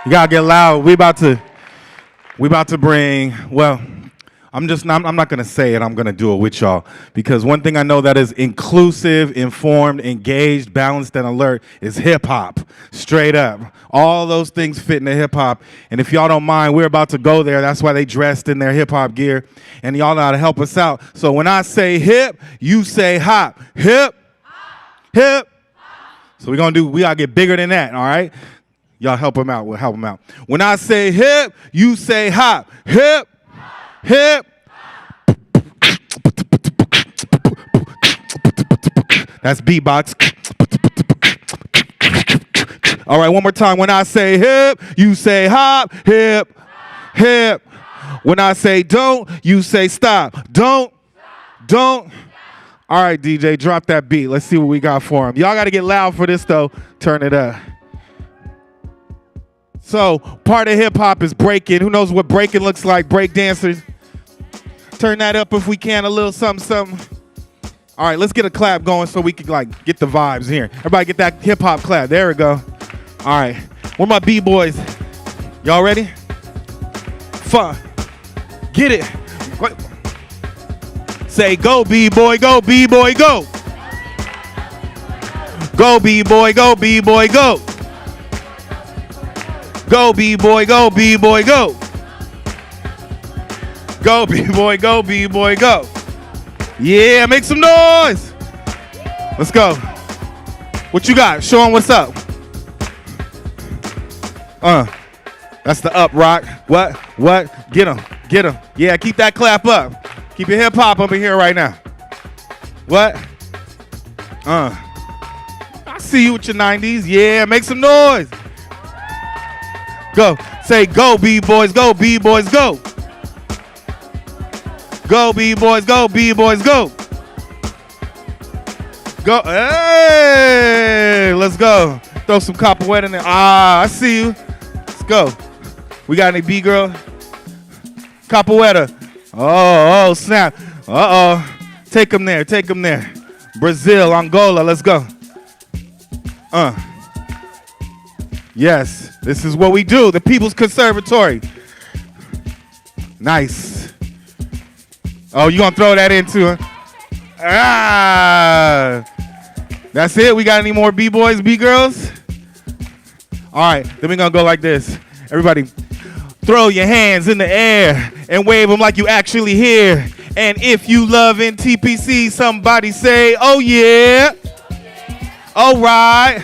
gotta get loud. We about to bring, well, I'm not gonna say it, I'm gonna do it with y'all. Because one thing I know that is inclusive, informed, engaged, balanced, and alert is hip hop. Straight up. All those things fit into hip hop. And if y'all don't mind, we're about to go there. That's why they dressed in their hip hop gear. And y'all know how to help us out. So when I say hip, you say hop. Hip, hip. So we gotta get bigger than that, all right? Y'all help them out, we'll help them out. When I say hip, you say hop. Hip, hip. That's beatbox. All right, one more time. When I say hip, you say hop. Hip, hip. When I say don't, you say stop. Don't. All right, DJ, drop that beat. Let's see what we got for him. Y'all got to get loud for this, though. Turn it up. So, part of hip-hop is breaking. Who knows what breaking looks like? Break dancers. Turn that up if we can, a little something. All right, let's get a clap going so we can, get the vibes here. Everybody get that hip-hop clap. There we go. All right. Where my B-boys? Y'all ready? Fun. Get it. What? Say, go, B-boy, go, B-boy, go. Go, B-boy, go, B-boy, go. Go, B-boy, go, B-boy, go. Go, B-boy, go, B-boy, go. Yeah, make some noise. Let's go. What you got? Show them what's up. That's the up rock. What? Get them. Yeah, keep that clap up. Keep your hip hop up in here right now. What? I see you with your 90s. Yeah, make some noise. Go. Say go, B-boys, go, B-boys, go. Go, B-boys, go, B-boys, go. Go. Hey, let's go. Throw some capoeira in there. I see you. Let's go. We got any B-girl? Capoeira. Oh, snap. Take them there. Brazil, Angola, let's go. Yes, this is what we do. The People's Conservatory. Nice. Oh, you gonna throw that in too, huh? That's it? We got any more B-boys, B-girls? All right, then we're gonna go like this. Everybody, throw your hands in the air and wave them like you actually here. And if you love NTPC, somebody say, oh yeah. All right.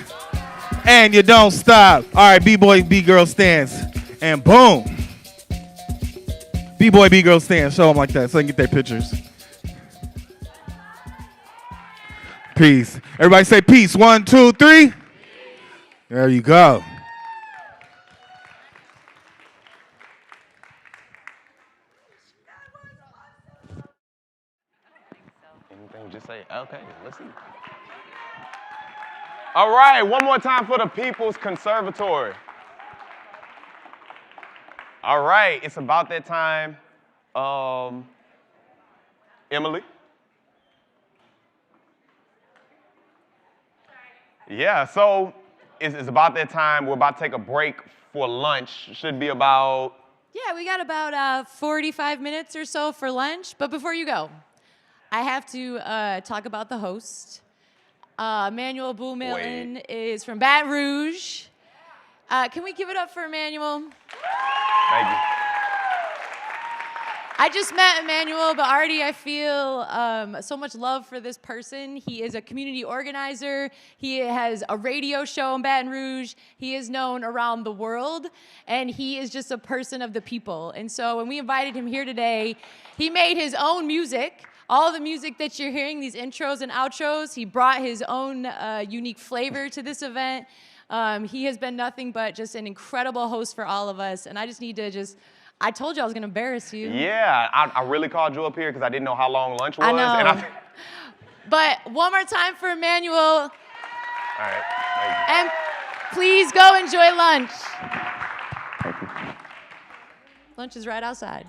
And you don't stop. All right, B-boy, B-girl stands. And boom. B-boy, B-girl stands. Show them like that so they can get their pictures. Peace. Everybody say peace. 1, 2, 3. There you go. Anything, just say, okay, let's see. All right, one more time for the People's Conservatory. All right, it's about that time. Emily? Yeah, so it's about that time. We're about to take a break for lunch. Should be about... Yeah, we got about 45 minutes or so for lunch. But before you go, I have to talk about the host. Emmanuel Boomillan is from Baton Rouge. Can we give it up for Emmanuel? Thank you. I just met Emmanuel, but already I feel so much love for this person. He is a community organizer. He has a radio show in Baton Rouge. He is known around the world, and he is just a person of the people. And so when we invited him here today, he made his own music. All the music that you're hearing, these intros and outros, he brought his own unique flavor to this event. He has been nothing but just an incredible host for all of us, and I just need to I told you I was going to embarrass you. Yeah, I really called you up here because I didn't know how long lunch was. I know. And But one more time for Emmanuel. All right, thank you. And please go enjoy lunch. Lunch is right outside.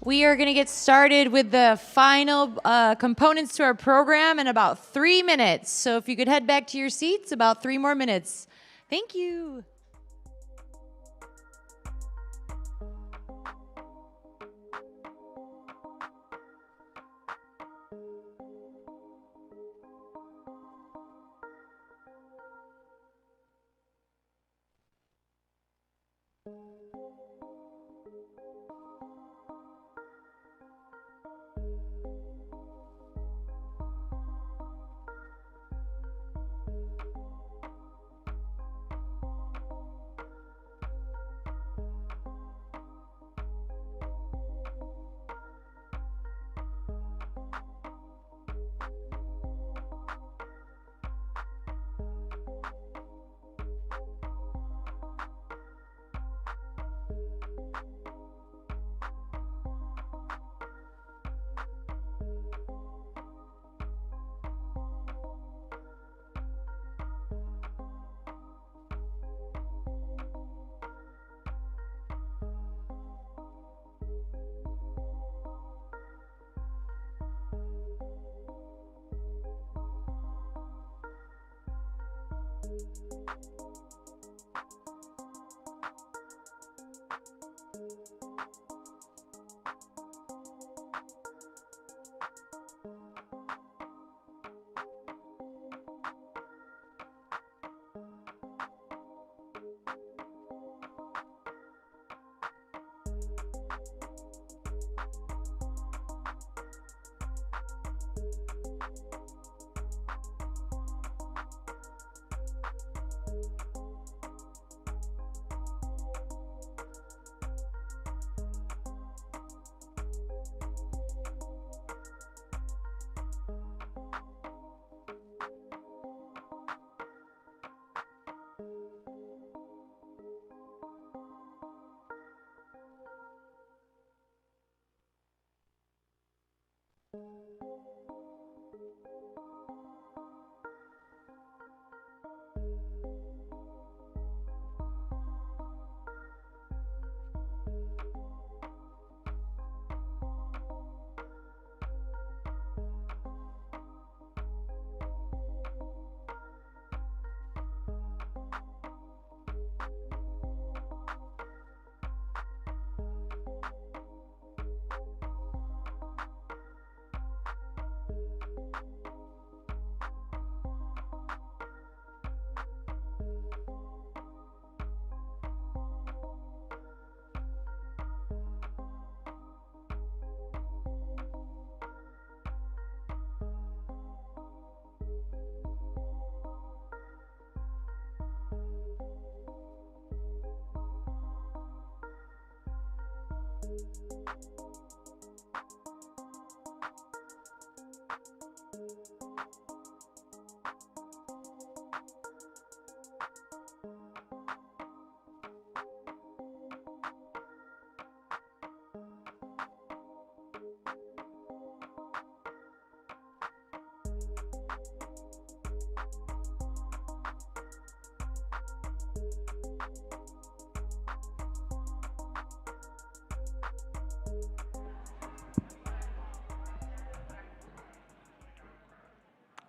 We are going to get started with the final components to our program in about 3 minutes. So if you could head back to your seats, about 3 more minutes. Thank you.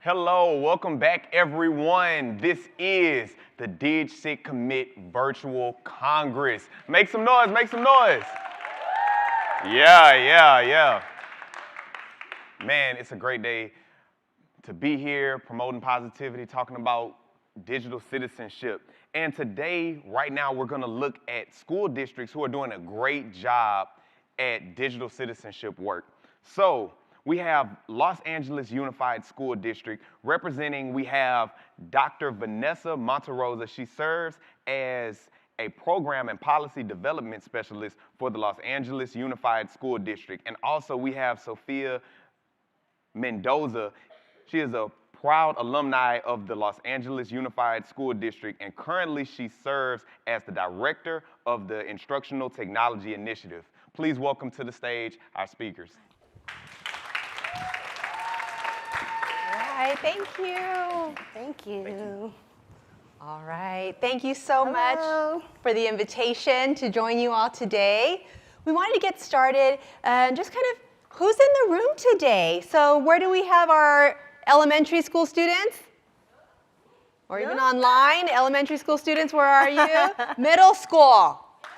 Hello, welcome back everyone. This is the DigCitCommit Virtual Congress. Make some noise, make some noise. Yeah. Man, it's a great day to be here promoting positivity, talking about digital citizenship. And today, right now, we're gonna look at school districts who are doing a great job at digital citizenship work. So, we have Los Angeles Unified School District. Representing, we have Dr. Vanessa Monterosa. She serves as a program and policy development specialist for the Los Angeles Unified School District. And also we have Sophia Mendoza. She is a proud alumni of the Los Angeles Unified School District, and currently she serves as the director of the Instructional Technology Initiative. Please welcome to the stage our speakers. All right, thank you. Thank you. All right, thank you so much for the invitation to join you all today. we wanted to get started and just kind of, who's in the room today? So where do we have our elementary school students? Or even online, elementary school students, where are you? Middle school.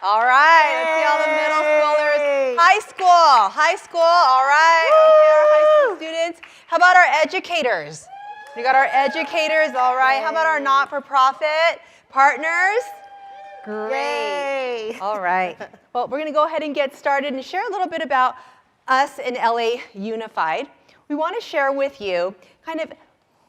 All right, let's see all the middle schoolers. High school, all right. Okay, our high school students. How about our educators? We got our educators, all right. How about our not-for-profit partners? Great. All right. Well, we're going to go ahead and get started and share a little bit about us in LA Unified. We want to share with you kind of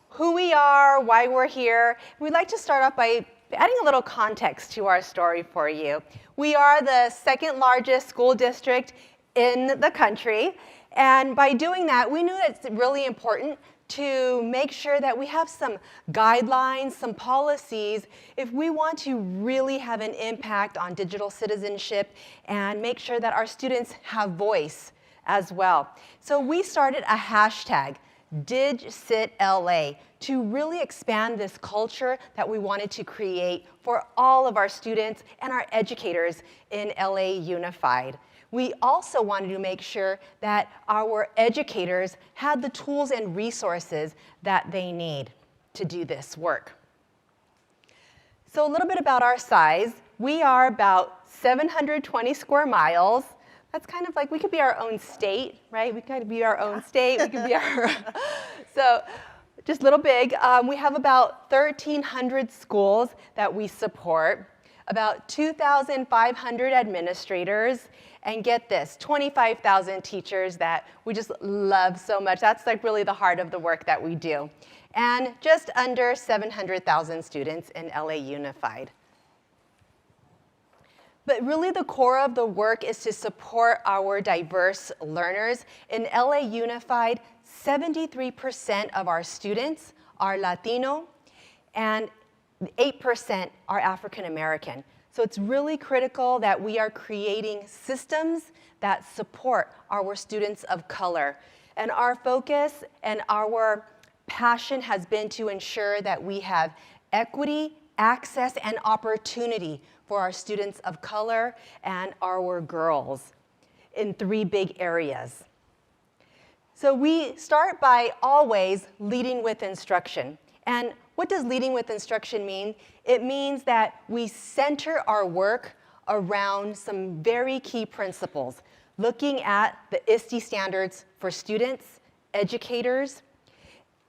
who we are, why we're here. We'd like to start off by adding a little context to our story for you. We are the second largest school district in the country, and by doing that, we knew that it's really important to make sure that we have some guidelines, some policies, if we want to really have an impact on digital citizenship and make sure that our students have voice as well. So we started a hashtag, DigCitLA, to really expand this culture that we wanted to create for all of our students and our educators in LA Unified. We also wanted to make sure that our educators had the tools and resources that they need to do this work. So a little bit about our size. We are about 720 square miles. That's kind of like, we could be our own state, right? We could be our own state. We could be our, so just a little big. We have about 1,300 schools that we support, about 2,500 administrators, and get this, 25,000 teachers that we just love so much. That's like really the heart of the work that we do. And just under 700,000 students in LA Unified. But really the core of the work is to support our diverse learners. In LA Unified, 73% of our students are Latino and 8% are African American. So it's really critical that we are creating systems that support our students of color. And our focus and our passion has been to ensure that we have equity, access, and opportunity for our students of color and our girls in 3 big areas. So we start by always leading with instruction. And what does leading with instruction mean? It means that we center our work around some very key principles, looking at the ISTE standards for students, educators,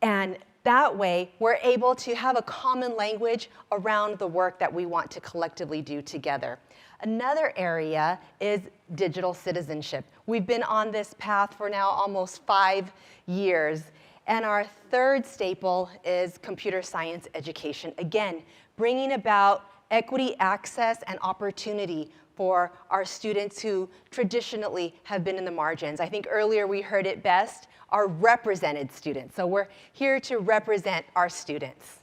and that way we're able to have a common language around the work that we want to collectively do together. Another area is digital citizenship. We've been on this path for now almost 5 years. And our third staple is computer science education. Again, bringing about equity, access, and opportunity for our students who traditionally have been in the margins. I think earlier we heard it best, our represented students. So we're here to represent our students.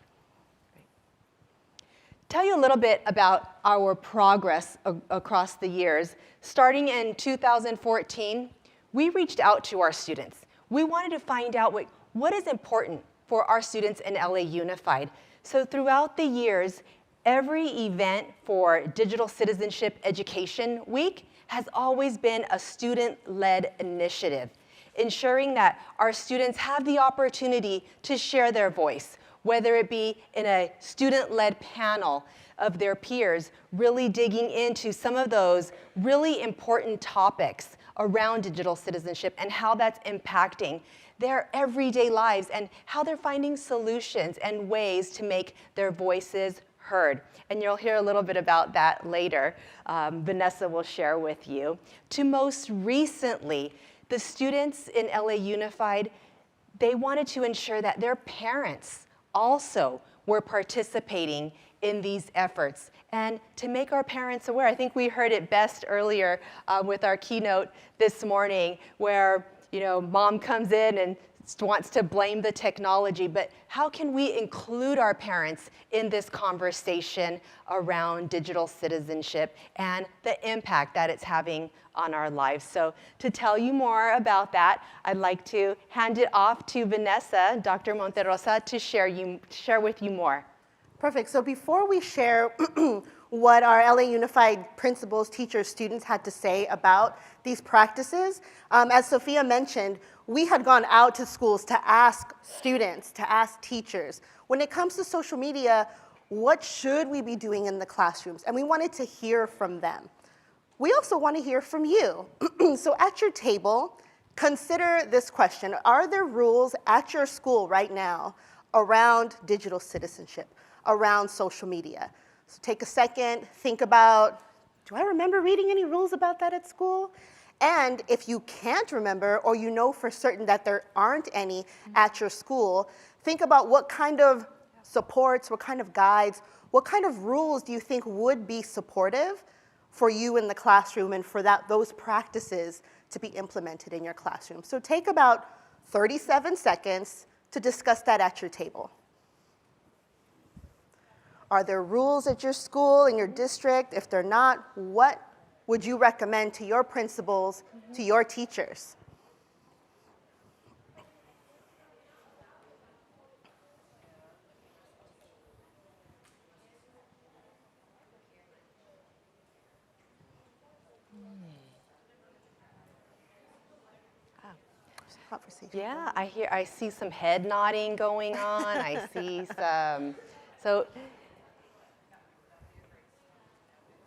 Tell you a little bit about our progress across the years. Starting in 2014, we reached out to our students. We wanted to find out what is important for our students in LA Unified. So throughout the years, every event for Digital Citizenship Education Week has always been a student-led initiative, ensuring that our students have the opportunity to share their voice, whether it be in a student-led panel of their peers, really digging into some of those really important topics around digital citizenship and how that's impacting their everyday lives and how they're finding solutions and ways to make their voices heard. And you'll hear a little bit about that later. Vanessa will share with you. To most recently, the students in LA Unified, they wanted to ensure that their parents also were participating in these efforts. And to make our parents aware, I think we heard it best earlier with our keynote this morning, where mom comes in and wants to blame the technology, but how can we include our parents in this conversation around digital citizenship and the impact that it's having on our lives? So to tell you more about that, I'd like to hand it off to Vanessa, Dr. Monterosa, to share with you more. Perfect. So before we share what our LA Unified principals, teachers, students had to say about these practices. As Sophia mentioned, we had gone out to schools to ask students, to ask teachers, when it comes to social media, what should we be doing in the classrooms? And we wanted to hear from them. We also want to hear from you. So at your table, consider this question. Are there rules at your school right now around digital citizenship, around social media? So take a second, think about, do I remember reading any rules about that at school? And if you can't remember, or you know for certain that there aren't any at your school, think about what kind of supports, what kind of guides, what kind of rules do you think would be supportive for you in the classroom and for those practices to be implemented in your classroom. So take about 37 seconds to discuss that at your table. Are there rules at your school, in your district? If they're not, what would you recommend to your principals, to your teachers? Yeah, I see some head nodding going on. I see some, so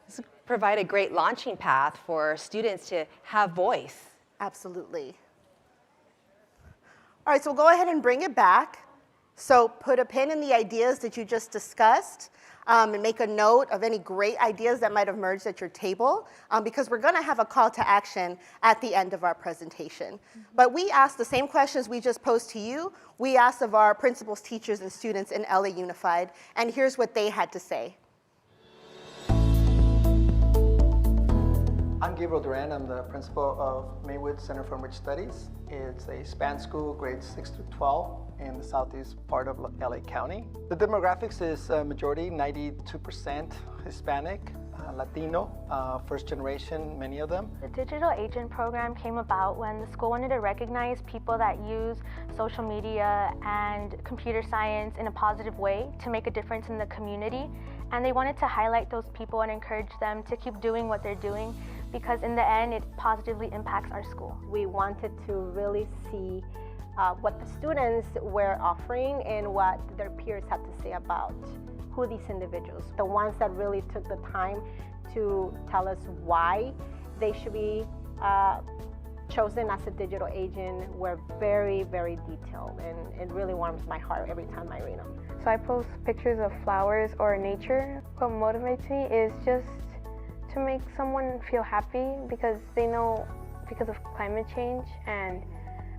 this would provide a great launching path for students to have voice. Absolutely. All right, so we'll go ahead and bring it back. So put a pin in the ideas that you just discussed. And make a note of any great ideas that might have emerged at your table, because we're going to have a call to action at the end of our presentation. But we asked the same questions we just posed to you. We asked of our principals, teachers, and students in LA Unified, and here's what they had to say. I'm Gabriel Duran. I'm the principal of Maywood Center for Enriched Studies. It's a span school, grades 6 through 12, in the southeast part of LA County. The demographics is majority, 92% Hispanic, Latino, first generation, many of them. The Digital Agent program came about when the school wanted to recognize people that use social media and computer science in a positive way to make a difference in the community. And they wanted to highlight those people and encourage them to keep doing what they're doing, because in the end, it positively impacts our school. We wanted to really see what the students were offering and what their peers had to say about who these individuals, the ones that really took the time to tell us why they should be chosen as a digital agent, were very, very detailed, and it really warms my heart every time I read them. So I post pictures of flowers or nature. What motivates me is just to make someone feel happy, because they know because of climate change, and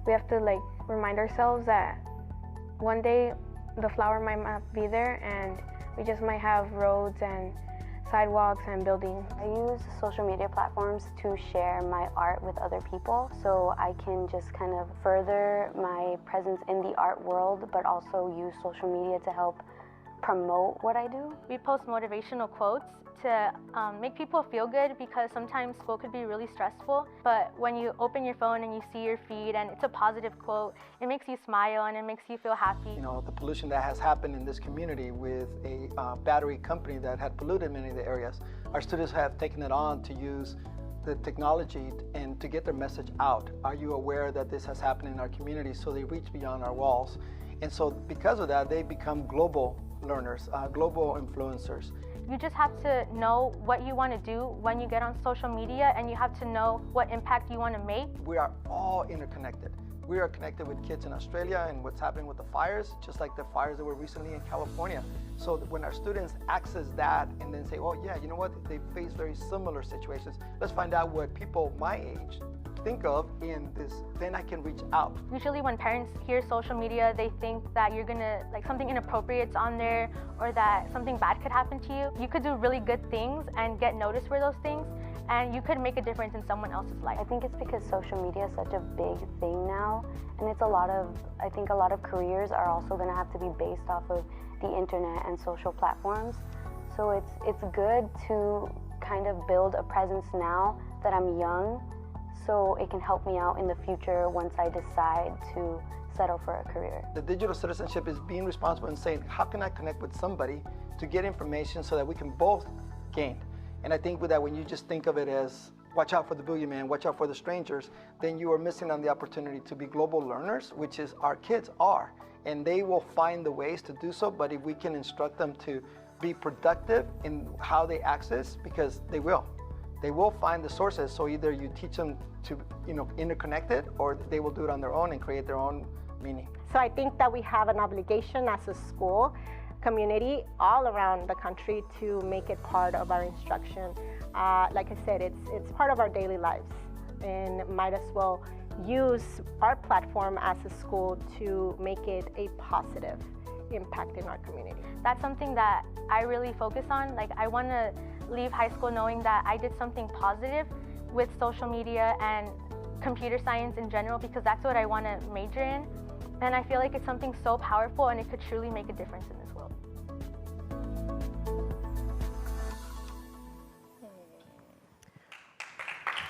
we have to remind ourselves that one day the flower might not be there and we just might have roads and sidewalks and buildings. I use social media platforms to share my art with other people, so I can just kind of further my presence in the art world, but also use social media to help promote what I do. We post motivational quotes to make people feel good, because sometimes school could be really stressful, but when you open your phone and you see your feed and it's a positive quote, it makes you smile and it makes you feel happy. You know, the pollution that has happened in this community with a battery company that had polluted many of the areas, our students have taken it on to use the technology and to get their message out. Are you aware that this has happened in our community? So they reach beyond our walls. And so because of that, they become global learners, global influencers. You just have to know what you want to do when you get on social media, and you have to know what impact you want to make. We are all interconnected. We are connected with kids in Australia and what's happening with the fires, just like the fires that were recently in California. So when our students access that and then say, oh yeah, you know what, they face very similar situations. Let's find out what people my age think of in this, then I can reach out. Usually when parents hear social media, they think that you're gonna, something inappropriate's on there, or that something bad could happen to you. You could do really good things and get noticed for those things, and you could make a difference in someone else's life. I think it's because social media is such a big thing now, and it's I think a lot of careers are also gonna have to be based off of the internet and social platforms. So it's good to kind of build a presence now that I'm young, so it can help me out in the future once I decide to settle for a career. The digital citizenship is being responsible and saying, how can I connect with somebody to get information so that we can both gained. And I think with that, when you just think of it as watch out for the boogeyman, watch out for the strangers, then you are missing on the opportunity to be global learners, which is our kids are. And they will find the ways to do so, but if we can instruct them to be productive in how they access, because they will. They will find the sources, so either you teach them to, interconnect it, or they will do it on their own and create their own meaning. So I think that we have an obligation as a school community all around the country to make it part of our instruction. Like I said, it's part of our daily lives, and might as well use our platform as a school to make it a positive impact in our community. That's something that I really focus on. Like, I want to leave high school knowing that I did something positive with social media and computer science in general, because that's what I want to major in. And I feel like it's something so powerful, and it could truly make a difference in this world.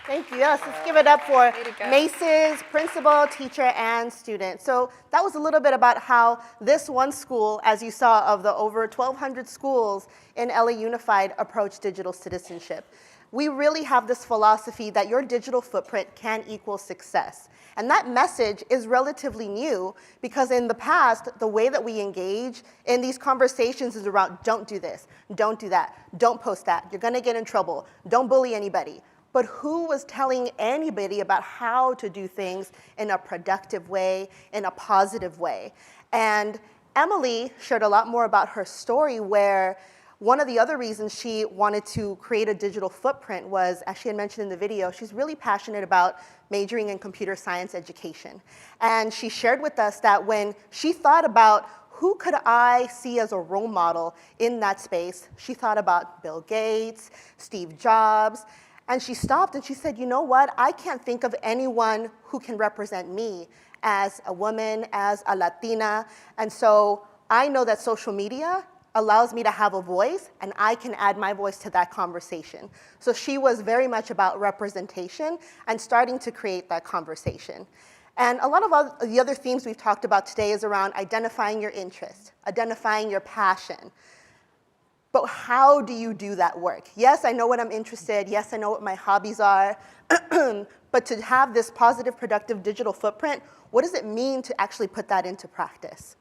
Thank you. Yes, let's give it up for Mace's principal, teacher, and student. So that was a little bit about how this one school, as you saw, of the over 1,200 schools in LA Unified, approach digital citizenship. We really have this philosophy that your digital footprint can equal success. And that message is relatively new, because in the past, the way that we engage in these conversations is around don't do this, don't do that, don't post that, you're gonna get in trouble, don't bully anybody. But who was telling anybody about how to do things in a productive way, in a positive way? And Emily shared a lot more about her story, where one of the other reasons she wanted to create a digital footprint was, as she had mentioned in the video, she's really passionate about majoring in computer science education. And she shared with us that when she thought about who could I see as a role model in that space, she thought about Bill Gates, Steve Jobs, and she stopped and she said, you know what, I can't think of anyone who can represent me as a woman, as a Latina, and so I know that social media allows me to have a voice, and I can add my voice to that conversation. So she was very much about representation and starting to create that conversation. And a lot of the other themes we've talked about today is around identifying your interest, identifying your passion. But how do you do that work? Yes, I know what I'm interested. Yes, I know what my hobbies are. But to have this positive, productive digital footprint, what does it mean to actually put that into practice?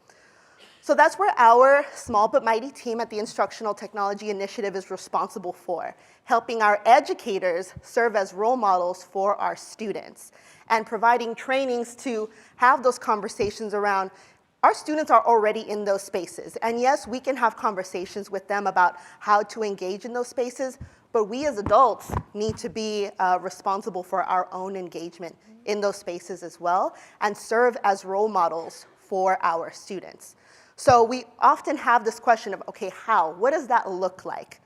So that's where our small but mighty team at the Instructional Technology Initiative is responsible for, helping our educators serve as role models for our students and providing trainings to have those conversations around. Our students are already in those spaces, and yes, we can have conversations with them about how to engage in those spaces, but we as adults need to be responsible for our own engagement in those spaces as well and serve as role models for our students. So we often have this question of, okay, how? What does that look like?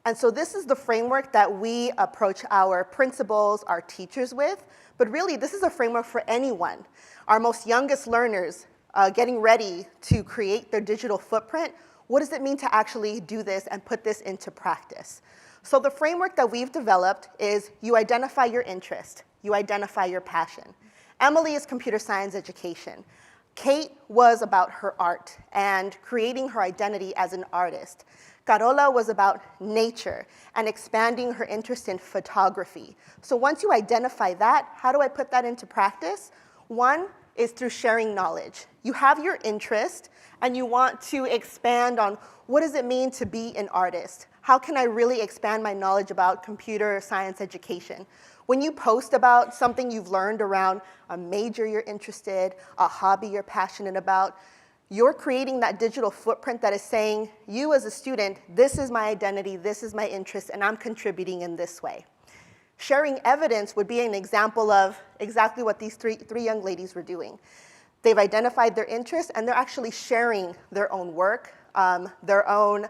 And so this is the framework that we approach our principals, our teachers with, but really this is a framework for anyone. Our most youngest learners, getting ready to create their digital footprint, what does it mean to actually do this and put this into practice? So the framework that we've developed is you identify your interest, you identify your passion. Emily is computer science education. Kate was about her art and creating her identity as an artist. Carola was about nature and expanding her interest in photography. So once you identify that, how do I put that into practice? One is through sharing knowledge. You have your interest and you want to expand on what does it mean to be an artist? How can I really expand my knowledge about computer science education? When you post about something you've learned around a major you're interested, a hobby you're passionate about, you're creating that digital footprint that is saying, you as a student, this is my identity, this is my interest, and I'm contributing in this way. Sharing evidence would be an example of exactly what these three young ladies were doing. They've identified their interests, and they're actually sharing their own work, their own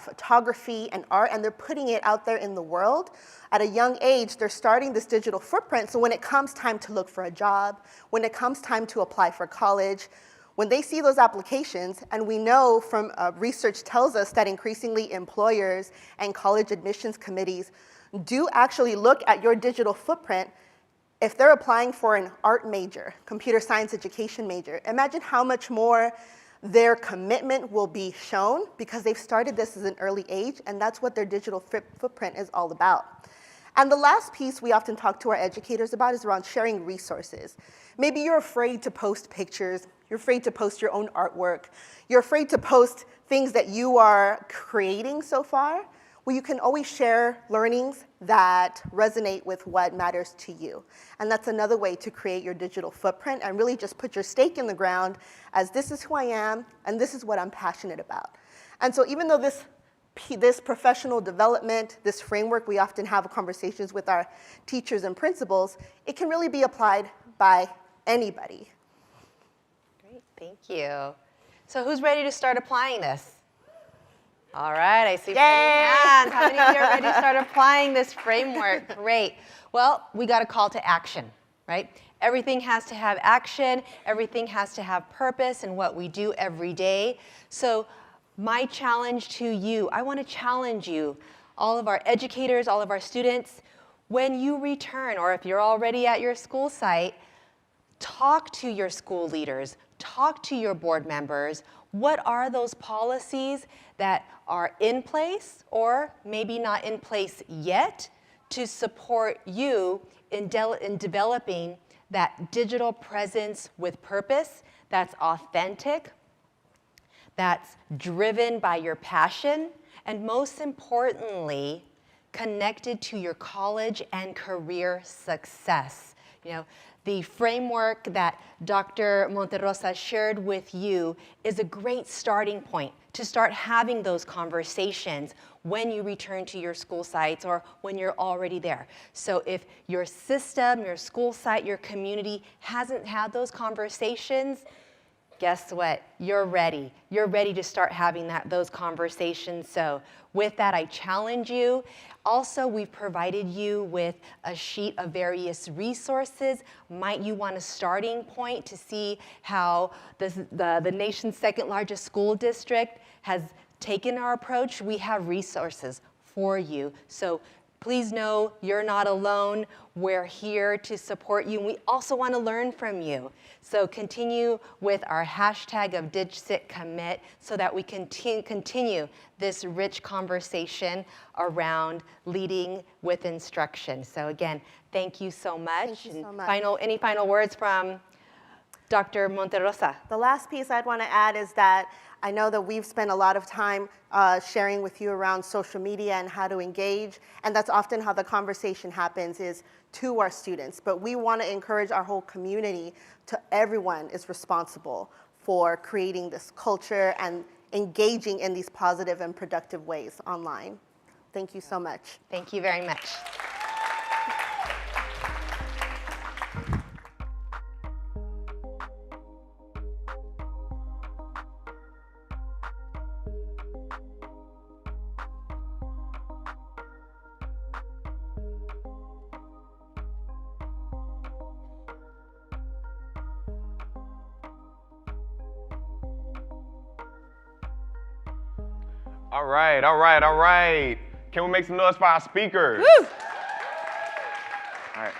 photography and art, and they're putting it out there in the world. At a young age, they're starting this digital footprint, so when it comes time to look for a job, when it comes time to apply for college, when they see those applications, and we know from research tells us that increasingly employers and college admissions committees do actually look at your digital footprint. If they're applying for an art major, computer science education major, imagine how much more Their commitment will be shown because they've started this at an early age, and that's what their digital footprint is all about. And the last piece we often talk to our educators about is around sharing resources. Maybe you're afraid to post pictures, you're afraid to post your own artwork, you're afraid to post things that you are creating so far. Well, you can always share learnings that resonate with what matters to you. And that's another way to create your digital footprint and really just put your stake in the ground as this is who I am and this is what I'm passionate about. And so even though this professional development, this framework, we often have conversations with our teachers and principals, it can really be applied by anybody. Great, thank you. So who's ready to start applying this? All right, I see hands. How many of you are ready to start applying this framework? Great. Well, we got a call to action, right? Everything has to have action. Everything has to have purpose in what we do every day. So my challenge to you, I want to challenge you, all of our educators, all of our students, when you return, or if you're already at your school site, talk to your school leaders, talk to your board members. What are those policies that are in place or maybe not in place yet to support you in developing that digital presence with purpose that's authentic, that's driven by your passion, and most importantly, connected to your college and career success. You know, the framework that Dr. Monterrosa shared with you is a great starting point to start having those conversations when you return to your school sites or when you're already there. So if your system, your school site, your community hasn't had those conversations, guess what? You're ready. You're ready to start having those conversations. So with that, I challenge you. Also, we've provided you with a sheet of various resources. Might you want a starting point to see how the nation's second largest school district has taken our approach? We have resources for you. So please know you're not alone. We're here to support you. And we also want to learn from you. So continue with our hashtag of DigCitCommit so that we continue this rich conversation around leading with instruction. So again, thank you so much. Thank you so much. Any final words from Dr. Monterrosa? The last piece I'd want to add is that I know that we've spent a lot of time sharing with you around social media and how to engage, and that's often how the conversation happens is to our students. But we want to encourage our whole community to everyone is responsible for creating this culture and engaging in these positive and productive ways online. Thank you so much. Thank you very much. All right, all right, all right. Can we make some noise for our speakers? Woo! All right.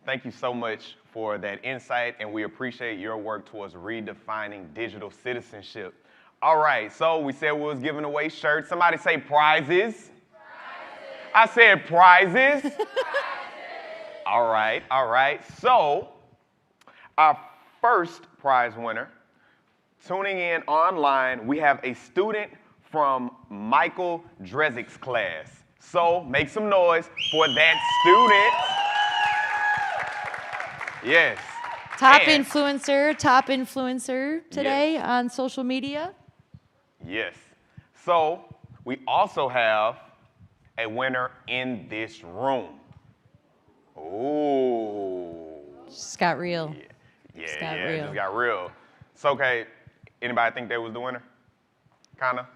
Thank you so much for that insight, and we appreciate your work towards redefining digital citizenship. All right, so we said we was giving away shirts. Somebody say prizes. Prizes. I said prizes. Prizes. All right, all right. So our first prize winner, tuning in online, we have a student from Michael Drezik's class. So make some noise for that student. Yes. Top influencer today Yes. on social media. Yes. So we also have a winner in this room. Ooh. Just got real. Yeah, Just got yeah, real. just got real. So, okay, anybody think that was the winner? Kinda?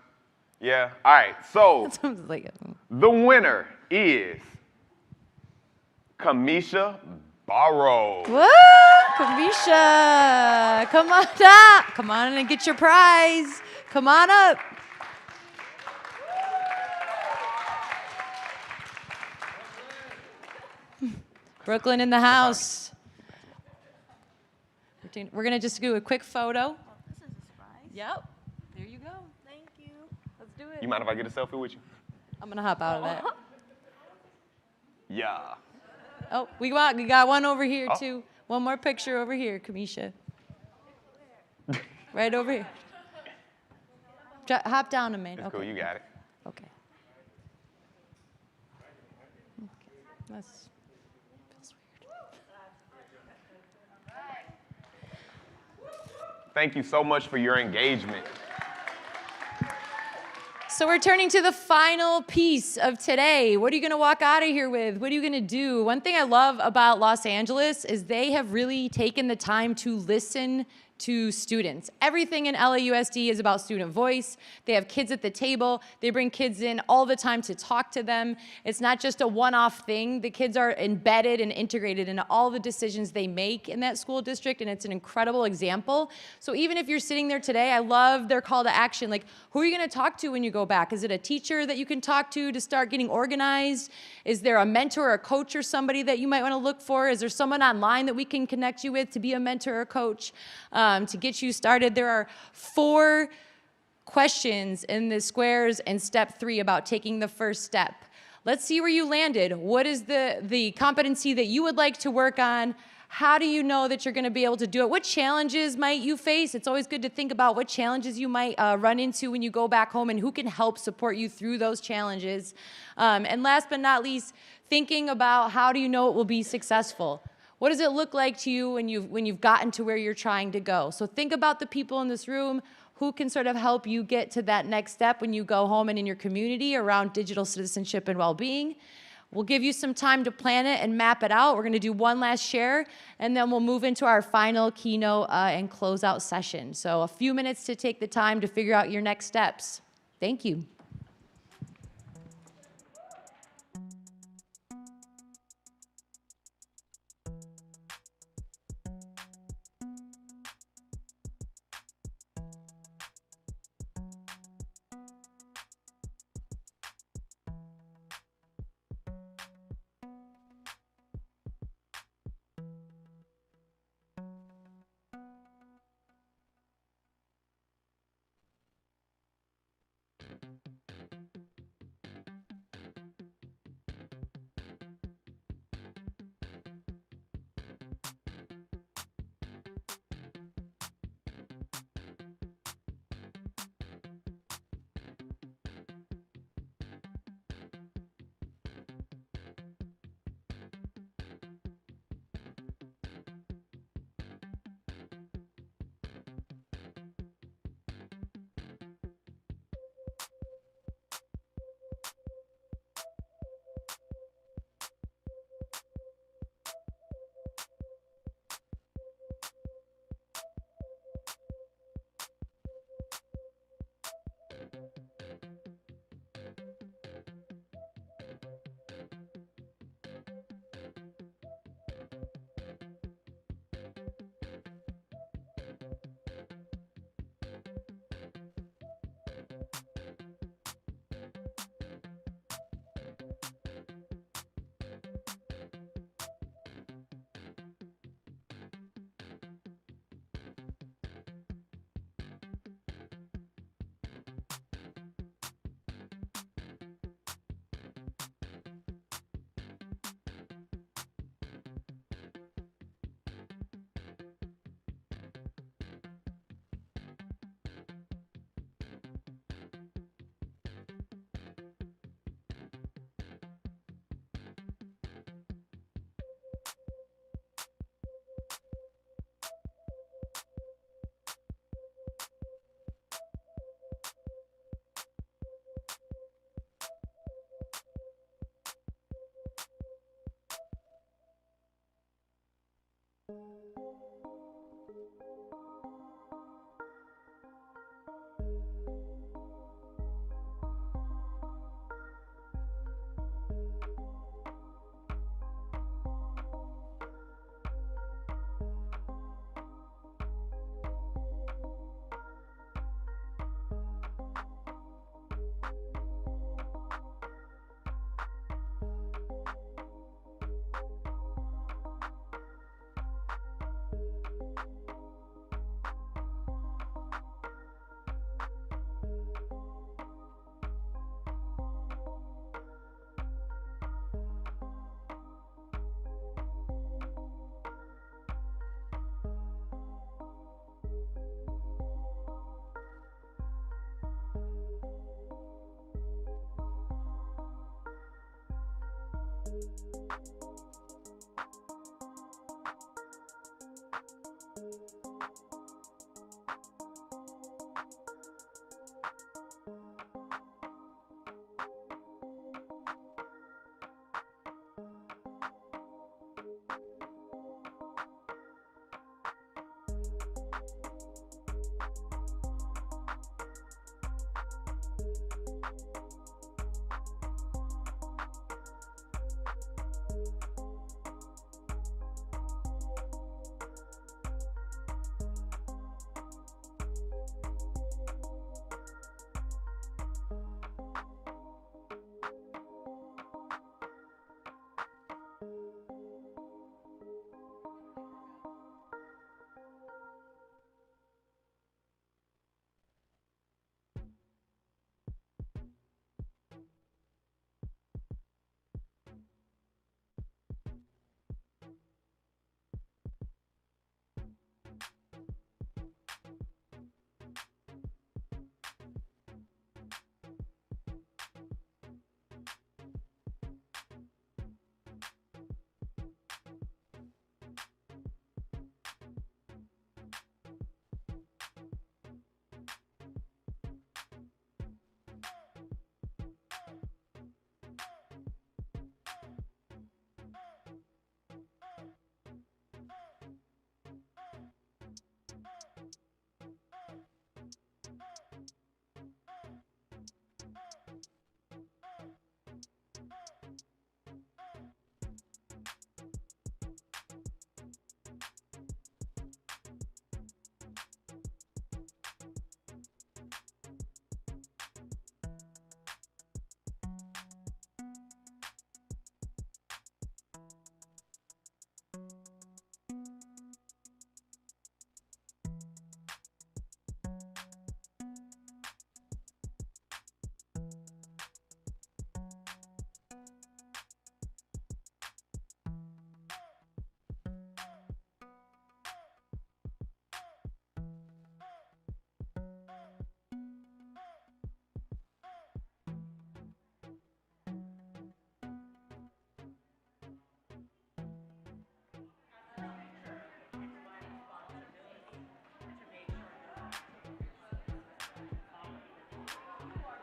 Yeah? All right, so the winner is Kamisha Barrow. Woo! Kamisha, come on up. Come on and get your prize. Come on up. Brooklyn in the house. We're going to just do a quick photo. Yep. There you go. Thank you. Let's do it. You mind if I get a selfie with you? I'm going to hop out of that. Yeah. Oh, we got one over here, too. One more picture over here, Kamisha. Right over here. Hop down a minute. It's cool, you got it. Okay. That's feels weird. Thank you so much for your engagement. So we're turning to the final piece of today. What are you going to walk out of here with? What are you going to do? One thing I love about Los Angeles is they have really taken the time to listen to students. Everything in LAUSD is about student voice. They have kids at the table. They bring kids in all the time to talk to them. It's not just a one-off thing. The kids are embedded and integrated into all the decisions they make in that school district, and it's an incredible example. So even if you're sitting there today, I love their call to action. Like, who are you going to talk to when you go back? Is it a teacher that you can talk to start getting organized? Is there a mentor or a coach or somebody that you might want to look for? Is there someone online that we can connect you with to be a mentor or coach? To get you started, there are 4 questions in the squares and step 3 about taking the first step. Let's see where you landed. What is the competency that you would like to work on? How do you know that you're going to be able to do it? What challenges might you face? It's always good to think about what challenges you might run into when you go back home and who can help support you through those challenges. And last but not least, thinking about how do you know it will be successful? What does it look like to you when you've gotten to where you're trying to go? So think about the people in this room who can sort of help you get to that next step when you go home and in your community around digital citizenship and well-being. We'll give you some time to plan it and map it out. We're going to do one last share, and then we'll move into our final keynote and closeout session. So a few minutes to take the time to figure out your next steps. Thank you.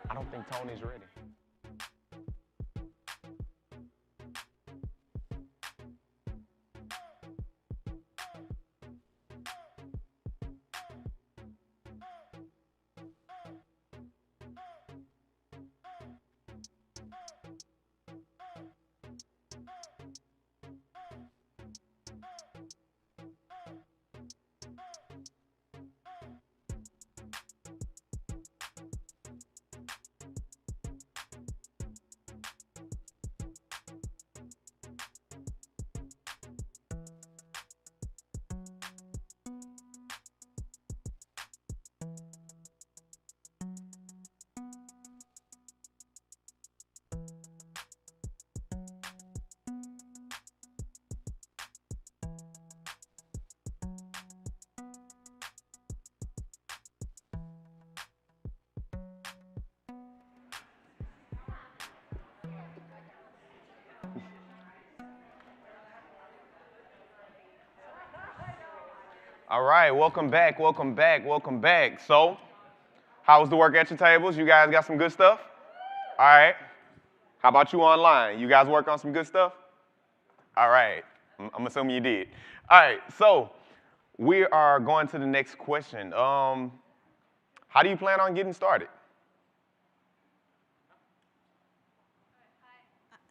I don't think Tony's ready. All right, welcome back, welcome back, welcome back. So, how was the work at your tables? You guys got some good stuff? All right. How about you online? You guys work on some good stuff? All right. I'm assuming you did. All right, so we are going to the next question. How do you plan on getting started?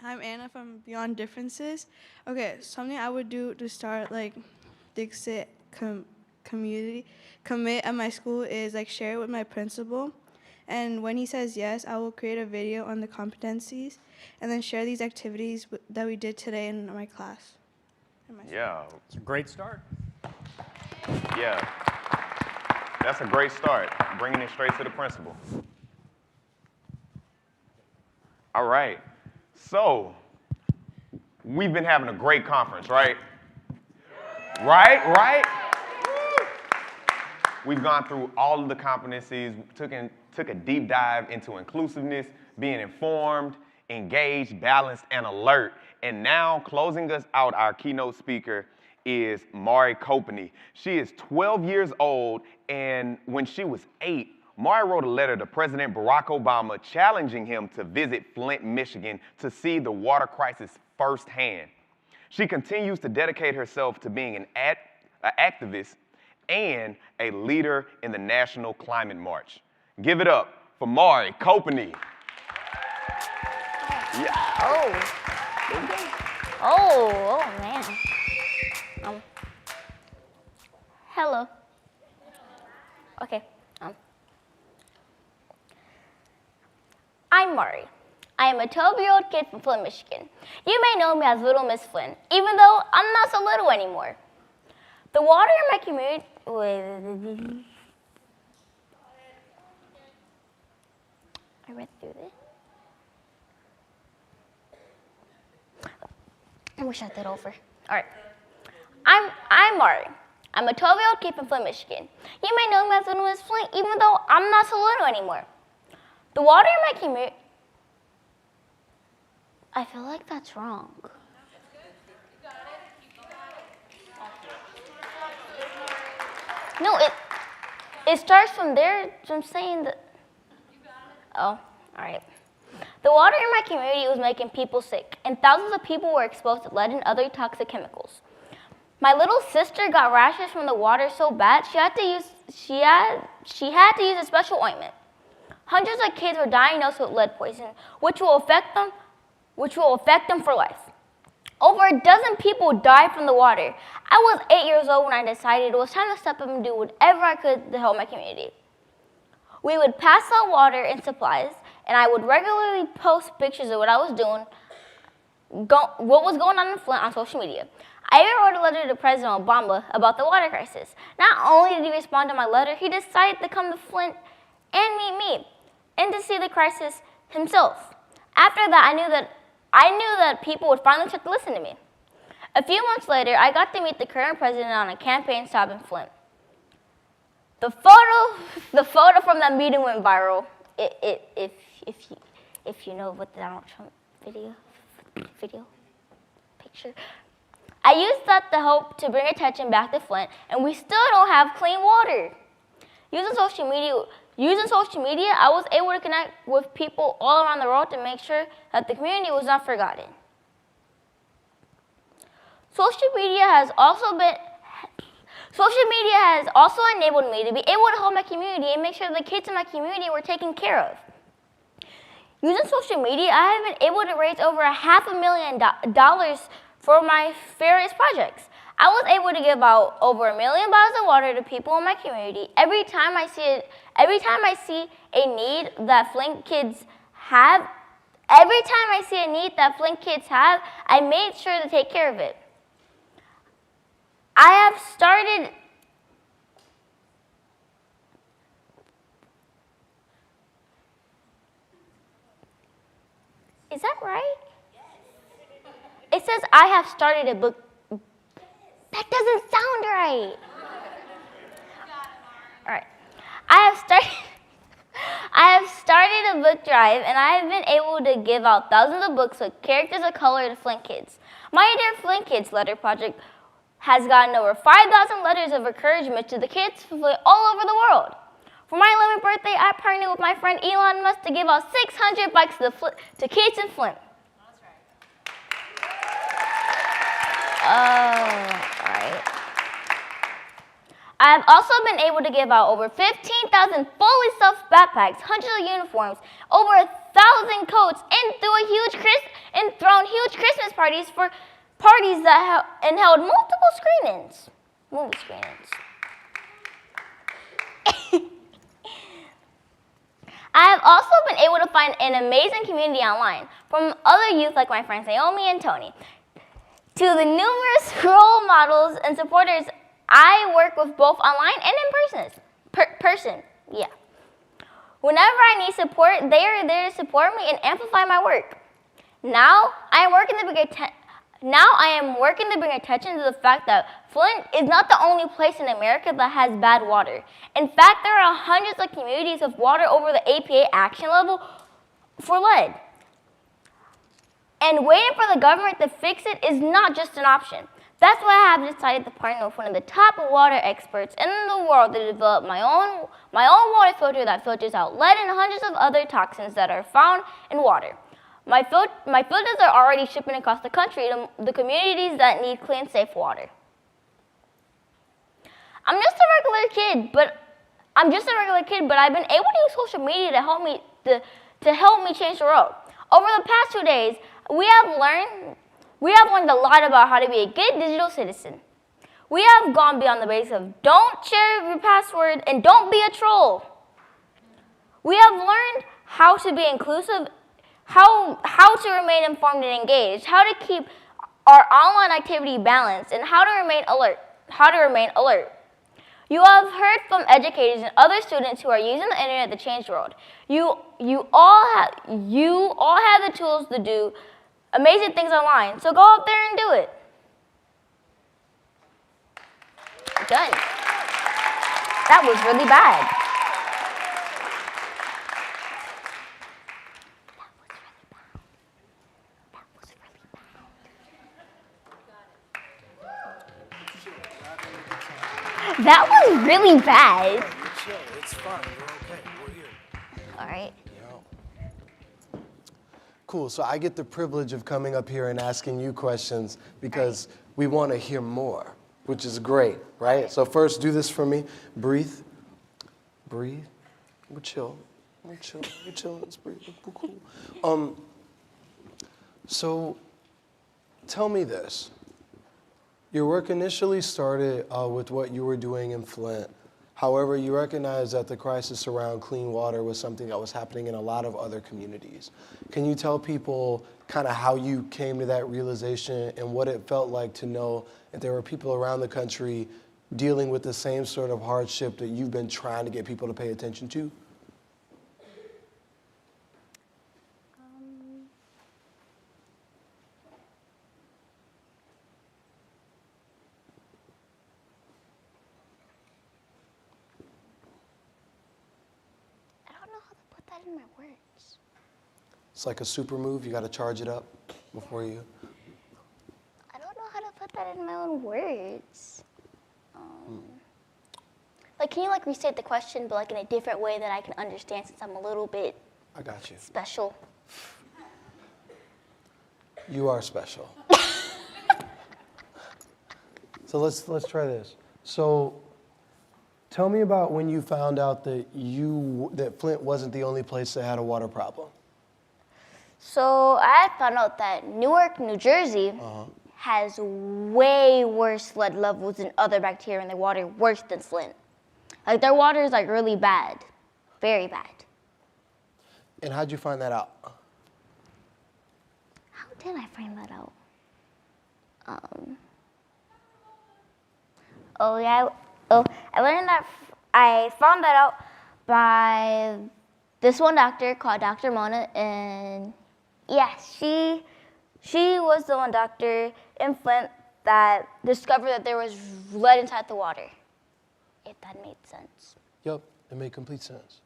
I'm Anna from Beyond Differences. Okay, something I would do to start like DigCitCommit at my school is like share it with my principal. And when he says yes, I will create a video on the competencies and then share these activities that we did today in my class. Yeah. It's a great start. Yeah. That's a great start, bringing it straight to the principal. All right. So, we've been having a great conference, right? Right? We've gone through all of the competencies, took a deep dive into inclusiveness, being informed, engaged, balanced, and alert. And now, closing us out, our keynote speaker is Mari Copany. She is 12 years old, and when she was 8, Mari wrote a letter to President Barack Obama challenging him to visit Flint, Michigan to see the water crisis firsthand. She continues to dedicate herself to being an activist and a leader in the National Climate March. Give it up for Mari Copany. Yeah. Oh man. Hello. Okay. I'm Mari. I am a 12-year-old kid from Flint, Michigan. You may know me as Little Miss Flint, even though I'm not so little anymore. The water in my community. I read through this. I wish I did over. All right. I'm Mari. I'm a 12-year-old kid from Flint, Michigan. You may know me as Little Miss Flint, even though I'm not so little anymore. The water in my community. I feel like that's wrong. No, it starts from there. So I'm saying that. Oh, all right. The water in my community was making people sick, and thousands of people were exposed to lead and other toxic chemicals. My little sister got rashes from the water so bad she had to use a special ointment. Hundreds of kids were diagnosed with lead poisoning, which will affect them for life. Over a dozen people died from the water. I was 8 years old when I decided it was time to step up and do whatever I could to help my community. We would pass out water and supplies, and I would regularly post pictures of what I was doing, what was going on in Flint on social media. I even wrote a letter to President Obama about the water crisis. Not only did he respond to my letter, he decided to come to Flint and meet me, and to see the crisis himself. After that, I knew that people would finally start to listen to me. A few months later, I got to meet the current president on a campaign stop in Flint. The photo from that meeting went viral. If you know what the Donald Trump picture. I used that to help to bring attention back to Flint, and we still don't have clean water. Using social media, I was able to connect with people all around the world to make sure that the community was not forgotten. Social media has also enabled me to be able to help my community and make sure the kids in my community were taken care of. Using social media, I have been able to raise over $500,000 for my various projects. I was able to give out over 1 million bottles of water to people in my community. Every time I see a need that Flint kids have, I made sure to take care of it. I have started. Is that right? It says I have started a book. That doesn't sound right. All right. I have started a book drive, and I have been able to give out thousands of books with characters of color to Flint kids. My Dear Flint Kids letter project has gotten over 5,000 letters of encouragement to the kids all over the world. For my 11th birthday, I partnered with my friend Elon Musk to give out 600 bikes to kids in Flint. Alright. I have also been able to give out over 15,000 fully stuffed backpacks, hundreds of uniforms, over 1,000 coats, and thrown huge Christmas parties that held multiple movie screenings. I have also been able to find an amazing community online from other youth like my friends Naomi and Tony. To the numerous role models and supporters I work with both online and in person. Yeah. Whenever I need support, they are there to support me and amplify my work. Now I am working to bring attention to the fact that Flint is not the only place in America that has bad water. In fact, there are hundreds of communities with water over the APA action level for lead. And waiting for the government to fix it is not just an option. That's why I have decided to partner with one of the top water experts in the world to develop my own water filter that filters out lead and hundreds of other toxins that are found in water. My filters are already shipping across the country to the communities that need clean, safe water. I'm just a regular kid, but I've been able to use social media to help me change the world. Over the past 2 days, we have learned a lot about how to be a good digital citizen. We have gone beyond the basics of don't share your password and don't be a troll. We have learned how to be inclusive, how to remain informed and engaged, how to keep our online activity balanced, and how to remain alert. You have heard from educators and other students who are using the internet to change the world. You all have the tools to do amazing things online, so go out there and do it. Done. That was really bad. That was really bad. It's fine. We're okay. We're here. All right. Cool. So I get the privilege of coming up here and asking you questions because we want to hear more, which is great, right? So first, do this for me. Breathe. Breathe. We're chill. We're chill. We're chill. Let's breathe. We're cool. So tell me this. Your work initially started with what you were doing in Flint. However, you recognized that the crisis around clean water was something that was happening in a lot of other communities. Can you tell people kind of how you came to that realization and what it felt like to know that there were people around the country dealing with the same sort of hardship that you've been trying to get people to pay attention to? In my words. It's like a super move. You got to charge it up before you. I don't know how to put that in my own words. Like, can you restate the question, but in a different way that I can understand since I'm a little bit. I got you. Special. You are special. So let's try this. So. Tell me about when you found out that Flint wasn't the only place that had a water problem. So I found out that Newark, New Jersey has way worse lead levels and other bacteria in their water, worse than Flint. Their water is really bad, very bad. And how'd you find that out? How did I find that out? I found that out by this one doctor called Dr. Mona, and yeah, she was the one doctor in Flint that discovered that there was lead inside the water. If that made sense. Yep, it made complete sense.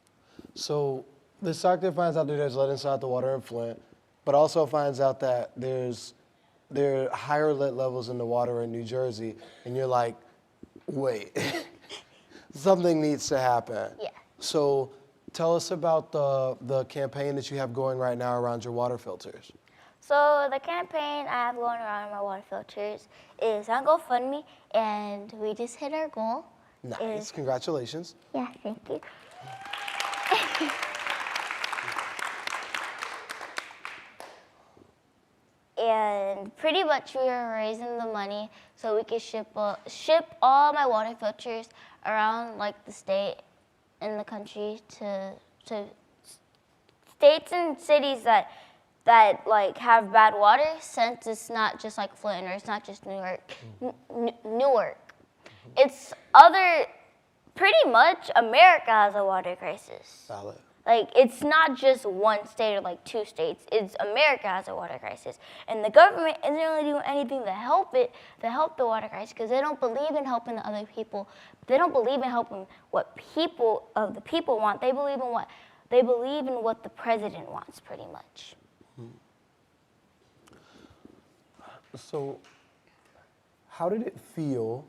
So this doctor finds out that there's lead inside the water in Flint, but also finds out that there are higher lead levels in the water in New Jersey, and you're like, wait, something needs to happen. Yeah. So tell us about the campaign that you have going right now around your water filters. So the campaign I have going around my water filters is on GoFundMe, and we just hit our goal. Nice, congratulations. Yeah, thank you. And pretty much we are raising the money so we can ship all my water filters around the state and the country to states and cities that have bad water, since it's not just Flint or it's not just Newark. Newark. It's pretty much America has a water crisis. Valid. It's not just one state or 2 states. It's America has a water crisis. And the government isn't really doing anything to help the water crisis, because they don't believe in helping the other people. They don't believe in helping what the people want. They believe in what the president wants, pretty much. So how did it feel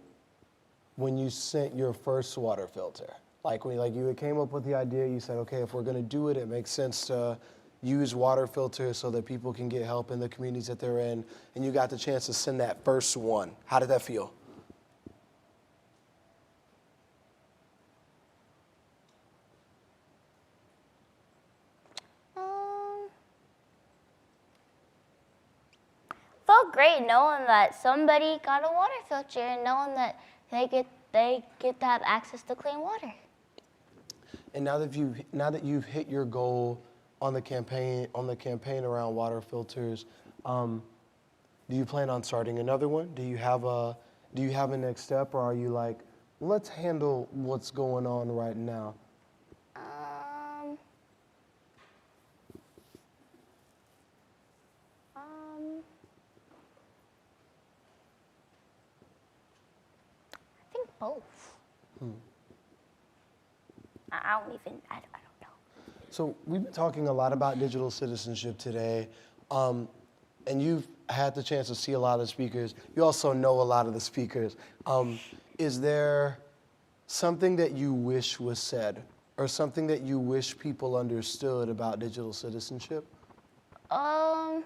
when you sent your first water filter? Like when you came up with the idea, you said, okay, if we're gonna do it, it makes sense to use water filters so that people can get help in the communities that they're in, and you got the chance to send that first one. How did that feel? Felt great knowing that somebody got a water filter and knowing that they get to have access to clean water. And now that you've hit your goal on the campaign around water filters, do you plan on starting another one? Do you have a next step, or are you like, let's handle what's going on right now? Both. I don't know. So we've been talking a lot about digital citizenship today, and you've had the chance to see a lot of the speakers. You also know a lot of the speakers. Is there something that you wish was said, or something that you wish people understood about digital citizenship? I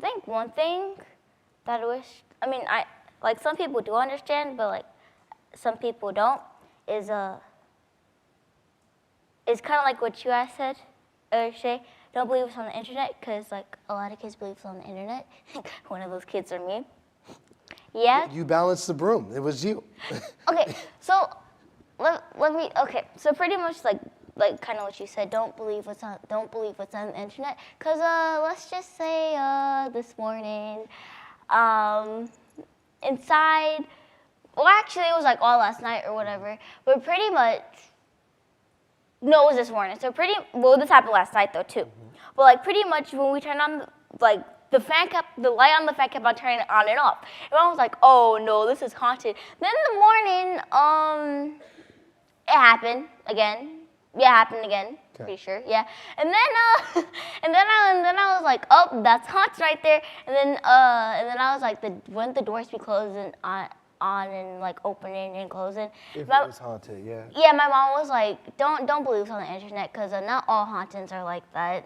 think one thing that I wish, like some people do understand, but like some people don't, is kind of like what you guys said, Shay. Don't believe it's on the internet, because like a lot of kids believe it's on the internet. One of those kids are me. Yeah. You balanced the broom. It was you. Okay, so so pretty much like kind of what you said. Don't believe what's on the internet, because let's just say this morning, inside, well, actually, it was like all last night or whatever, but pretty much, no, it was this morning. So this happened last night though too. But like pretty much when we turned on the fan cap, the light on the fan kept on turning on and off. Everyone was like, oh no, this is haunted. Then in the morning, it happened again. Yeah, it happened again. Okay. Pretty sure. Yeah. And then and then I was like, oh, that's haunted right there. And then I was like, wouldn't the doors be closing on and like opening and closing? If it was haunted, yeah. Yeah, my mom was like, don't believe it's on the internet, because not all hauntings are like that.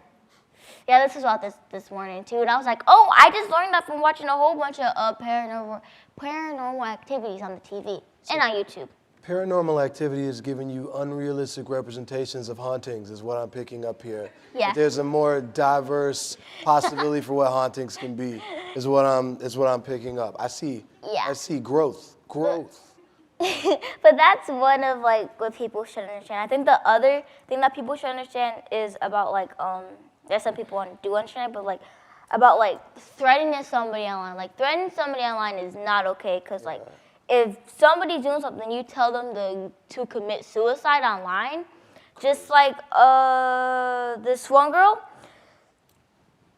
Yeah, this is about this morning too, and I was like, oh, I just learned that from watching a whole bunch of paranormal activities on the TV and on YouTube. Paranormal activity is giving you unrealistic representations of hauntings, is what I'm picking up here. Yeah. There's a more diverse possibility for what hauntings can be, is what I'm picking up. I see. Yeah. I see growth. But that's one of like what people should understand. I think the other thing that people should understand is about like there's some people who do understand, but like about like threatening somebody online. Like threatening somebody online is not okay, because like if somebody's doing something, you tell them to commit suicide online. Just like this one girl.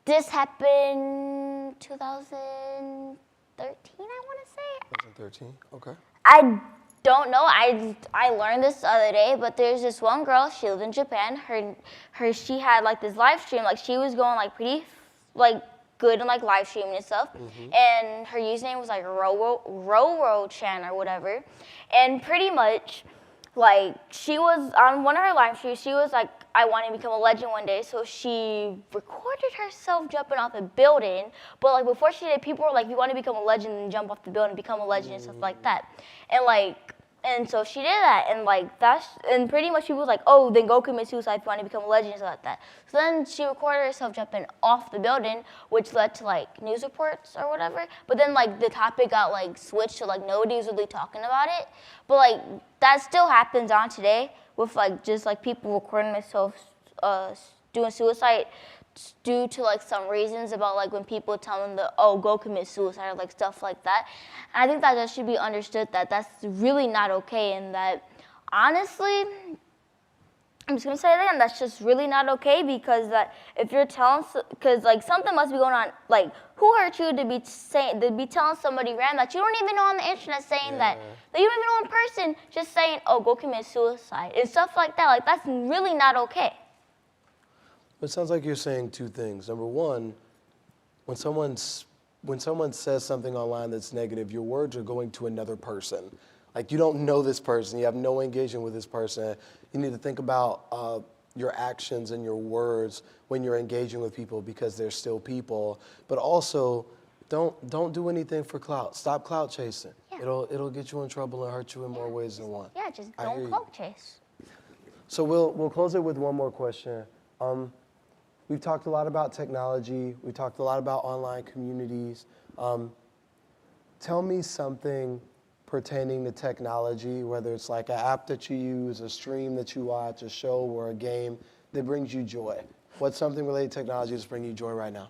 This happened 2013, I want to say. 2013. Okay. I don't know. I learned this the other day, but there's this one girl. She lived in Japan. She had like this live stream. Like she was going like pretty like good in like live streaming and stuff. And her username was like Roro-chan or whatever. And pretty much, like she was on one of her live streams. She was like, I want to become a legend one day. So she recorded herself jumping off a building. But like before she did, people were like, you want to become a legend and jump off the building, become a legend and stuff like that. And so she did that, and pretty much she was like, oh, then go commit suicide if you want to become a legend and stuff like that. So then she recorded herself jumping off the building, which led to like news reports or whatever. But then like the topic got like switched to like nobody was really talking about it. But like that still happens on today with like just like people recording themselves doing suicide due to like some reasons about like when people tell them go commit suicide or like stuff like that. And I think that should be understood that that's really not okay, and that honestly, I'm just gonna say that, and that's just really not okay, because that if you're because like something must be going on. Like who hurt you to be telling somebody random that you don't even know on the internet saying that you don't even know in person, just saying, oh, go commit suicide and stuff like that. Like that's really not okay. It sounds like you're saying two things. Number one, when someone when someone says something online that's negative, your words are going to another person. Like, you don't know this person, you have no engagement with this person. You need to think about your actions and your words when you're engaging with people, because they're still people. But also, don't do anything for clout. Stop clout chasing. Yeah. It'll get you in trouble and hurt you in more ways than one. Yeah, just I hear don't you. clout chase. So we'll close it with one more question. We've talked a lot about technology. We talked a lot about online communities. Tell me something pertaining to technology, whether it's like an app that you use, a stream that you watch, a show or a game that brings you joy. What's something related to technology that's bringing you joy right now?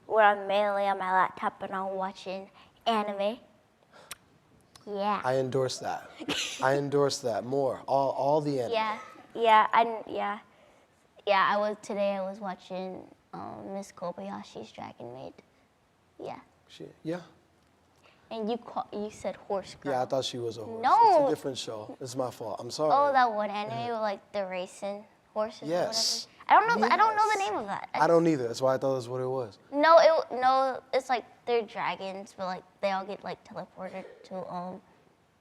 Where I'm mainly on my laptop and I'm watching anime. Yeah. I endorse that. I endorse that more. All the anime. Yeah. Today I was watching Miss Kobayashi's Dragon Maid. Yeah. Yeah. And you said horse girl. Yeah, I thought she was a horse. No. It's a different show. It's my fault. I'm sorry. Oh, that one anime with like the racing horses. Yes. Or whatever. I don't know the name of that. I don't either. That's why I thought that's what it was. No, it's like they're dragons, but like they all get like teleported to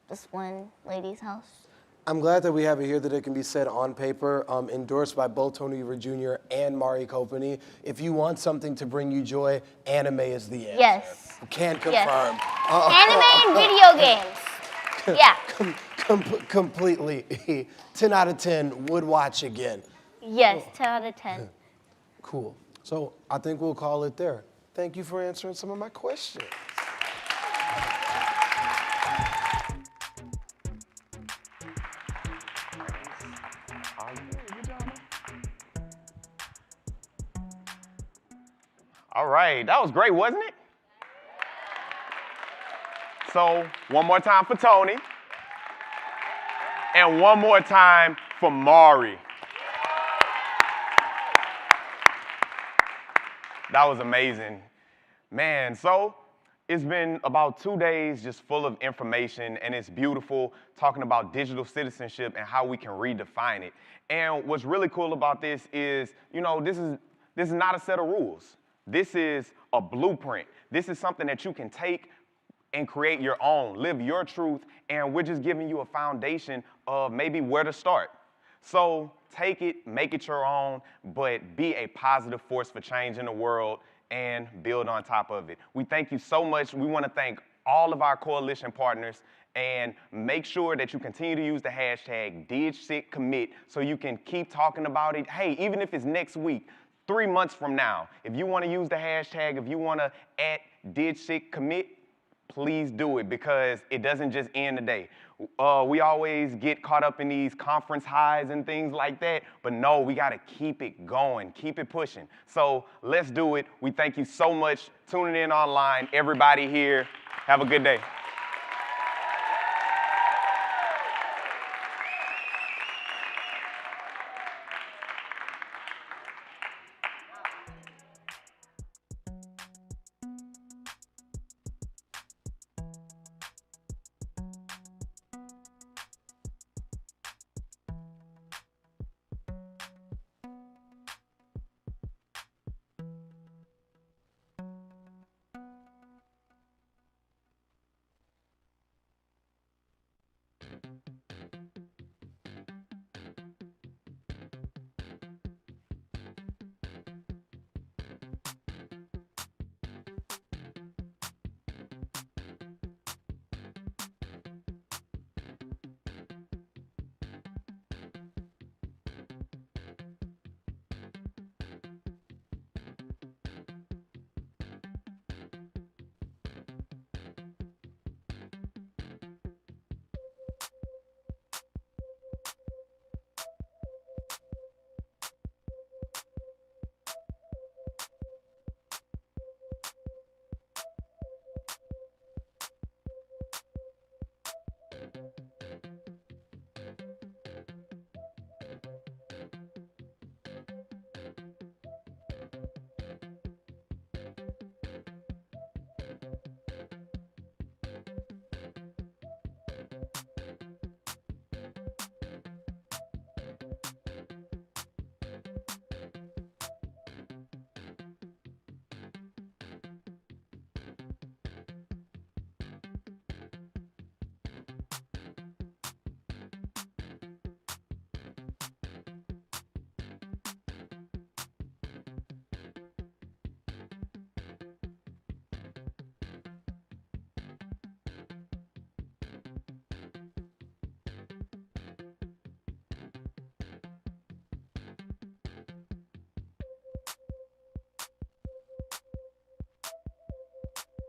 this one lady's house. I'm glad that we have it here, that it can be said on paper, endorsed by both Tony Weaver Jr. and Mari Copany. If you want something to bring you joy, anime is the answer. Yes. Can't confirm. Yes. Anime and video games. Yeah. Completely. 10 out of 10, would watch again. Yes, 10 out of 10. Cool. So I think we'll call it there. Thank you for answering some of my questions. All right, that was great, wasn't it? So, one more time for Tony. And one more time for Mari. That was amazing. Man, so it's been about 2 days just full of information, and it's beautiful, talking about digital citizenship and how we can redefine it. And what's really cool about this is, this is not a set of rules. This is a blueprint. This is something that you can take and create your own, live your truth, and we're just giving you a foundation of maybe where to start. So take it, make it your own, but be a positive force for change in the world and build on top of it. We thank you so much. We want to thank all of our coalition partners, and make sure that you continue to use the hashtag DigCitCommit so you can keep talking about it. Hey, even if it's next week, 3 months from now, if you want to use the hashtag, if you want to @DigCitCommit, please do it, because it doesn't just end the day. We always get caught up in these conference highs and things like that, but no, we got to keep it going, keep it pushing. So let's do it. We thank you so much tuning in online. Everybody here, have a good day. Thank you.